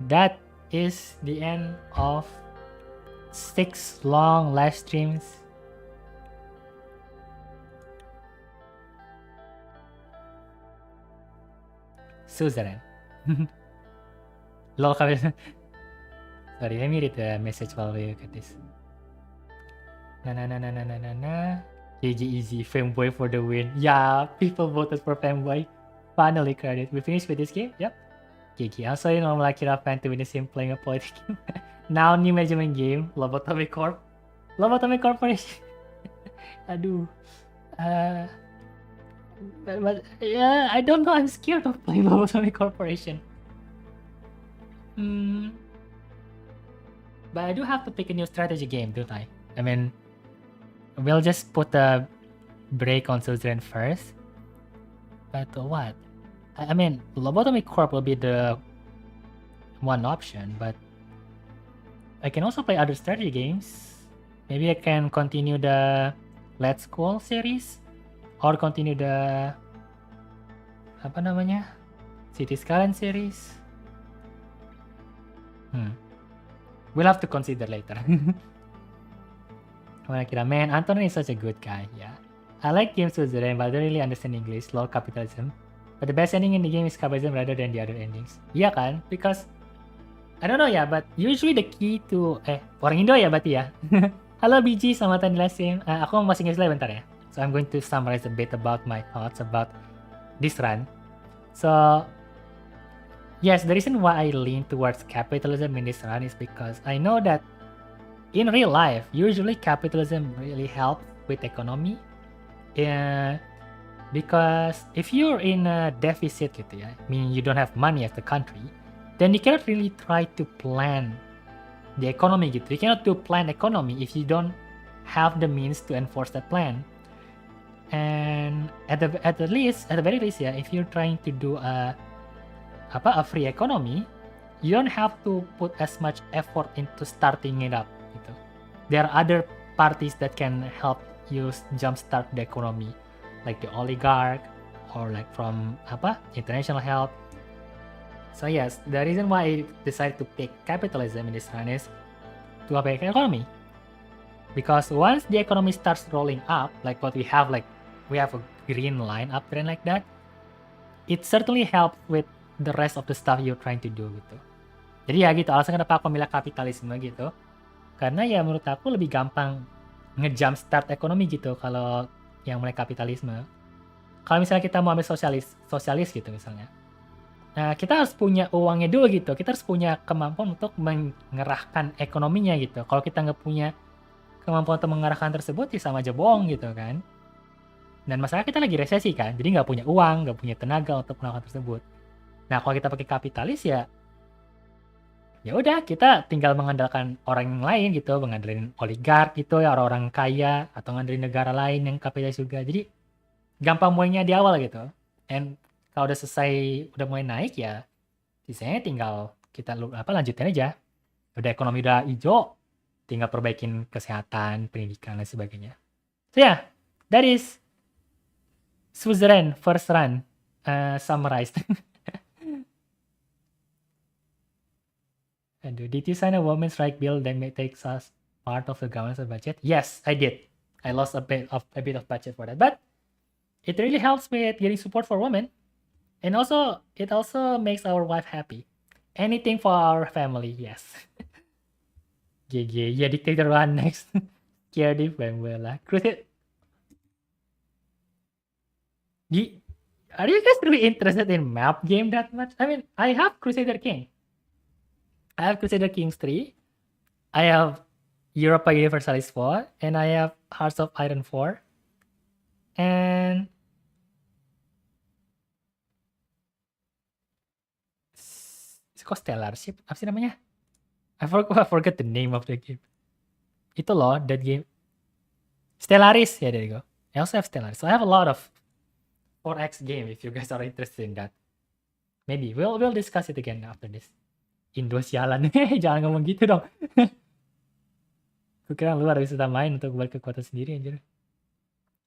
That is the end of 6 long live streams. Suzerain. Sorry, let me read the message while we look at this. GG easy, Femboy for the win. Yeah, people voted for Femboy. Finally, credit. We finished with this game? Yep. GG. Also, you know, like you're a fan to win the sim playing a political game. Now, new measurement game. Lobotomy Corp. Lobotomy Corporation. Aduh. But yeah, I don't know. I'm scared of playing Lobotomy Corporation. But I do have to pick a new strategy game, don't I? I mean, we'll just put a break on Suzerain first. But what? I mean, Lobotomy Corp will be the one option, but I can also play other strategy games. Maybe I can continue the Let's Call series, or continue the apa namanya, City Skyline series. We'll have to consider later. Man, Anton is such a good guy. Yeah, I like game Suzerain, but I don't really understand English. Lol capitalism. But the best ending in the game is capitalism rather than the other endings. Iya kan? Because I don't know ya, but usually the key to orang Indo ya berarti ya. Halo BG, selamat datang di live stream. Aku mau masih nge-slide bentar ya. So I'm going to summarize a bit about my thoughts about this run. So yes, the reason why I lean towards capitalism in this run is because I know that in real life, usually capitalism really helps with economy. Because if you're in a deficit gitu ya, meaning you don't have money as the country, then you cannot really try to plan the economy gitu. You cannot do plan economy if you don't have the means to enforce that plan. And at the very least ya, if you're trying to do a free economy, you don't have to put as much effort into starting it up gitu. There are other parties that can help you jumpstart the economy, like the oligarch or like from international help. So yes, the reason why I decided to pick capitalism in this run is to affect the economy. Because once the economy starts rolling up, like what we have a green line up there like that, it certainly helps with the rest of the stuff you're trying to do gitu. Jadi ya gitu, alasan kenapa aku milih kapitalisme gitu. Karena ya menurut aku lebih gampang nge-jumpstart ekonomi gitu kalau yang mulai kapitalisme. Kalau misalnya kita mau ambil sosialis gitu misalnya. Nah, kita harus punya uangnya dulu gitu. Kita harus punya kemampuan untuk mengerahkan ekonominya gitu. Kalau kita nggak punya kemampuan untuk mengerahkan tersebut, ya sama aja bohong gitu kan. Dan masalah kita lagi resesi kan, jadi nggak punya uang, nggak punya tenaga untuk melakukan tersebut. Nah, kalau kita pakai kapitalis ya udah kita tinggal mengandalkan orang yang lain gitu, mengandalkan oligark gitu ya, orang-orang kaya atau mengandalkan negara lain yang kapitalis juga. Jadi gampang mulainya di awal gitu. And kalau udah selesai, udah mulai naik ya, sisanya tinggal kita lanjutin aja. Udah ekonomi udah hijau, tinggal perbaikin kesehatan, pendidikan dan sebagainya. So yeah, that is Suzerain first run summarized. Did you sign a women's right bill that may take us part of the government's budget? Yes, I did. I lost a bit of budget for that, but it really helps with getting support for women, and also it also makes our wife happy. Anything for our family, yes. GG, yeah, dictator one next. Scaredy Venezuela. Crusade. Are you guys really interested in map game that much? I mean, I have Crusader King. I have Crusader Kings 3. I have Europa Universalis 4. And I have Hearts of Iron 4. And it's called Stellarship. Apa sih namanya? I forget the name of the game. Itu loh, that game. Stellaris. Yeah, there you go. I also have Stellaris. So I have a lot of 4X game if you guys are interested in that. Maybe we'll discuss it again after this. Indo sialan. Jangan ngomong gitu dong. Kukira lu harus bisa main untuk buat kekuatan sendiri anjir.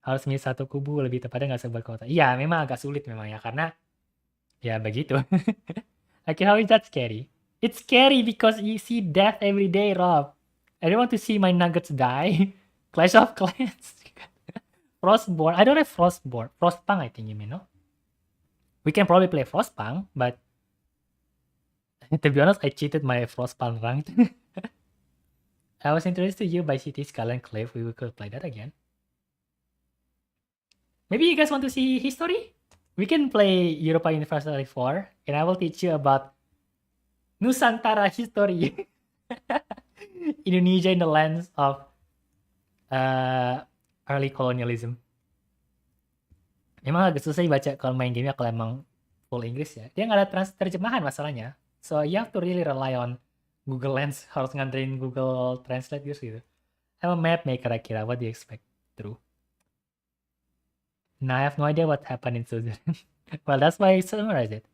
Harus milih satu kubu, lebih tepatnya nggak sebuah kota. Iya, memang agak sulit memang ya, karena ya begitu. Okay, how is that scary? It's scary because you see death every day, Rob. I don't want to see my nuggets die. Clash of Clans. Frostborn. I don't have Frostborn. Frostpunk, I think you mean, no? We can probably play Frostpunk, but to be honest, I cheated my Frostpunk ranked. I was introduced to you by City Skull and Cliff. We could play that again. Maybe you guys want to see history? We can play Europa Universalis 4, and I will teach you about Nusantara history. Indonesia in the lens of early colonialism. Emang agak susah baca kalau main gamenya kalau emang full Inggris ya. Dia nggak ada terjemahan masalahnya. So you have to really rely on Google Lens. Harus nganterin Google Translate gitu. I'm a map maker, Akira. What do you expect? True. Nah, I have no idea what happened in Suzerain. Well, that's why I summarized it.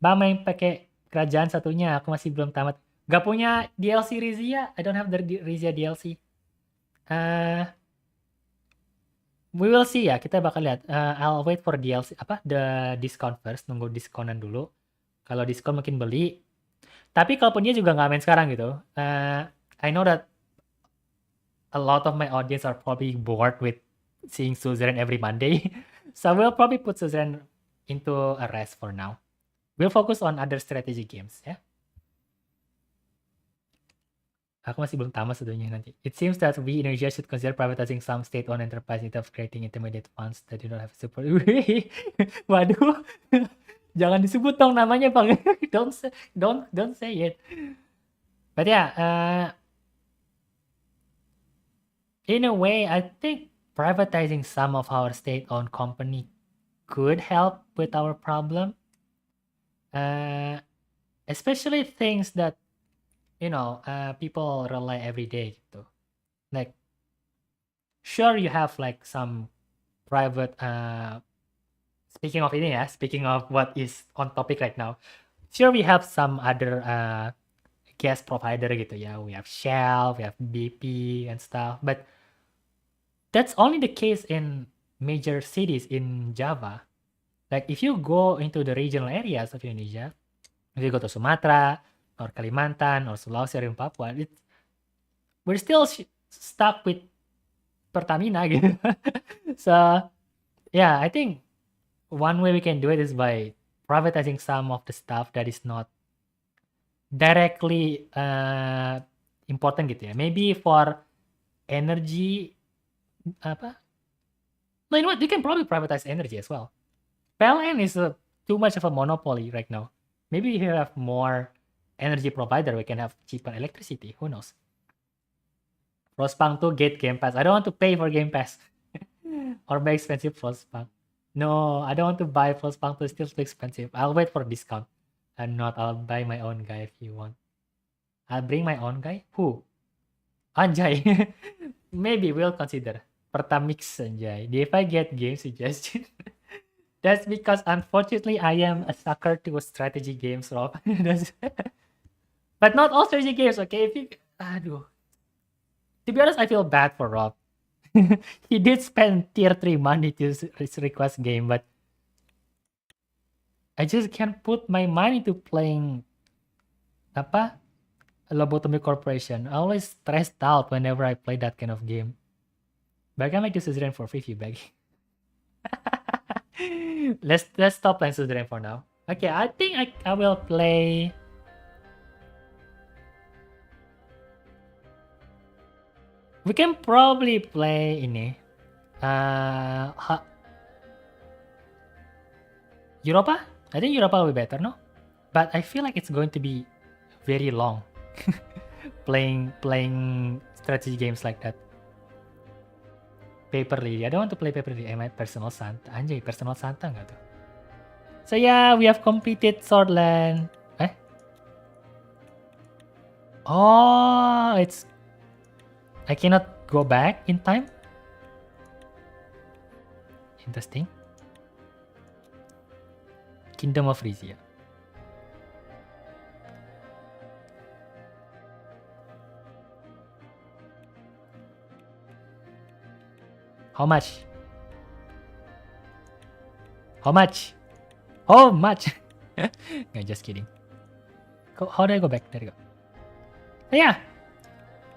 Bang main pakai kerajaan satunya. Aku masih belum tamat. Gak punya DLC Rizia. I don't have the Rizia DLC. We will see ya. Kita bakal lihat. I'll wait for DLC. The discount first. Nunggu diskonan dulu. Kalau diskon mungkin beli. Tapi kalaupun dia juga nggak main sekarang gitu. I know that a lot of my audience are probably bored with seeing Suzerain every Monday. So we'll probably put Suzerain into a rest for now. We'll focus on other strategy games, ya. Aku masih belum tamat sebetulnya nanti. It seems that we Indonesia should consider privatizing some state-owned enterprise instead of creating intermediate funds that do not have support. Waduh, jangan disebut dong namanya bang. don't say it. But yeah, in a way, I think privatizing some of our state-owned company could help with our problem. Especially things that, people rely every day gitu. Like, sure you have like some private, speaking of what is on topic right now, sure we have some other gas provider gitu ya. We have Shell, we have BP and stuff, but that's only the case in major cities in Java. Like if you go into the regional areas of Indonesia, if you go to Sumatra or Kalimantan or Sulawesi or in Papua, we're still stuck with Pertamina gitu. So yeah, I think one way we can do it is by privatizing some of the stuff that is not directly important gitu ya. Maybe for energy apa? No, you know what? You can probably privatize energy as well. PLN is too much of a monopoly right now. Maybe if you have more energy provider, we can have cheaper electricity. Who knows? Frostpunk 2 get Game Pass. I don't want to pay for Game Pass. Or buy expensive Frostpunk. No, I don't want to buy Frostpunk 2. It's still too expensive. I'll wait for a discount. I'll buy my own guy if you want. I'll bring my own guy? Who? Anjay. Maybe we'll consider. Pertamix Anjay. If I get game suggestion. That's because unfortunately I am a sucker to strategy games, Rob. But not all strategy games, okay? Aduh. To be honest, I feel bad for Rob. He did spend tier 3 money to request game, but I just can't put my money to playing Lobotomy Corporation. I always stressed out whenever I play that kind of game. But I can make the Suzerain for free if you beg. Let's stop playing Suzerain for now. Okay, I think I will play. We can probably play ini. Europa? I think Europa will be better, no? But I feel like it's going to be very long. playing strategy games like that. Paper Lady. I don't want to play Paper Lady. Am I Personal Santa? Anjay, Personal Santa nggak tuh? So yeah, we have completed Swordland. Oh, I cannot go back in time? Interesting. Kingdom of Rizia. How much? How much? How much? No, just kidding. How do I go back? There you go. But yeah,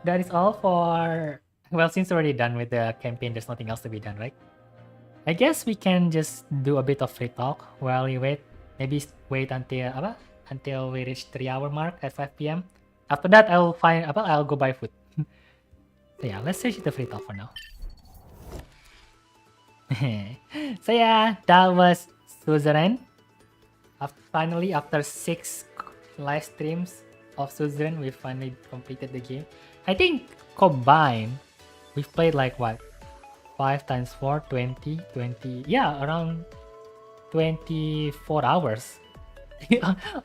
that is all for... Well, since we're already done with the campaign, there's nothing else to be done, right? I guess we can just do a bit of free talk while we wait. Maybe wait until we reach 3-hour mark at 5 p.m. After that, I'll go buy food. So yeah, let's switch to free talk for now. So yeah, that was Suzerain. Finally, after 6 live streams of Suzerain, we finally completed the game. I think combined, we've played like what? 5 times 4, 20, yeah, around 24 hours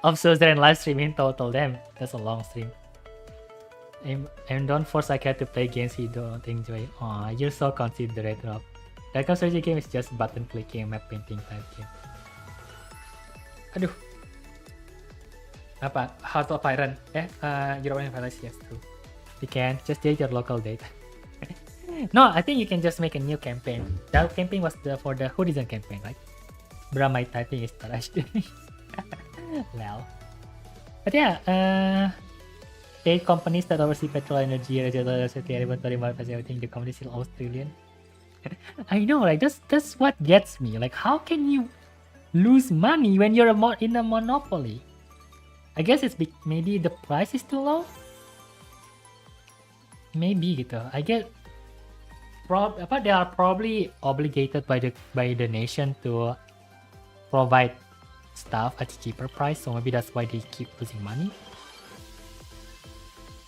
of Suzerain live stream in total. Damn, that's a long stream. And don't force Aka to play games you don't enjoy. Aw, you're so considerate, Rob. That strategy game is just button clicking, map painting type game. Aduh. Apa? Heart of Iron. European Violence, yes, true. You can just delete your local data. No, I think you can just make a new campaign. That campaign was for the Horizon campaign, right? Bruh, my typing is trash. Lol. But yeah, state companies that oversee petrol, energy, electricity, inventory, manufacturing, everything. The company is still almost trillion. I know, like that's what gets me. Like, how can you lose money when you're in a monopoly? I guess it's maybe the price is too low. Maybe gitu. I get they are probably obligated by the nation to provide stuff at a cheaper price, so maybe that's why they keep losing money.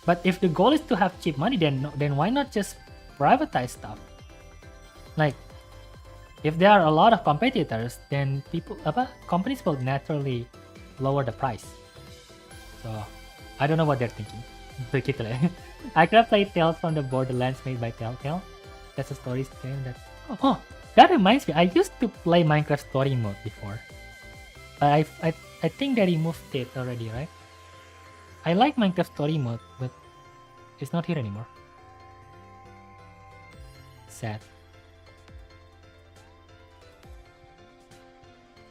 But if the goal is to have cheap money, then why not just privatize stuff? Like, if there are a lot of competitors, then companies will naturally lower the price. So I don't know what they're thinking. Begitu lah. I could have played Tales from the Borderlands made by Telltale. That's a story game that. Oh, that reminds me. I used to play Minecraft Story Mode before, but I think they removed it already, right? I like Minecraft Story Mode, but it's not here anymore. Sad.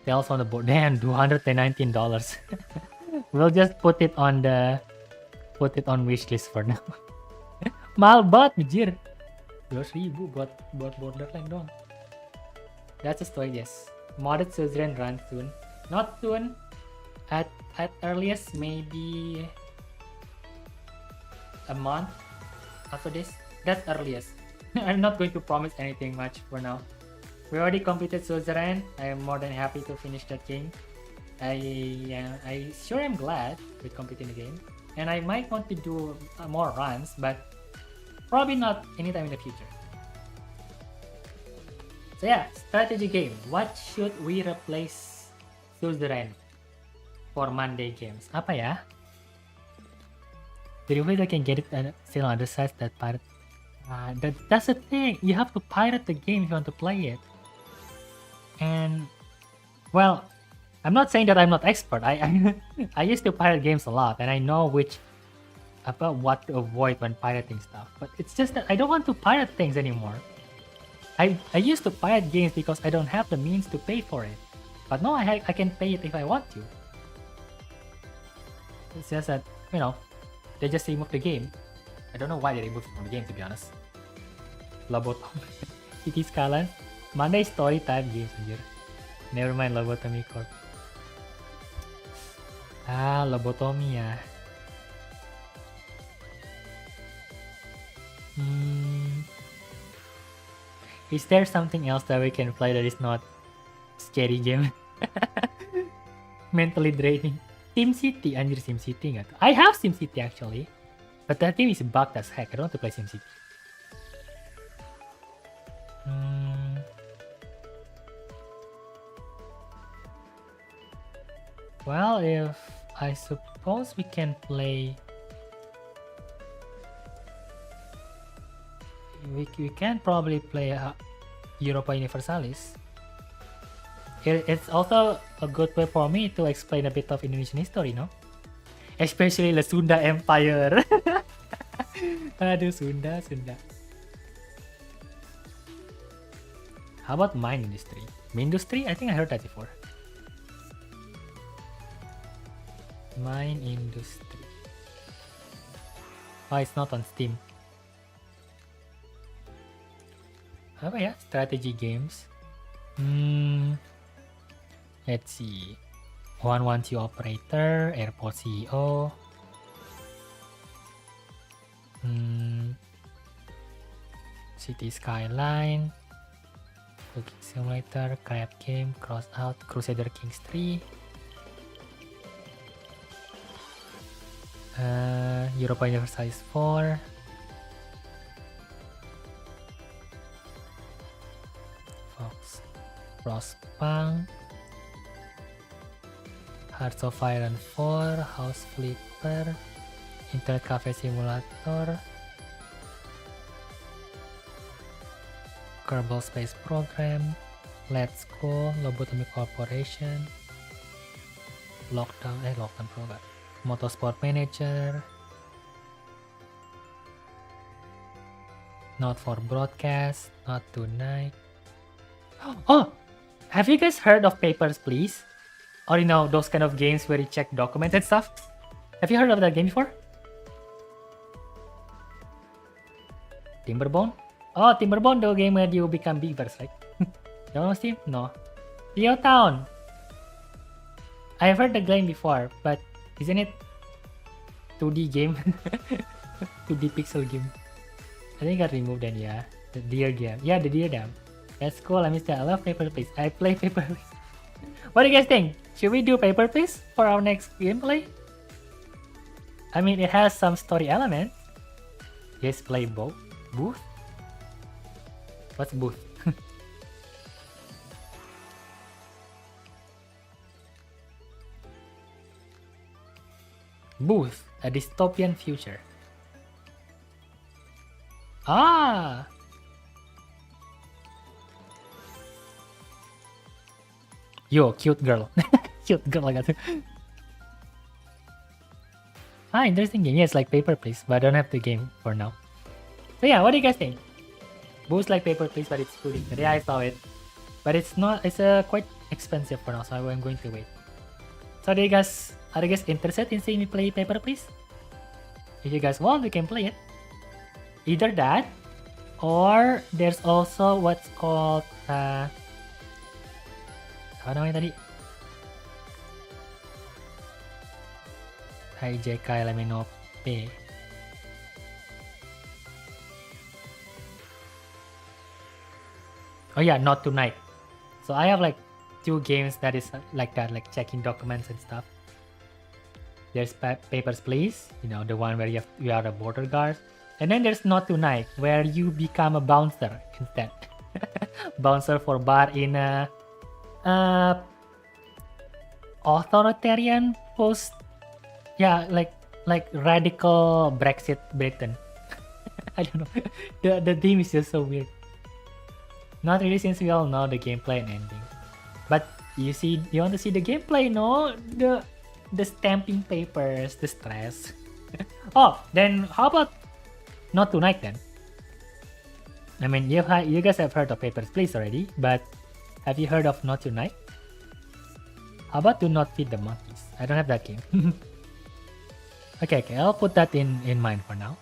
Tales from the board. Damn, $219. We'll just put it on wishlist for now. Mahal banget, mijir. 2.000 buat Borderlands doang. That's a story, yes. Modded Suzerain run soon. Not soon. At earliest, maybe a month after this. That's earliest. I'm not going to promise anything much for now. We already completed Suzerain. I am more than happy to finish that game. I sure am glad with completing the game. And I might want to do more runs, but probably not anytime in the future. So yeah, strategy game. What should we replace Suzerain for Monday games? Apa ya? The way I can get it still on other sides that pirate. That's the thing. You have to pirate the game if you want to play it. And well, I'm not saying that I'm not expert. I used to pirate games a lot, and I know what to avoid when pirating stuff. But it's just that I don't want to pirate things anymore. I used to pirate games because I don't have the means to pay for it. But now I can pay it if I want to. It's just that, they just removed the game. I don't know why they removed it from the game, to be honest. Lobotomy. City Skyline. Monday story time games, anjir. Never mind Lobotomy Corp. Lobotomy ya. Is there something else that we can play that is not scary game? Mentally draining. SimCity, anjir SimCity nggak tuh? I have SimCity actually, but that game is bugged as heck. I don't want to play SimCity. Well, if I suppose we can play, we can probably play Europa Universalis. It's also a good way for me to explain a bit of Indonesian history, no? Especially the Sunda Empire. Aduh, Sunda. How about mine industry? Mindustry? I think I heard that before. Mine industry. Oh, it's not on Steam. Apa ya? Strategy games. Let's see. 112 operator, airport CEO. City Skyline. Cooking Simulator, Crab Game, Crossout, Crusader Kings 3. Europa Universalis 4. Fox, Frostpunk, Hearts of Iron 4, House Flipper, Internet Cafe Simulator, Kerbal Space Program, Let's Go, Lobotomy Corporation, Lockdown Program, Motorsport Manager, Not for Broadcast, Not Tonight. Oh! Have you guys heard of Papers, Please? Or those kind of games where you check documents and stuff? Have you heard of that game before? Timberbone? Oh, Timberbone, the game where you become beavers, right? You know Steam? No. Theo Town. I've heard the game before, but isn't it 2D game? 2D pixel game. I think I removed then, yeah. The deer game. Yeah, the deer dam. That's cool. I missed that. I love Paper Please. I play Paper Please. What do you guys think? Should we do Paper Please for our next gameplay? I mean, it has some story elements. Yes, play both. Booth? What's booth? Booth, a dystopian future. Ah! Yo, cute girl. Cute girl, I got to. Ah, interesting game. Yes, like Paper Please, but I don't have the game for now. So yeah, what do you guys think? Boost like Paper Please, but it's 2D. Yeah, I saw it. But it's not, it's quite expensive for now, so I'm going to wait. So are you guys interested in seeing me play Paper Please? If you guys want, we can play it. Either that, or there's also what's called, apa namanya tadi? Hijakai Laminope. Oh yeah, Not Tonight. So I have like 2 games that is like that, like checking documents and stuff. There's Papers, Please, you know, the one where you are a border guard. And then there's Not Tonight, where you become a bouncer instead. Bouncer for bar in a authoritarian post. Yeah, like radical Brexit Britain. I don't know. The theme is just so weird. Not really, since we all know the gameplay and ending. But you want to see the gameplay, no? The stamping papers, the stress. Oh, then how about Not Tonight then? I mean, you guys have heard of Papers, Please already, but have you heard of Not Tonight? How about Do Not Feed the Monkeys? I don't have that game. Okay, I'll put that in mind for now.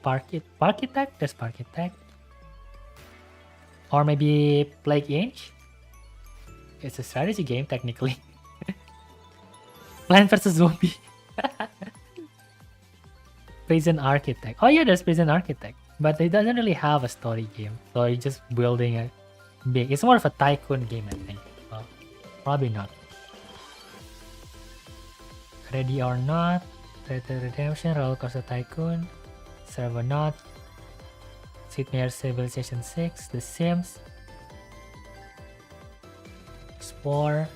Parkitect? There's Parkitect. Or maybe Plague Inch? It's a strategy game, technically. Plant vs. Zombie. Prison Architect. Oh yeah, there's Prison Architect. But it doesn't really have a story game. So you're just building a big... It's more of a tycoon game, I think. Well, probably not. Ready or Not, Red Dead Redemption, Roller Coaster Tycoon, Servernaut, Sid Meier's Civilization 6, The Sims, Spore,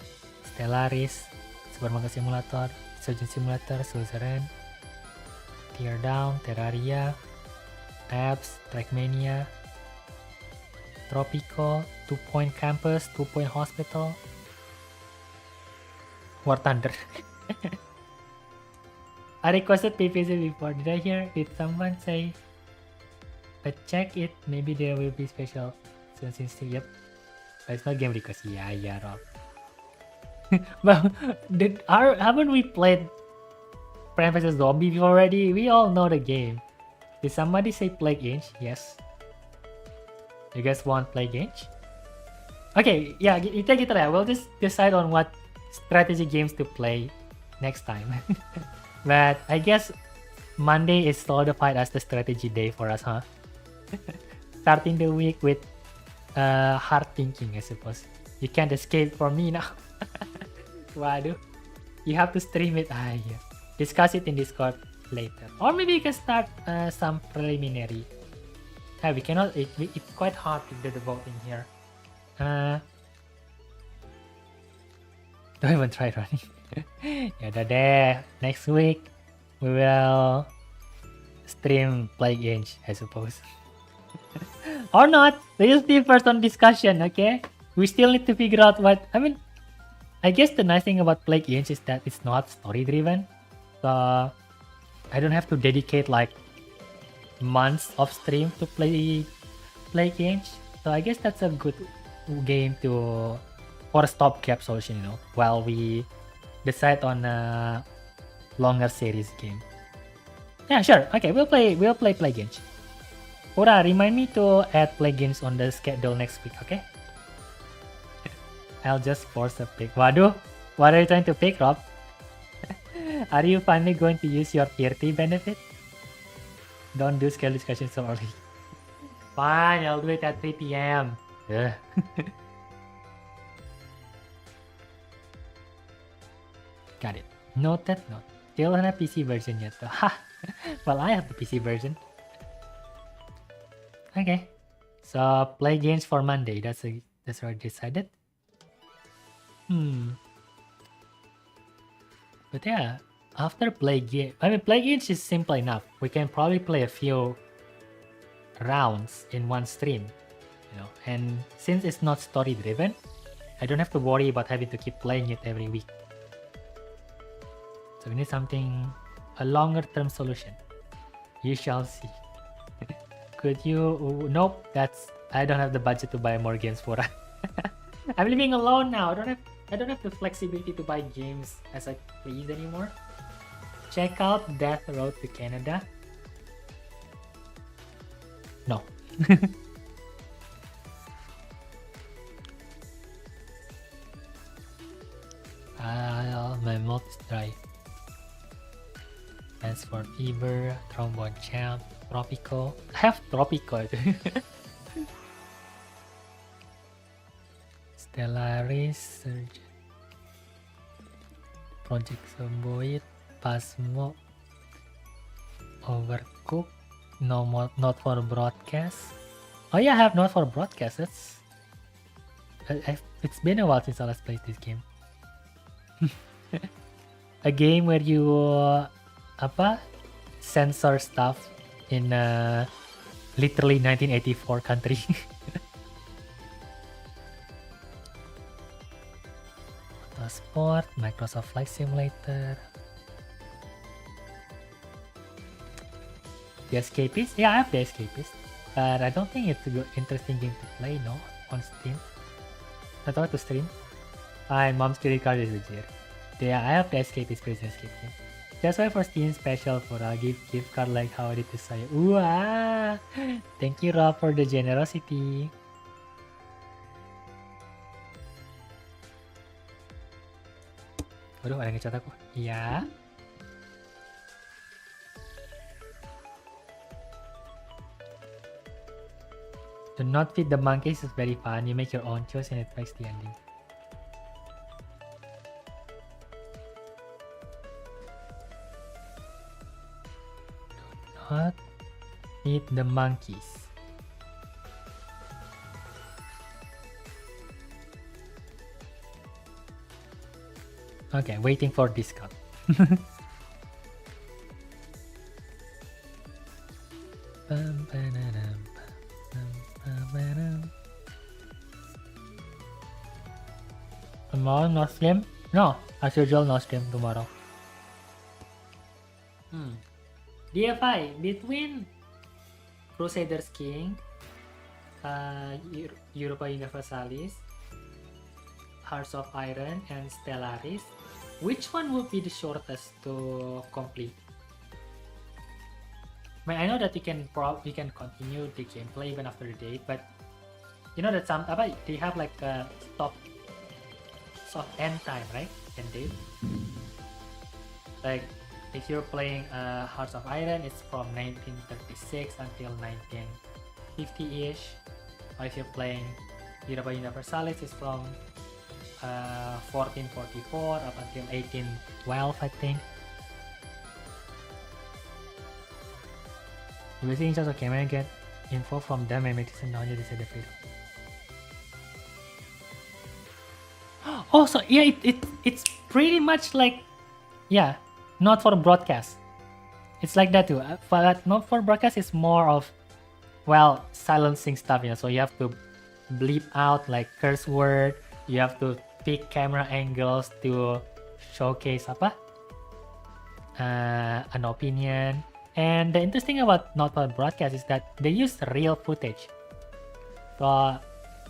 Stellaris, Supermarket Simulator, Surgeon Simulator, Suzerain, Teardown, Terraria, Apps, Trackmania, Tropico, 2 Point Campus, 2 Point Hospital, War Thunder. I requested PPC before. Did I hear? Did someone say? But check it. Maybe there will be special soon since yep. But it's not game request. Yeah, Rob. Well, haven't we played Plant vs. Zombie before already? We all know the game. Did somebody say Plague Inch? Yes. You guys want Plague Inch? Okay, yeah, kita lah. We'll just decide on what strategy games to play next time. But I guess Monday is solidified as the strategy day for us, huh? Starting the week with hard thinking, I suppose. You can't escape from me now. Waduh. You have to stream it. Yeah. Discuss it in Discord later. Or maybe you can start some preliminary. We cannot. It's quite hard to do the voting here. Don't even try running. Yaudah deh, next week we will stream Plague Inch, I suppose. Or not, let's see first on discussion, okay? We still need to figure out what, I guess the nice thing about Plague Inch is that it's not story driven. So I don't have to dedicate like months of stream to play Plague Inch. So I guess that's a good game for a stopgap solution, you know, while we decide on a longer series game. Yeah, sure. Okay, we'll play play games. Ura, remind me to add play games on the schedule next week, okay? I'll just force a pick. Waduh, what are you trying to pick, Rob? Are you finally going to use your tier T benefit? Don't do scale discussion so early. Fine, I'll do it at 3 p.m. Ugh. Got it. Noted, note. Still on a PC version yet though. Ha! Well, I have the PC version. Okay. So play games for Monday. That's already decided. But yeah, after play game, play games is simple enough. We can probably play a few rounds in one stream, you know. And since it's not story driven, I don't have to worry about having to keep playing it every week. So we need something, a longer term solution. You shall see. Could you? Nope. I don't have the budget to buy more games for that. I'm living alone now. I don't have the flexibility to buy games as I please anymore. Check out Death Road to Canada. No. My mouth is dry. As for Fever, Trombone Champ, Tropico. I have Tropico. Stellaris, Surgeon, Project Femboy, Pasmo, Overcooked, not for broadcast. Oh yeah, I have not for broadcast. It's been a while since I last played this game. A game where you censor stuff in literally 1984 country. Sport, Microsoft Flight Simulator. The Escapist? Yeah, I have The Escapist. But I don't think it's a good, interesting game to play, no? On Steam. I thought to stream. My mom's credit card is legit. Yeah, I have The Escapist, Crazy Escape game. Just wait for Steam special for a gift card like how I did to say. Ooh, ah! Thank you, Rob, for the generosity. Waduh, ada yang ngechat aku. Iya. Do not feed the monkeys is very fun. You make your own choice and it makes the ending. Do not feed the monkeys. Okay, waiting for discount. Tomorrow no stream? No, as usual no stream tomorrow. DFI between Crusaders King, Europa Universalis, Hearts of Iron, and Stellaris. Which one would be the shortest to complete? I mean, I know that you can continue the gameplay even after the date, but you know that they have like a soft end time, right? End date. Like if you're playing Hearts of Iron, it's from 1936 until 1950-ish. Or if you're playing Europa Universalis, it's from 1444 up until 1812, I think. You basically just okay, man, get info from them and make this and download this at the freedom. Oh, so yeah, it's pretty much like, yeah, not for broadcast. It's like that too. But not for broadcast, it's more of, well, silencing stuff, you know. So you have to bleep out like curse word. You have to pick camera angles to showcase an opinion. And the interesting about not for broadcast is that they use real footage. So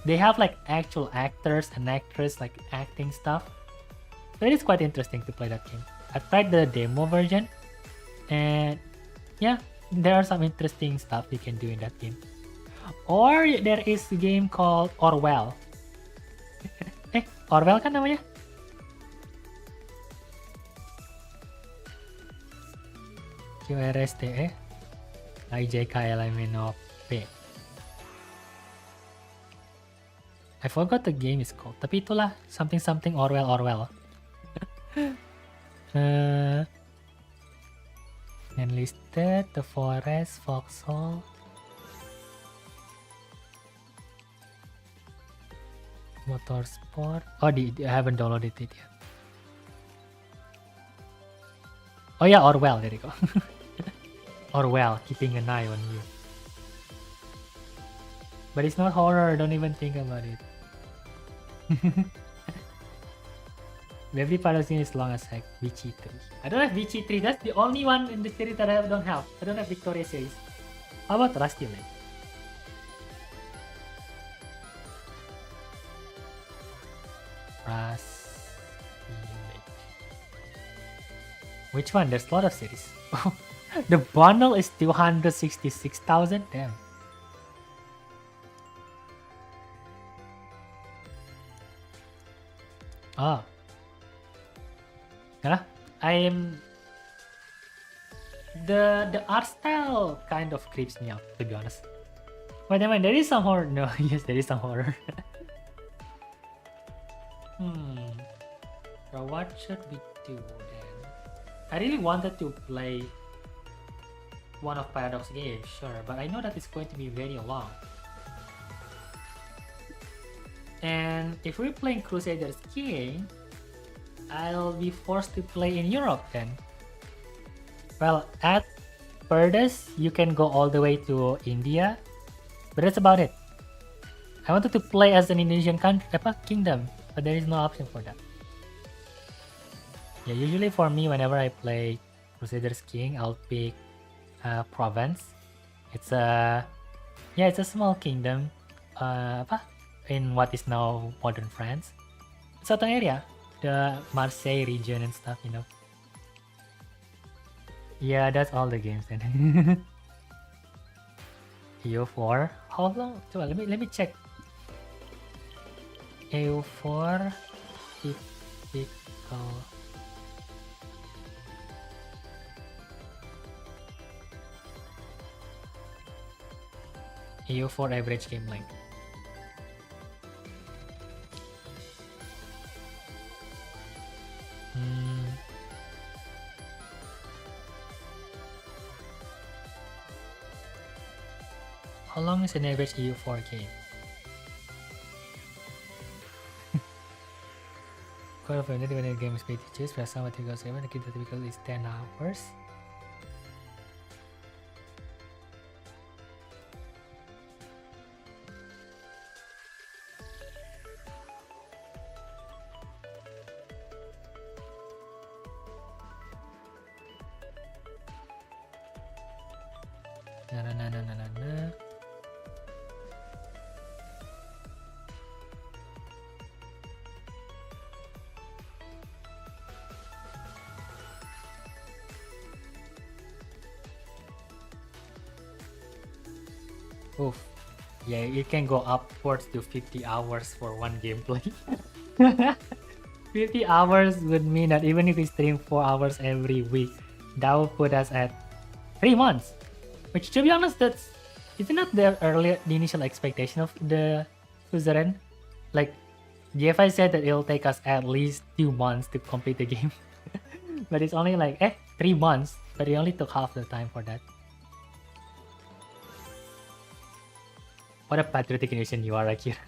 they have like actual actors and actresses like acting stuff. So it is quite interesting to play that game. I tried the demo version and yeah, there are some interesting stuff you can do in that game. Or there is a game called Orwell. Orwell kan namanya? QRSTE IJKLMNOP. I forgot the game is called. Tapi itulah something Orwell. Enlisted, The Forest, Foxhole. Motorsport. Oh, I haven't downloaded it yet. Oh yeah, Orwell. There you go. Orwell, keeping an eye on you. But it's not horror. Don't even think about it. Every part of the game is long as heck. VT3. I don't have VT3. That's the only one in the series that I don't have. I don't have Victoria series. How about Rusty Lake? Which one? There's a lot of series. The bundle is 266,000. Damn. Oh. Yeah, the art style kind of creeps me out, to be honest. But I mean, there is some horror. No, yes, there is some horror. So what should we do then? I really wanted to play one of Paradox games, sure, but I know that it's going to be very long. And if we're playing Crusaders King, I'll be forced to play in Europe then. Well, at furthest, you can go all the way to India, but that's about it. I wanted to play as an Indonesian kingdom, but there is no option for that. Yeah, usually for me, whenever I play Crusaders King, I'll pick Provence. It's a small kingdom. In what is now modern France. Southern area, the Marseille region and stuff, you know. Yeah, that's all the games then. EU4. How long? Let me check. EU4 typical. EU4 average game length. How long is an average EU4 game? Code of Unity when the game is paid to choose, press some material 7, the key to typical is 10 hours. Oof. Yeah, it can go upwards to 50 hours for one gameplay. 50 hours would mean that even if we stream 4 hours every week, that would put us at 3 months. Which, to be honest, isn't that the initial expectation of the Suzerain? Like, GFI said that it'll take us at least 2 months to complete the game. But it's only like, 3 months, but it only took half the time for that. What a patriotic nation you are, Akira.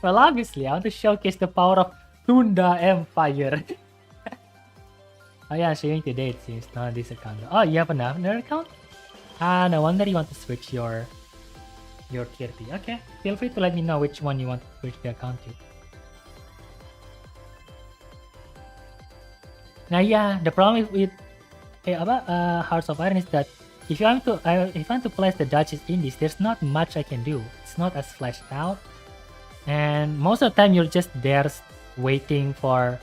Well, obviously, I want to showcase the power of Tunda Empire. Oh yeah, sharing today it seems. Not this account. Oh, you have another account? No wonder you want to switch your Kirti. Okay, feel free to let me know which one you want to switch the account to. Now yeah, the problem with Hearts of Iron is that if you want to place the Duchess Indies, there's not much I can do. It's not as fleshed out, and most of the time you're just there waiting for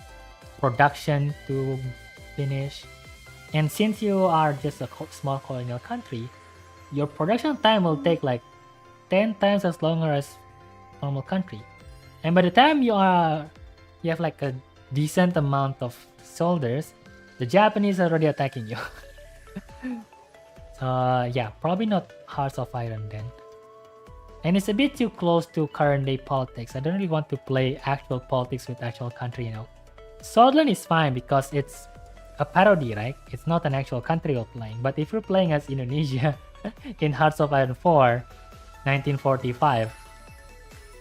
production to finish. And since you are just a small colonial country, your production time will take like 10 times as longer as normal country. And by the time you have like a decent amount of soldiers, the Japanese are already attacking you. Yeah, probably not Hearts of Iron then. And it's a bit too close to current day politics. I don't really want to play actual politics with actual country, you know. Swordland is fine because it's a parody, right? It's not an actual country you're playing. But if you're playing as Indonesia in Hearts of Iron 4, 1945,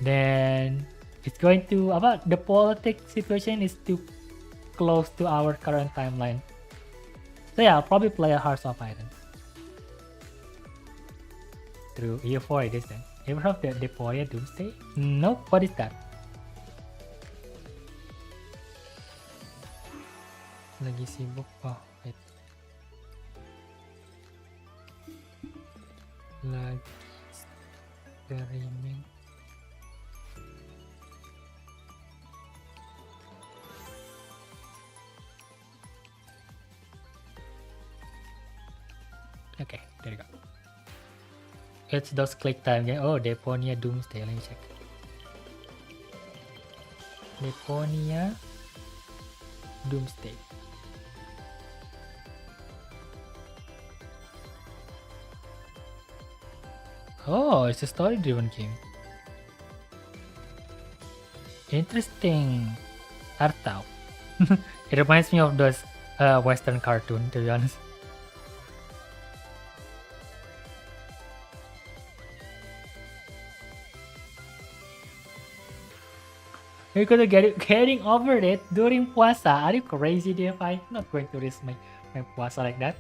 then it's going to the politics situation is too close to our current timeline. So yeah, I'll probably play a Hearts of Iron. Through EU4 it is then. Ever heard of the Depoya Doomsday? Nope, what is that? Lagi sibuk. Oh, wait. Lagi streaming. Okay, there you go. It's those click time game. Oh, Deponia Doomsday. Let me check. Deponia Doomsday. Oh, it's a story-driven game. Interesting. Art out. It reminds me of those Western cartoon, to be honest. You're gonna getting over it during puasa. Are you crazy, DFI? I'm not going to risk my puasa like that.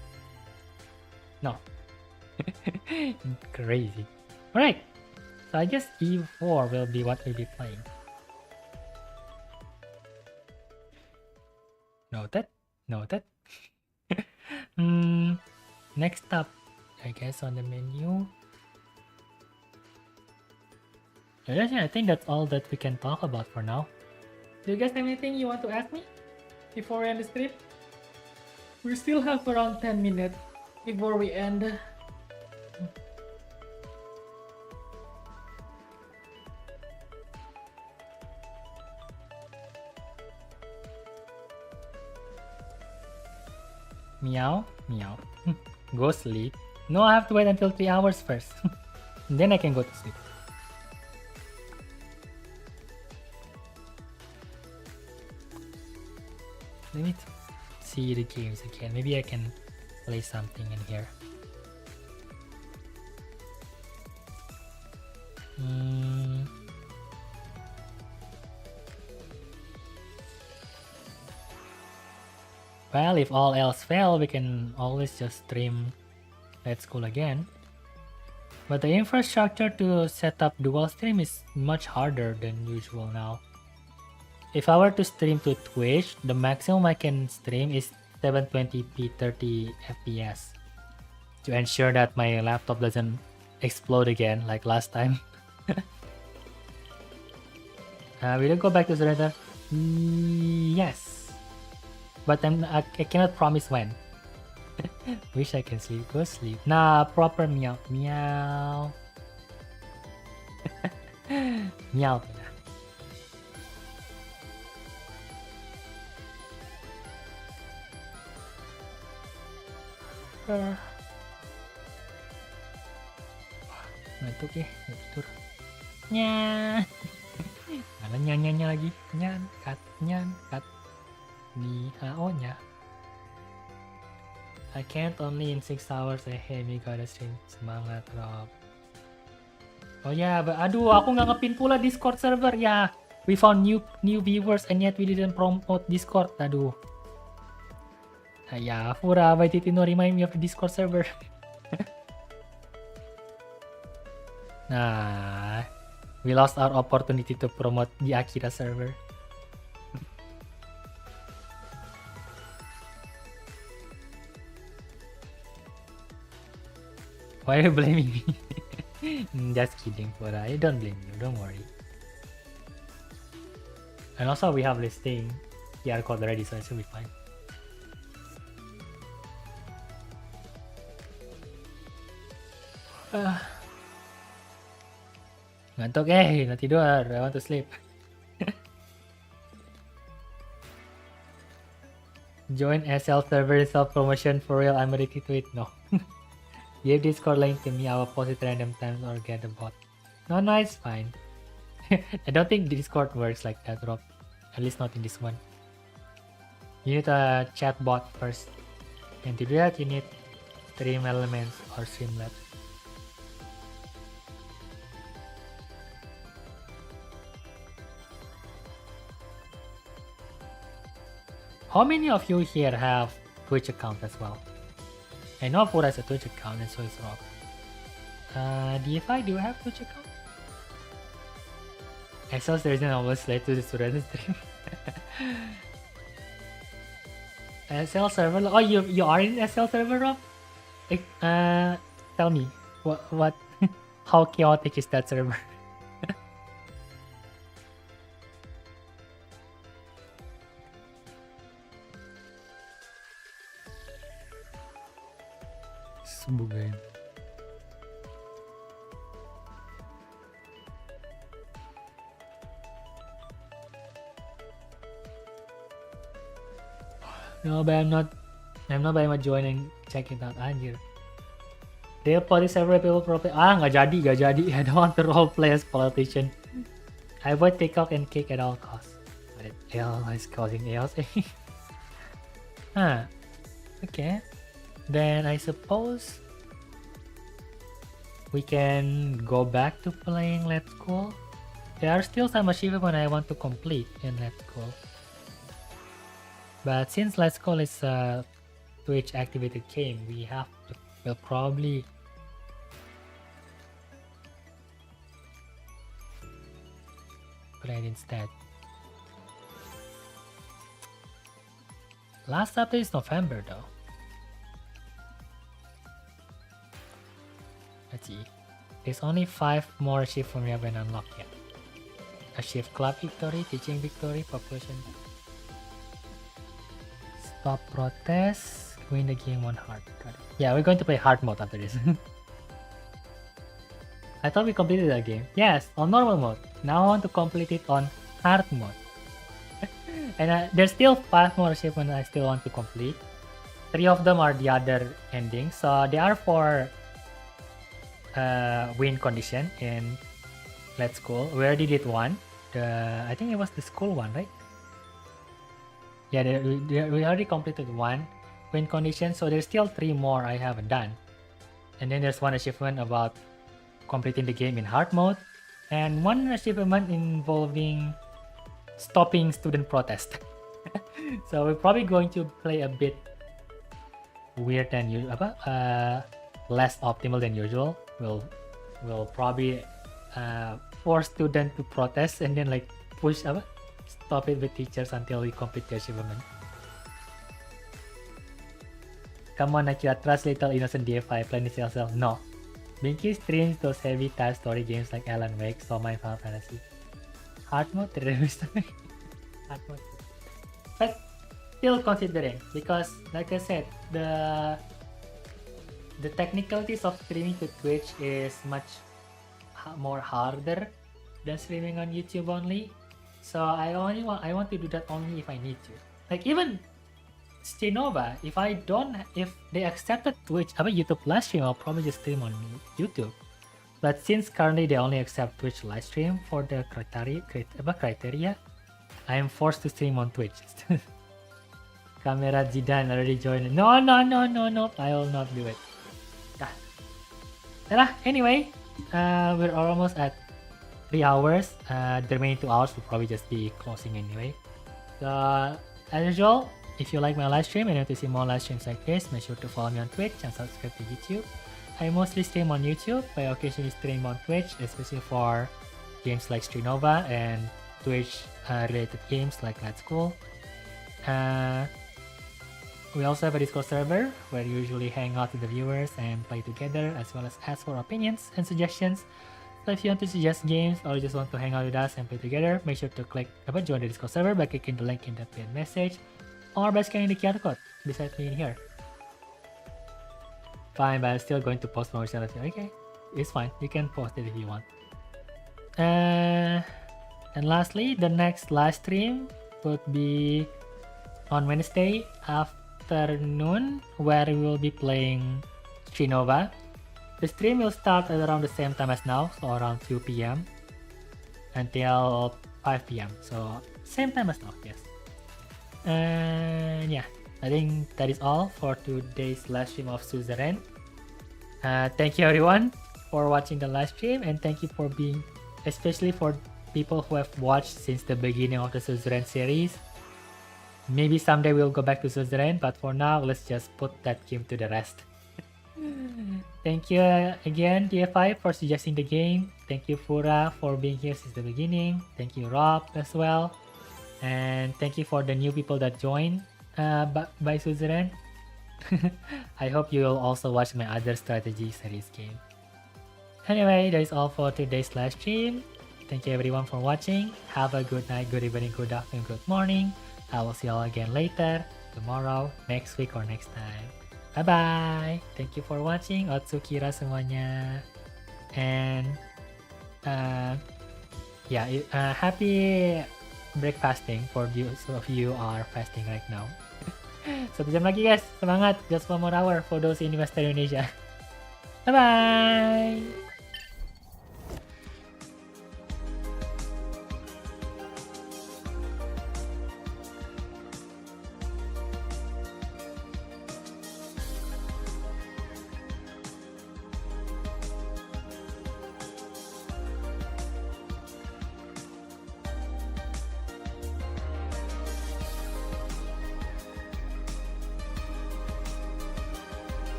No. Crazy. Alright. So I guess E4 will be what we'll be playing. Noted. Noted. Next up, I guess on the menu. I think that's all that we can talk about for now. Do you guys have anything you want to ask me before we end the stream? We still have around 10 minutes before we end. Meow, meow. Go sleep. No, I have to wait until 3 hours first. Then I can go to sleep. Let me see the games again. Maybe I can play something in here. Well, if all else fail, we can always just stream Let's School again. But the infrastructure to set up dual stream is much harder than usual now. If I were to stream to Twitch, the maximum I can stream is 720p 30 FPS to ensure that my laptop doesn't explode again like last time. We don't go back to Suzerain. Yes, but I cannot promise when. Wish I can sleep. Go sleep. Nah, proper meow. Meow. Meow. Ngantuk ya, mau tidur. Nyan. Mana nyanyi lagi? Nyan, kat. Ni hao nya. I can't only in 6 hours ahead. We gotta stream. Semangat, Rob. Oh ya, aduh, aku nggak ngepin pula Discord server ya. We found new viewers and yet we didn't promote Discord. Aduh. Ya, Fura, why did you not remind me of the Discord server? Nah, we lost our opportunity to promote the Akira server. Why are you blaming me? Just kidding, Fura. I don't blame you. Don't worry. And also, we have listing QR code already, so it should be fine. Ngantuk nak tidur. I want to sleep. Join SL server self-promotion for real. I'm addicted to it. No. Give Discord link to me. I will post it random times or get a bot. No, it's fine. I don't think Discord works like that, Rob. At least not in this one. You need a chat bot first. And to do that, you need Stream Elements or Streamlabs. How many of you here have Twitch account as well? I know Pura has a Twitch account and so is Rob. DFI, do you have Twitch account? XL Suzerain almost led to the Suzerain stream. SL server? Oh, you are in SL server, Rob? Tell me, what how chaotic is that server? Subreddit. No, but I'm not buying my join and check it out. Anjir. Dia police several people probably. Nggak jadi. I don't want to roleplay as politician. I avoid TikTok and kick at all costs. But L is causing chaos. Okay. Then I suppose we can go back to playing Let's Go. There are still some achievements I want to complete in Let's Go. But since Let's Go is a Twitch activated game, we'll probably play it instead. Last update is November though. Let's see. There's only 5 more achievements we haven't unlocked yet. Achieve club victory, teaching victory, population. Stop protest, win the game on hard. Got it. Yeah, we're going to play hard mode after this. I thought we completed that game. Yes, on normal mode. Now I want to complete it on hard mode. And there's still 5 more achievements I still want to complete. 3 of them are the other endings. So they are for win condition in Let's Go. We already did one. I think it was the school one, right? Yeah, we already completed one win condition, so there's still 3 more I haven't done. And then there's one achievement about completing the game in hard mode, and one achievement involving stopping student protest. So we're probably going to play a bit weird than usual, less optimal than usual. We'll probably force students to protest and then like push stop it with teachers until we complete the achievement. Come on, Akira, trust little innocent DFI, plan this yourself. No. Binky streams those heavy type story games like Alan Wake, so my Final Fantasy. Hard mode, hard mode. But still considering, because like I said, the technicalities of streaming to Twitch is much more harder than streaming on YouTube only. So I want to do that only if I need to. Like even Stinova, if they accepted Twitch, YouTube live stream, I'll probably just stream on YouTube. But since currently they only accept Twitch live stream for the criteria, I am forced to stream on Twitch. Camera Zidane already joined. No, I will not do it. Anyway, we're almost at 3 hours. The remaining 2 hours will probably just be closing anyway. So as usual, if you like my live stream and you want to see more live streams like this, make sure to follow me on Twitch and subscribe to YouTube. I mostly stream on YouTube, but I occasionally stream on Twitch, especially for games like Strinova and Twitch related games like Let's Go. We also have a Discord server where we usually hang out with the viewers and play together, as well as ask for opinions and suggestions. So if you want to suggest games or just want to hang out with us and play together, make sure to click join the Discord server by clicking the link in the pinned message or by scanning the QR code beside me in here. Fine, but I'm still going to post more stuff. Okay. It's fine. You can post it if you want. And lastly, the next live stream would be on Wednesday afternoon, where we will be playing Shinova. The stream will start at around the same time as now, so around 2 p.m. until 5 p.m. So same time as now, yes. And yeah, I think that is all for today's live stream of Suzerain. Thank you everyone for watching the live stream, and thank you for being, especially for people who have watched since the beginning of the Suzerain series. Maybe someday we'll go back to Suzerain, but for now, let's just put that game to the rest. Thank you again, DFI, for suggesting the game. Thank you, Fura, for being here since the beginning. Thank you, Rob, as well. And thank you for the new people that joined by Suzerain. I hope you will also watch my other strategy series game. Anyway, that is all for today's live stream. Thank you everyone for watching. Have a good night, good evening, good afternoon, good morning. I will see you all again later, tomorrow, next week, or next time. Bye-bye. Thank you for watching. Otsukira semuanya. And happy breakfasting for those of you are fasting right now. 1 jam lagi guys, semangat, just 1 more hour for those in Western Indonesia. Bye bye.